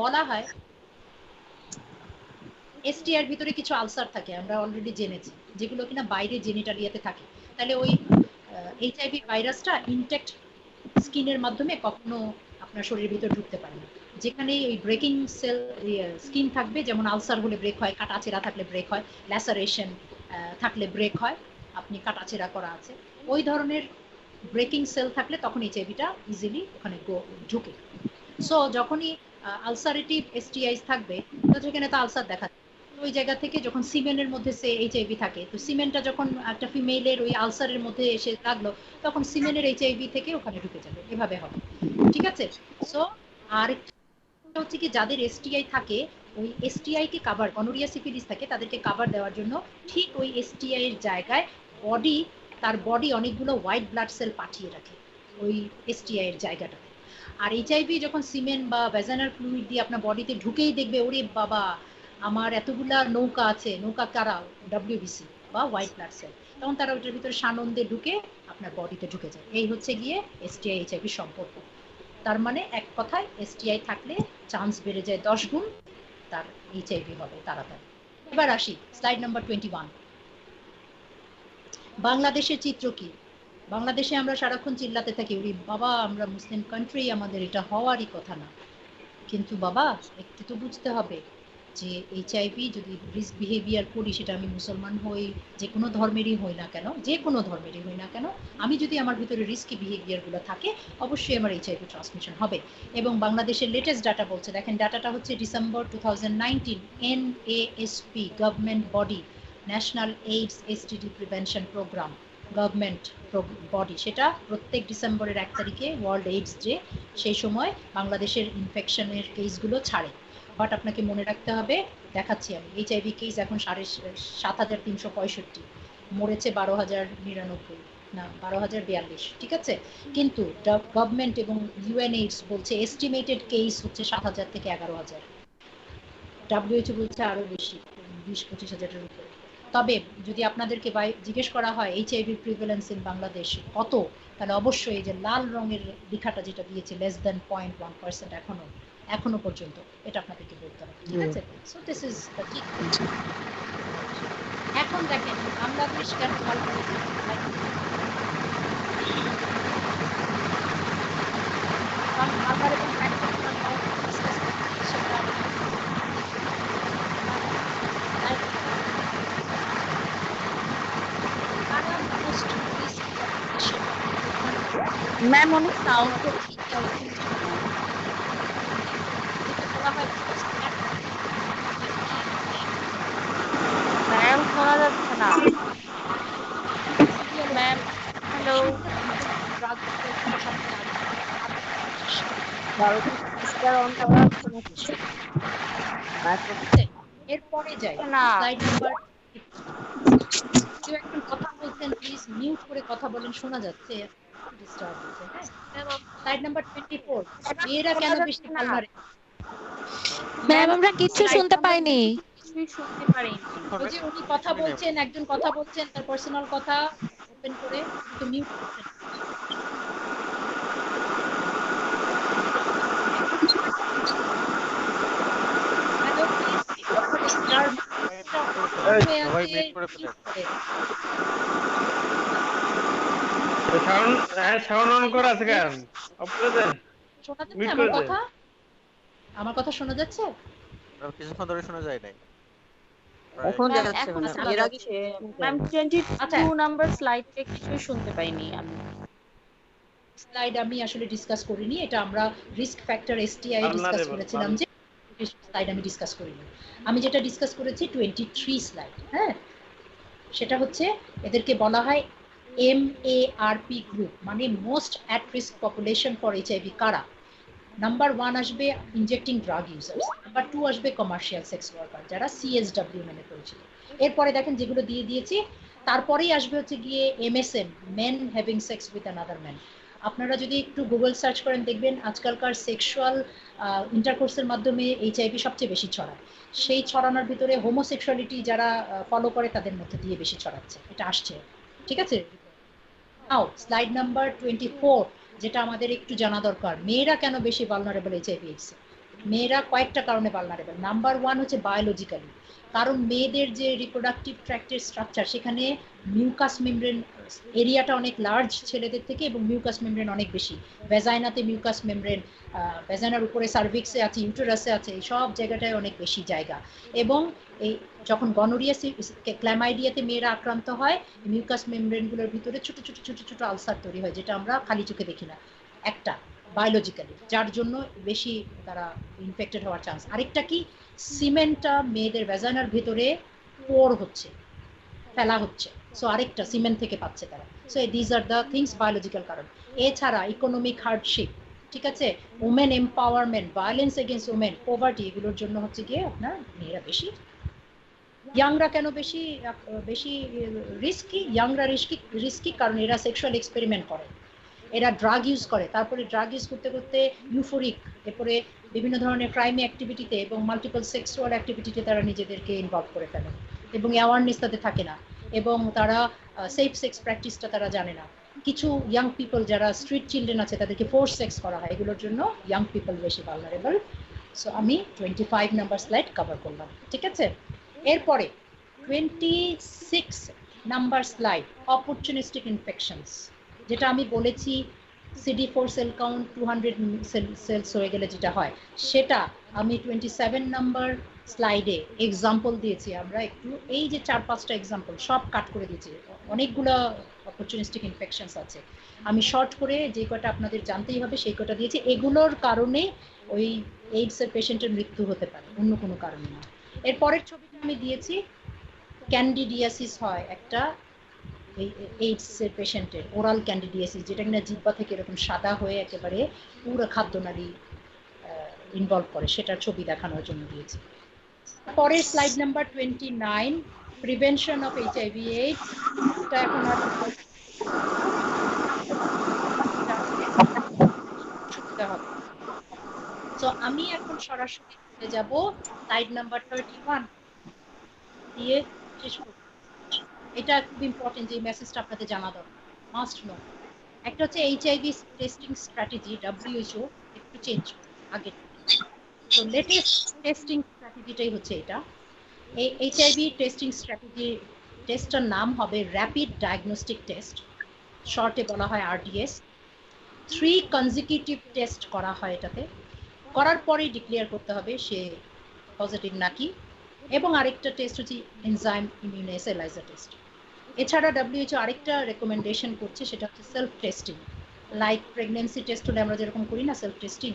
B: বলা হয় এসটিআর ভিতরে কিছু আলসার থাকে, আমরা অলরেডি জেনেছি, যেগুলো কিনা বাইরে জেনিটালিয়াতে থাকে। তাহলে ওই এইচআইভি ভাইরাসটা ইনটেক্ট স্কিনের মাধ্যমে কখনো আপনার শরীরের ভিতরে ঢুকতে পারে না। যেখানে ওই ব্রেকিং সেল স্কিন থাকবে, যেমন আলসার হলে ব্রেক হয়, কাটাছেঁড়া থাকলে ব্রেক হয়, ল্যাসারেশন থাকলে ব্রেক হয়, আপনি কাটাছেঁড়া করা আছে, ওই ধরনের ব্রেকিং সেল থাকলে তখন এইচআইভিটা ইজিলি ওখানে ঢুকে। সো যখনই আলসারেটিভ এসটিআইস থাকবে, তো সেখানে তো আলসার দেখা যায়। ওই জায়গা থেকে যখন সিমেন্টের মধ্যে সে এইচআইভি থাকে, তো সিমেন্টটা যখন একটা ফিমেলের ওই আলসারের মধ্যে এসে লাগলো, তখন সিমেন্টের এইচআইভি থেকে ওখানে ঢুকে যাবে, এভাবে হবে। ঠিক আছে? সো আরেকটা হচ্ছে কি, যাদের এসটিআই থাকে, ওই এসটিআই কে কাভার, গনোরিয়া সিফিলিস থাকে, তাদেরকে কাভার দেওয়ার জন্য ঠিক ওই এসটিআই এর জায়গায় তার বডি অনেকগুলো হোয়াইট ব্লাড সেল পাঠিয়ে রাখে ওই এসটিআই এর জায়গাটাতে। আর এইচআইভি যখন সিমেন্ট বা ভ্যাজানাল ফ্লুইড দিয়ে আপনার বডিতে ঢুকেই দেখবে, ওরে বাবা আমার এতগুলা নৌকা আছে, নৌকা কারা, ডব্লিউবিসি বা হোয়াইট ব্লাড সেল, তখন তারা ওইটার ভিতরে সানন্দে ঢুকে আপনার বডিতে ঢুকে যায়। এই হচ্ছে গিয়ে এসটিআই এইচআইভি সম্পর্ক। তার মানে এক কথায় এসটিআই থাকলে চান্স বেড়ে যায় 10 গুণ তার এইচআইভি হবে তাড়াতাড়ি। এবার আসি স্লাইড নাম্বার 21। বাংলাদেশের চিত্র কি? বাংলাদেশে আমরা সারাক্ষণ চিল্লাতে থাকি, ওরে বাবা আমরা মুসলিম কান্ট্রি, আমাদের এটা হওয়ারই কথা না। কিন্তু বাবা একটু তো বুঝতে হবে যে এইচআইভি যদি রিস্ক বিহেভিয়ার করি, সেটা আমি মুসলমান হই, যে কোনো ধর্মেরই হই না কেন, আমি যদি আমার ভিতরে রিস্কি বিহেভিয়ারগুলো থাকে, অবশ্যই আমার এইচআইভি ট্রান্সমিশন হবে। এবং বাংলাদেশের লেটেস্ট ডাটা বলছে, দেখেন ডাটাটা হচ্ছে December 2019, NASP government body, national AIDS STD prevention programme, government body, সেটা প্রত্যেক ডিসেম্বরের 1 তারিখে ওয়ার্ল্ড এইডস ডে, সেই সময় বাংলাদেশের ইনফেকশনের কেসগুলো ছাড়ে। বাট আপনাকে মনে রাখতে হবে, দেখাচ্ছি আমি, এইচআইভি কেস এখন 7,365, মরেছে 12,099, না 12,042, ঠিক আছে? কিন্তু গভর্নমেন্ট এবং ইউএনএইডস বলছে এস্টিমেটেড কেস হচ্ছে 7,000 থেকে 11,000, ডাব্লিউএইচও বলছে আরো বেশি, 20-25 হাজারের উপরে। তবে যদি আপনাদেরকে জিজ্ঞেস করা হয় এইচআইভি প্রিভ্যালেন্স ইন বাংলাদেশ কত, তাহলে অবশ্যই এই যে লাল রঙের লেখাটা যেটা দিয়েছে less than 0.1% এখনো পর্যন্ত, এটা আপনাদেরকে বলতে হবে। ঠিক আছে? সো দিস ইজ দ্য কি। এখন দেখেন বাংলাদেশ কেন ভালো করেছে, আবার এবং
C: ম্যাম অনেক সাউন্ড ম্যাম শোনা যাচ্ছে না। ম্যাম হ্যালো,
B: এরপরে যাই
C: না।
B: স্লাইড নাম্বার, কেউ একজন কথা বলছেন প্লিজ মিউট করে কথা বলেন, শোনা যাচ্ছে, ডিস্টার্ব হচ্ছে। হ্যাঁ, স্লাইড নাম্বার 24, মেয়েরা কেন বেশি ভালনারে।
E: ম্যাম আমরা কিছু শুনতে পাইনি।
C: শুনতে পারিনি।
B: ওই যে উনি কথা বলছেন, একজন কথা বলছেন, তার পার্সোনাল কথা ওপেন করে একটু মিউট করছেন।
F: সবাই মিট করে ফেলে। সাউন্ড অন করা আছে কেন?
B: শোনা যাচ্ছে আমার কথা? আমার কথা শোনা যাচ্ছে?
G: কিছুক্ষণ ধরে শোনা যায় নাই।
C: এখন যাচ্ছে না, এর আগে ম্যাম 22 নাম্বার স্লাইডে কিছু শুনতে পাইনি আমি।
B: স্লাইড আমি আসলে ডিসকাস করিনি, এটা আমরা রিস্ক ফ্যাক্টর এসটিআই ডিসকাস করেছিলাম, যে স্লাইড আমি ডিসকাস করিনি। আমি যেটা ডিসকাস করেছি 23 স্লাইড, হ্যাঁ, সেটা হচ্ছে এদেরকে বলা হয় MARP গ্রুপ, মানে most at risk population for HIV. কারা? নাম্বার 1 আসবে ইনজেক্টিং ড্রাগ ইউজার্স, নাম্বার 2 আসবে কমার্শিয়াল সেক্স ওয়ার্কার, যারা CSW নামে পরিচিত। এরপরে দেখেন যেগুলো দিয়ে দিয়েছি, তারপরেই আসবে হচ্ছে গিয়ে MSM, men having sex with another man. আপনারা যদি একটু গুগল সার্চ করেন দেখবেন আজকালকার সেক্সুয়াল ইন্টারকোর্সের মাধ্যমে এইচআইভি সবচেয়ে বেশি ছড়ায়। সেই ছড়ানোর ভিতরে হোমোসেক্সুয়ালিটি যারা ফলো করে তাদের মধ্যে দিয়ে বেশি ছড়াচ্ছে, এটা আসছে। ঠিক আছে? নাও স্লাইড নাম্বার 24, যেটা আমাদের একটু জানা দরকার, মেয়েরা কেন বেশি ভালনারেবল এইচআইভি এইডস। মেয়েরা কয়েকটা কারণে ভালনারেবল। নাম্বার 1 হচ্ছে বায়োলজিক্যালি, কারণ মেয়েদের যে রিপ্রোডাক্টিভ ট্র্যাক্টের স্ট্রাকচার, সেখানে মিউকাস মেমব্রেন এরিয়াটা অনেক লার্জ ছেলেদের থেকে, এবং মিউকাস মেমব্রেন অনেক বেশি। ভ্যাজাইনাতে মিউকাস মেমব্রেন, ভ্যাজাইনার উপরে সার্ভিক্সে আছে, ইউটেরাসে আছে, এই সব জায়গাটায় অনেক বেশি জায়গা। এবং এই যখন গনোরিয়া ক্ল্যামাইডিয়াতে মেয়েরা আক্রান্ত হয়, মিউকাস মেমব্রেনগুলোর ভিতরে ছোট ছোট ছোট ছোট আলসার তৈরি হয়, যেটা আমরা খালি চোখে দেখি না। একটা বায়োলজিক্যালি, যার জন্য বেশি তারা ইনফেক্টেড হওয়ার চান্স। আরেকটা কি, সিমেন্টটা মেয়েদের ভ্যাজাইনার ভিতরে পোর হচ্ছে, ফেলা হচ্ছে, সো আরেকটা সিমেন্ট থেকে পাচ্ছে তারা। So these are the things, biological কারণ। এছাড়া ইকোনমিক হার্ডশিপ, ঠিক আছে, women empowerment, violence against women, poverty, এগুলোর জন্য হচ্ছে গিয়ে আপনার মেয়েরা বেশি। ইয়াংরা কেন বেশি বেশি রিস্কি? ইয়াংরা রিস্কি কারণ এরা সেক্সুয়াল এক্সপেরিমেন্ট করে, এরা ড্রাগ ইউজ করে, তারপরে ড্রাগ ইউজ করতে করতে ইউফোরিক, এরপরে বিভিন্ন ধরনের ক্রাইমি অ্যাক্টিভিটিতে এবং মাল্টিপল সেক্সুয়াল অ্যাক্টিভিটিতে তারা নিজেদেরকে ইনভলভ করে ফেলে, এবং অ্যাওয়ারনেস তাদের থাকে না, এবং তারা সেফ সেক্স প্র্যাকটিসটা তারা জানে না। কিছু ইয়াং পিপল যারা স্ট্রিট চিলড্রেন আছে, তাদেরকে ফোর্স সেক্স করা হয়, এগুলোর জন্য ইয়াং পিপল বেশি ভালনারেবল। সো আমি 25 নাম্বার স্লাইড কভার করলাম, ঠিক আছে। এরপরে 26 নাম্বার স্লাইড, অপরচুনিস্টিক ইনফেকশনস, যেটা আমি বলেছি CD4 সেল কাউন্ট 200 সেলস হয়ে গেলে যেটা হয়, সেটা আমি 27 নাম্বার স্লাইডে এক্সাম্পল দিয়েছি। আমরা একটু এই যে 4-5টা এক্সাম্পল সব কাট করে দিয়েছি, অনেকগুলো অপরচুনিস্টিক ইনফেকশনস আছে, আমি শর্ট করে যে কটা আপনাদের জানতেই হবে সেই কটা দিয়েছি। এগুলোর কারণে ওই এইডসের পেশেন্টের মৃত্যু হতে পারে, অন্য কোনো কারণে না। এর পরের ছবিটা আমি দিয়েছি, ক্যান্ডিডিয়াসিস হয় একটা এইডসের পেশেন্টের, ওরাল ক্যান্ডিডিয়াসিস, যেটা কিনা জিহ্বা থেকে এরকম সাদা হয়ে একেবারে পুরো খাদ্যনালী ইনভলভ করে, সেটার ছবি দেখানোর জন্য দিয়েছি। পরের slide number 29, prevention of HIV AIDS. এটা এখন আর তো আমি এখন সরাসরি চলে যাব স্লাইড নাম্বার 31 দিয়ে শেষ করব। এটা খুব ইম্পর্টেন্ট, যে মেসেজটা আপনাদের জানা দরকার, মাস্ট নো। একটা হচ্ছে এইচআইভি টেস্টিং স্ট্র্যাটেজি, WHO একটু চেঞ্জ আগে, তো লেটেস্ট টেস্টিং স্ট্র্যাটেজিটাই হচ্ছে এটা। এই এইচআইভি টেস্টিং স্ট্র্যাটেজি, টেস্টটার নাম হবে র্যাপিড ডায়াগনস্টিক টেস্ট, শর্টে বলা হয় RDS। 3 কনজিকিউটিভ টেস্ট করা হয় এটাতে, করার পরেই ডিক্লেয়ার করতে হবে সে পজিটিভ নাকি। এবং আরেকটা টেস্ট হচ্ছে এনজাইম ইমিউনোএসাইলাইজার টেস্ট। এছাড়া WHO আরেকটা রেকমেন্ডেশন করছে, সেটা হচ্ছে self testing. Like pregnancy test হলে আমরা যেরকম করি না সেলফ টেস্টিং,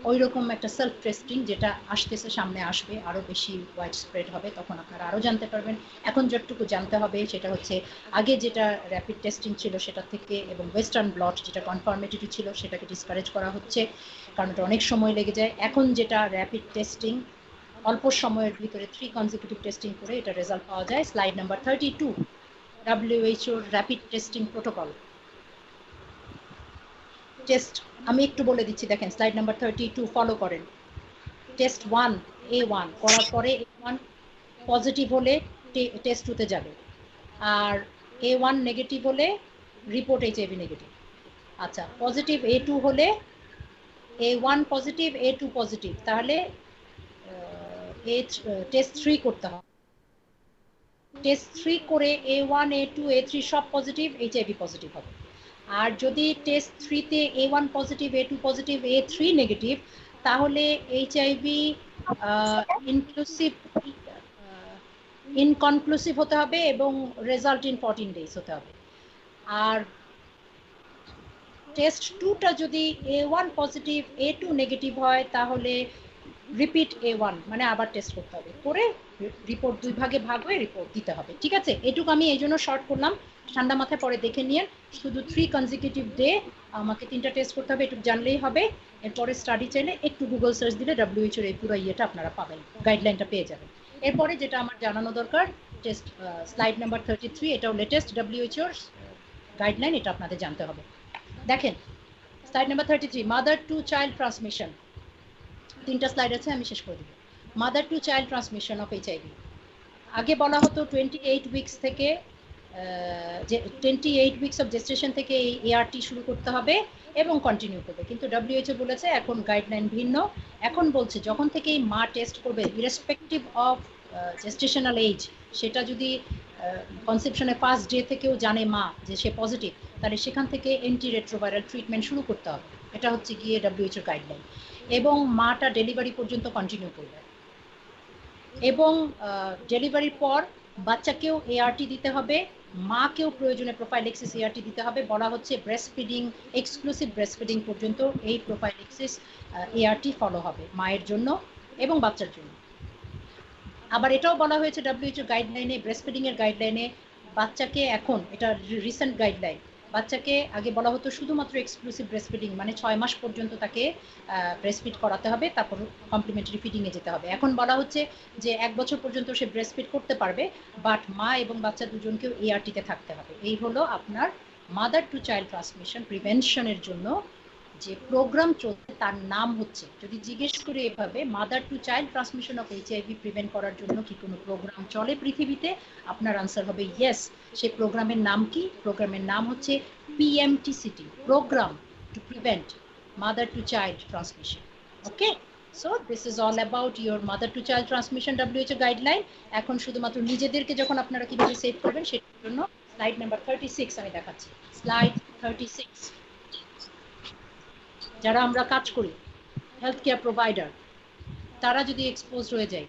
B: ওই রকম একটা সেলফ টেস্টিং, যেটা আসতেছে, সামনে আসবে, আরও বেশি ওয়াইড স্প্রেড হবে, তখন আপনারা আরও জানতে পারবেন। এখন যতটুকু জানতে হবে সেটা হচ্ছে, আগে যেটা র্যাপিড টেস্টিং ছিল সেটা থেকে, এবং ওয়েস্টার্ন ব্লট যেটা কনফার্মেটরি ছিল সেটাকে ডিসকারেজ করা হচ্ছে, কারণ এটা অনেক সময় লেগে যায়। এখন যেটা র্যাপিড টেস্টিং, অল্প সময়ের ভিতরে 3 কনজিকিউটিভ টেস্টিং করে এটা রেজাল্ট পাওয়া যায়। Slide number 32, WHO rapid testing protocol test আমি একটু বলে দিচ্ছি, দেখেন স্লাইড নাম্বার 32 ফলো করেন। টেস্ট 1 A1 করার পরে A1 পজিটিভ হলে টেস্ট 2 তে যাবে, আর A1 নেগেটিভ হলে রিপোর্ট এইচআইভি নেগেটিভ। আচ্ছা, পজিটিভ A2 হলে A1 পজিটিভ A2 পজিটিভ, তাহলে টেস্ট 3 করতে হবে। টেস্ট 3 করে A1 A2 A3 সব পজিটিভ, এইচআইভি পজিটিভ হবে। আর যদি টেস্ট 3 তে A1 positive A2 positive A3 negative, তাহলে এইচআইভি ইনকনক্লুসিভ হতে হবে এবং রেজাল্ট ইন 14 ডেজ হতে হবে। আর টেস্ট 2টা যদি A1 পজিটিভ A2 নেগেটিভ হয়, তাহলে রিপিট A1, মানে আবার টেস্ট করতে হবে, করে রিপোর্ট 2 ভাগে ভাগ হয়ে রিপোর্ট দিতে হবে। ঠিক আছে, এটুকু আমি এই জন্য শর্ট করলাম, ঠান্ডা মাথায় পরে দেখে নিয়ে। শুধু 3 কনজিকিউটিভ ডে আমাকে 3টা টেস্ট করতে হবে, এটুকু জানলেই হবে। এরপরে স্টাডি চাইলে একটু গুগল সার্চ দিলে WHO এর এই পুরো ইয়েটা আপনারা পাবেন, গাইডলাইনটা পেয়ে যাবেন। এরপরে যেটা আমার জানানো দরকার, টেস্ট স্লাইড নাম্বার 33, এটাও লেটেস্ট WHO গাইডলাইন, এটা আপনাদের জানতে হবে। দেখেন slide number 33, mother to child transmission. 3টা স্লাইড আছে, আমি শেষ করে দেব। Mother to child transmission of HIV, আগে বলা হতো 28 উইকস থেকে যে 28 উইকস অফ জেস্টেশন থেকে এই এআরটি শুরু করতে হবে এবং কন্টিনিউ করবে। কিন্তু ডব্লিউএইচও বলেছে এখন গাইডলাইন ভিন্ন, এখন বলছে যখন থেকেই মা টেস্ট করবে ইরেসপেক্টিভ অফ জেস্টেশনাল এজ, সেটা যদি কনসেপশনে ফার্স্ট ডে থেকেও জানে মা যে সে পজিটিভ, তাহলে সেখান থেকে অ্যান্টি রেট্রোভাইরাল ট্রিটমেন্ট শুরু করতে হবে। এটা হচ্ছে গিয়ে ডব্লিউএইচওর গাইডলাইন। এবং মাটা ডেলিভারি পর্যন্ত কন্টিনিউ করবে এবং ডেলিভারির পর বাচ্চাকেও এআরটি দিতে হবে, মাকেও প্রয়োজনে প্রোফাইলেক্সিস এআরটি দিতে হবে। বলা হচ্ছে breast feeding, exclusive breast feeding পর্যন্ত এই প্রোফাইলেক্সিস এআরটি ফলো হবে মায়ের জন্য এবং বাচ্চার জন্য। আবার এটাও বলা হয়েছে ডব্লিউএইচও গাইডলাইনে, ব্রেস্ট ফিডিং এর গাইডলাইনে, বাচ্চাকে এখন এটা রিসেন্ট গাইডলাইন, বাচ্চাকে আগে বলা হতো শুধুমাত্র এক্সক্লুসিভ ব্রেস্ট ফিডিং, মানে 6 মাস পর্যন্ত তাকে ব্রেস্ট ফিড করাতে হবে, তারপর কমপ্লিমেন্টারি ফিডিংয়ে যেতে হবে। এখন বলা হচ্ছে যে 1 বছর পর্যন্ত সে ব্রেস্ট ফিড করতে পারবে, বাট মা এবং বাচ্চা দুজনকেও এআরটিতে থাকতে হবে। এই হলো আপনার মাদার টু চাইল্ড ট্রান্সমিশন প্রিভেনশনের জন্য যে প্রোগ্রাম চলছে, তার নাম হচ্ছে, যদি জিজ্ঞেস করে এভাবে mother to child transmission of HIV prevent করার জন্য কি কোনো প্রোগ্রাম চলে পৃথিবীতে, আপনার আনসার হবে ইয়েস। সেই প্রোগ্রামের নাম কি? প্রোগ্রামের নাম হচ্ছে PMTCT, programme to prevent mother to child transmission. Okay, so this is all about your mother to child transmission WHO guideline. এখন শুধুমাত্র নিজেদেরকে যখন আপনারা কিভাবে সেভ করবেন সেটার জন্য স্লাইড নাম্বার 36 আমি দেখাচ্ছি। স্লাইড 36। যারা আমরা কাজ করি হেলথ কেয়ার প্রোভাইডার, তারা যদি এক্সপোজ হয়ে যায়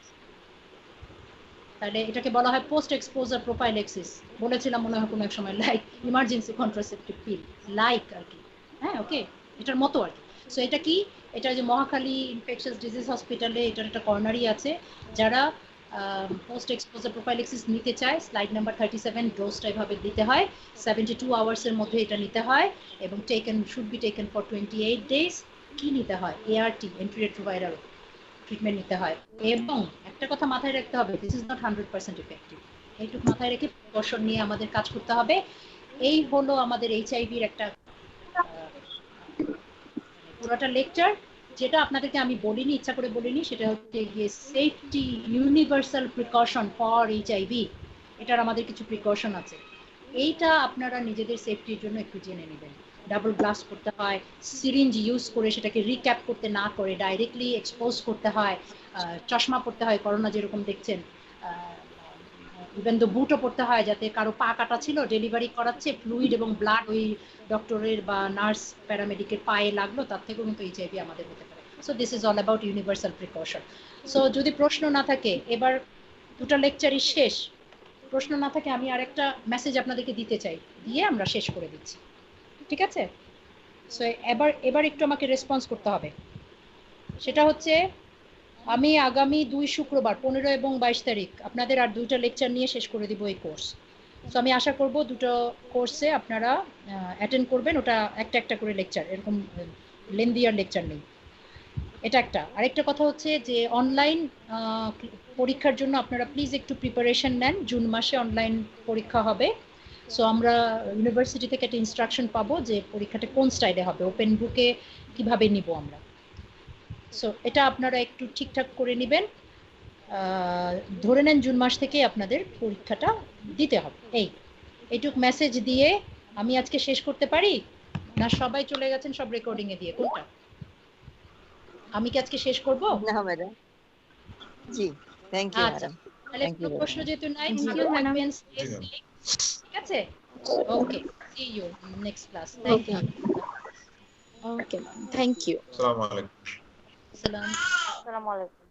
B: তাহলে এটাকে বলা হয় পোস্ট এক্সপোজার প্রোফাইলেক্সিস। বলেছিলাম মনে হয় কোনো এক সময়, like emergency contraceptive pill, like আর কি, হ্যাঁ ওকে, এটার মতো আর কি। সো এটা কি, এটা যে মহাখালী ইনফেকশাস ডিজিজ হসপিটালে এটার একটা কর্নারি আছে, যারা পোস্ট এক্সপোজার প্রোফাইলেক্সিস নিতে চায়, স্লাইড নাম্বার 37, ডোজটা এভাবে দিতে হয়, 72 আওয়ার্সের মধ্যে এটা নিতে হয় এবং should be taken for 28 days. কি নিতে হয়? এআরটি, অ্যান্টিরেট্রোভাইরাল ট্রিটমেন্ট নিতে হয়। এবং একটা কথা মাথায় রাখতে হবে, দিস ইজ নট 100% ইফেক্টিভ। এইটুকু মাথায় রেখে প্রিকশন নিয়ে আমাদের কাজ করতে হবে। এই হলো আমাদের এইচআইভির একটা পুরোটা লেকচার, যেটা আপনাদেরকে আমি বলিনি, ইচ্ছা করে বলিনি, সেটা হচ্ছে গিয়ে safety universal precaution for HIV. এটার আমাদের কিছু প্রিকশন আছে, এইটা আপনারা নিজেদের সেফটির জন্য একটু জেনে নেবেন। ডাবল গ্লাস করতে হয়, সিরিঞ্জ ইউজ করে সেটাকে রিক্যাপ করতে না করে ডাইরেক্টলি এক্সপোজ করতে হয়, চশমা পড়তে হয় করোনা যেরকম দেখছেন, ইভেন তো বুটও পড়তে হয়, যাতে কারো পা কাটা ছিল, ডেলিভারি করাচ্ছে, ফ্লুইড এবং ব্লাড ওই ডক্টরের বা নার্স প্যারামেডিকের পায়ে লাগলো, তার থেকেও কিন্তু এইচআইভি আমাদের হতে পারে। So this is all about universal precaution. So যদি প্রশ্ন না থাকে, এবার দুটো লেকচারই শেষ, প্রশ্ন না থাকে আমি আরেকটা মেসেজ আপনাদেরকে দিতে চাই, দিয়ে আমরা শেষ করে দিচ্ছি, ঠিক আছে? সো এবার একটু আমাকে রেসপন্স করতে হবে। সেটা হচ্ছে আমি আগামী 2 শুক্রবার 15 এবং 22 তারিখ আপনাদের আর 2টা লেকচার নিয়ে শেষ করে দিব এই কোর্স। সো আমি আশা করব দুটো কোর্সে আপনারা অ্যাটেন্ড করবেন, ওটা একটা একটা করে লেকচার, এরকম লেন্দিয়ার লেকচার নেই। এটা একটা। আরেকটা কথা হচ্ছে যে অনলাইন পরীক্ষার জন্য আপনারা প্লিজ একটু প্রিপারেশন নেন। জুন মাসে অনলাইন পরীক্ষা হবে। সো আমরা ইউনিভার্সিটি থেকে একটা ইনস্ট্রাকশন পাবো যে পরীক্ষাটা কোন স্টাইলে হবে, ওপেন বুকে কিভাবে নিব আমরা। সো এটা আপনারা একটু ঠিকঠাক করে নেবেন। ধরে নেন জুন মাস থেকে আপনাদের পরীক্ষাটা দিতে হবে। এইটুক মেসেজ দিয়ে আমি আজকে শেষ করতে পারি না? সবাই চলে গেছেন সব রেকর্ডিং এ দিয়ে, কোনটা? আমি কি আজকে শেষ করব?
C: না ম্যাডাম, জি থ্যাংক ইউ
B: আচ্ছা,
C: ম্যাডাম।
B: তাহলে কোনো প্রশ্ন যেহেতু নাই,
C: Thank
B: ভালো
C: you, madam.
B: থাকবেন, ঠিক আছে? Okay, see you next class. Thank you.
E: Okay, thank you.
H: আসসালামু আলাইকুম।
B: সালাম।
C: আসসালামু আলাইকুম।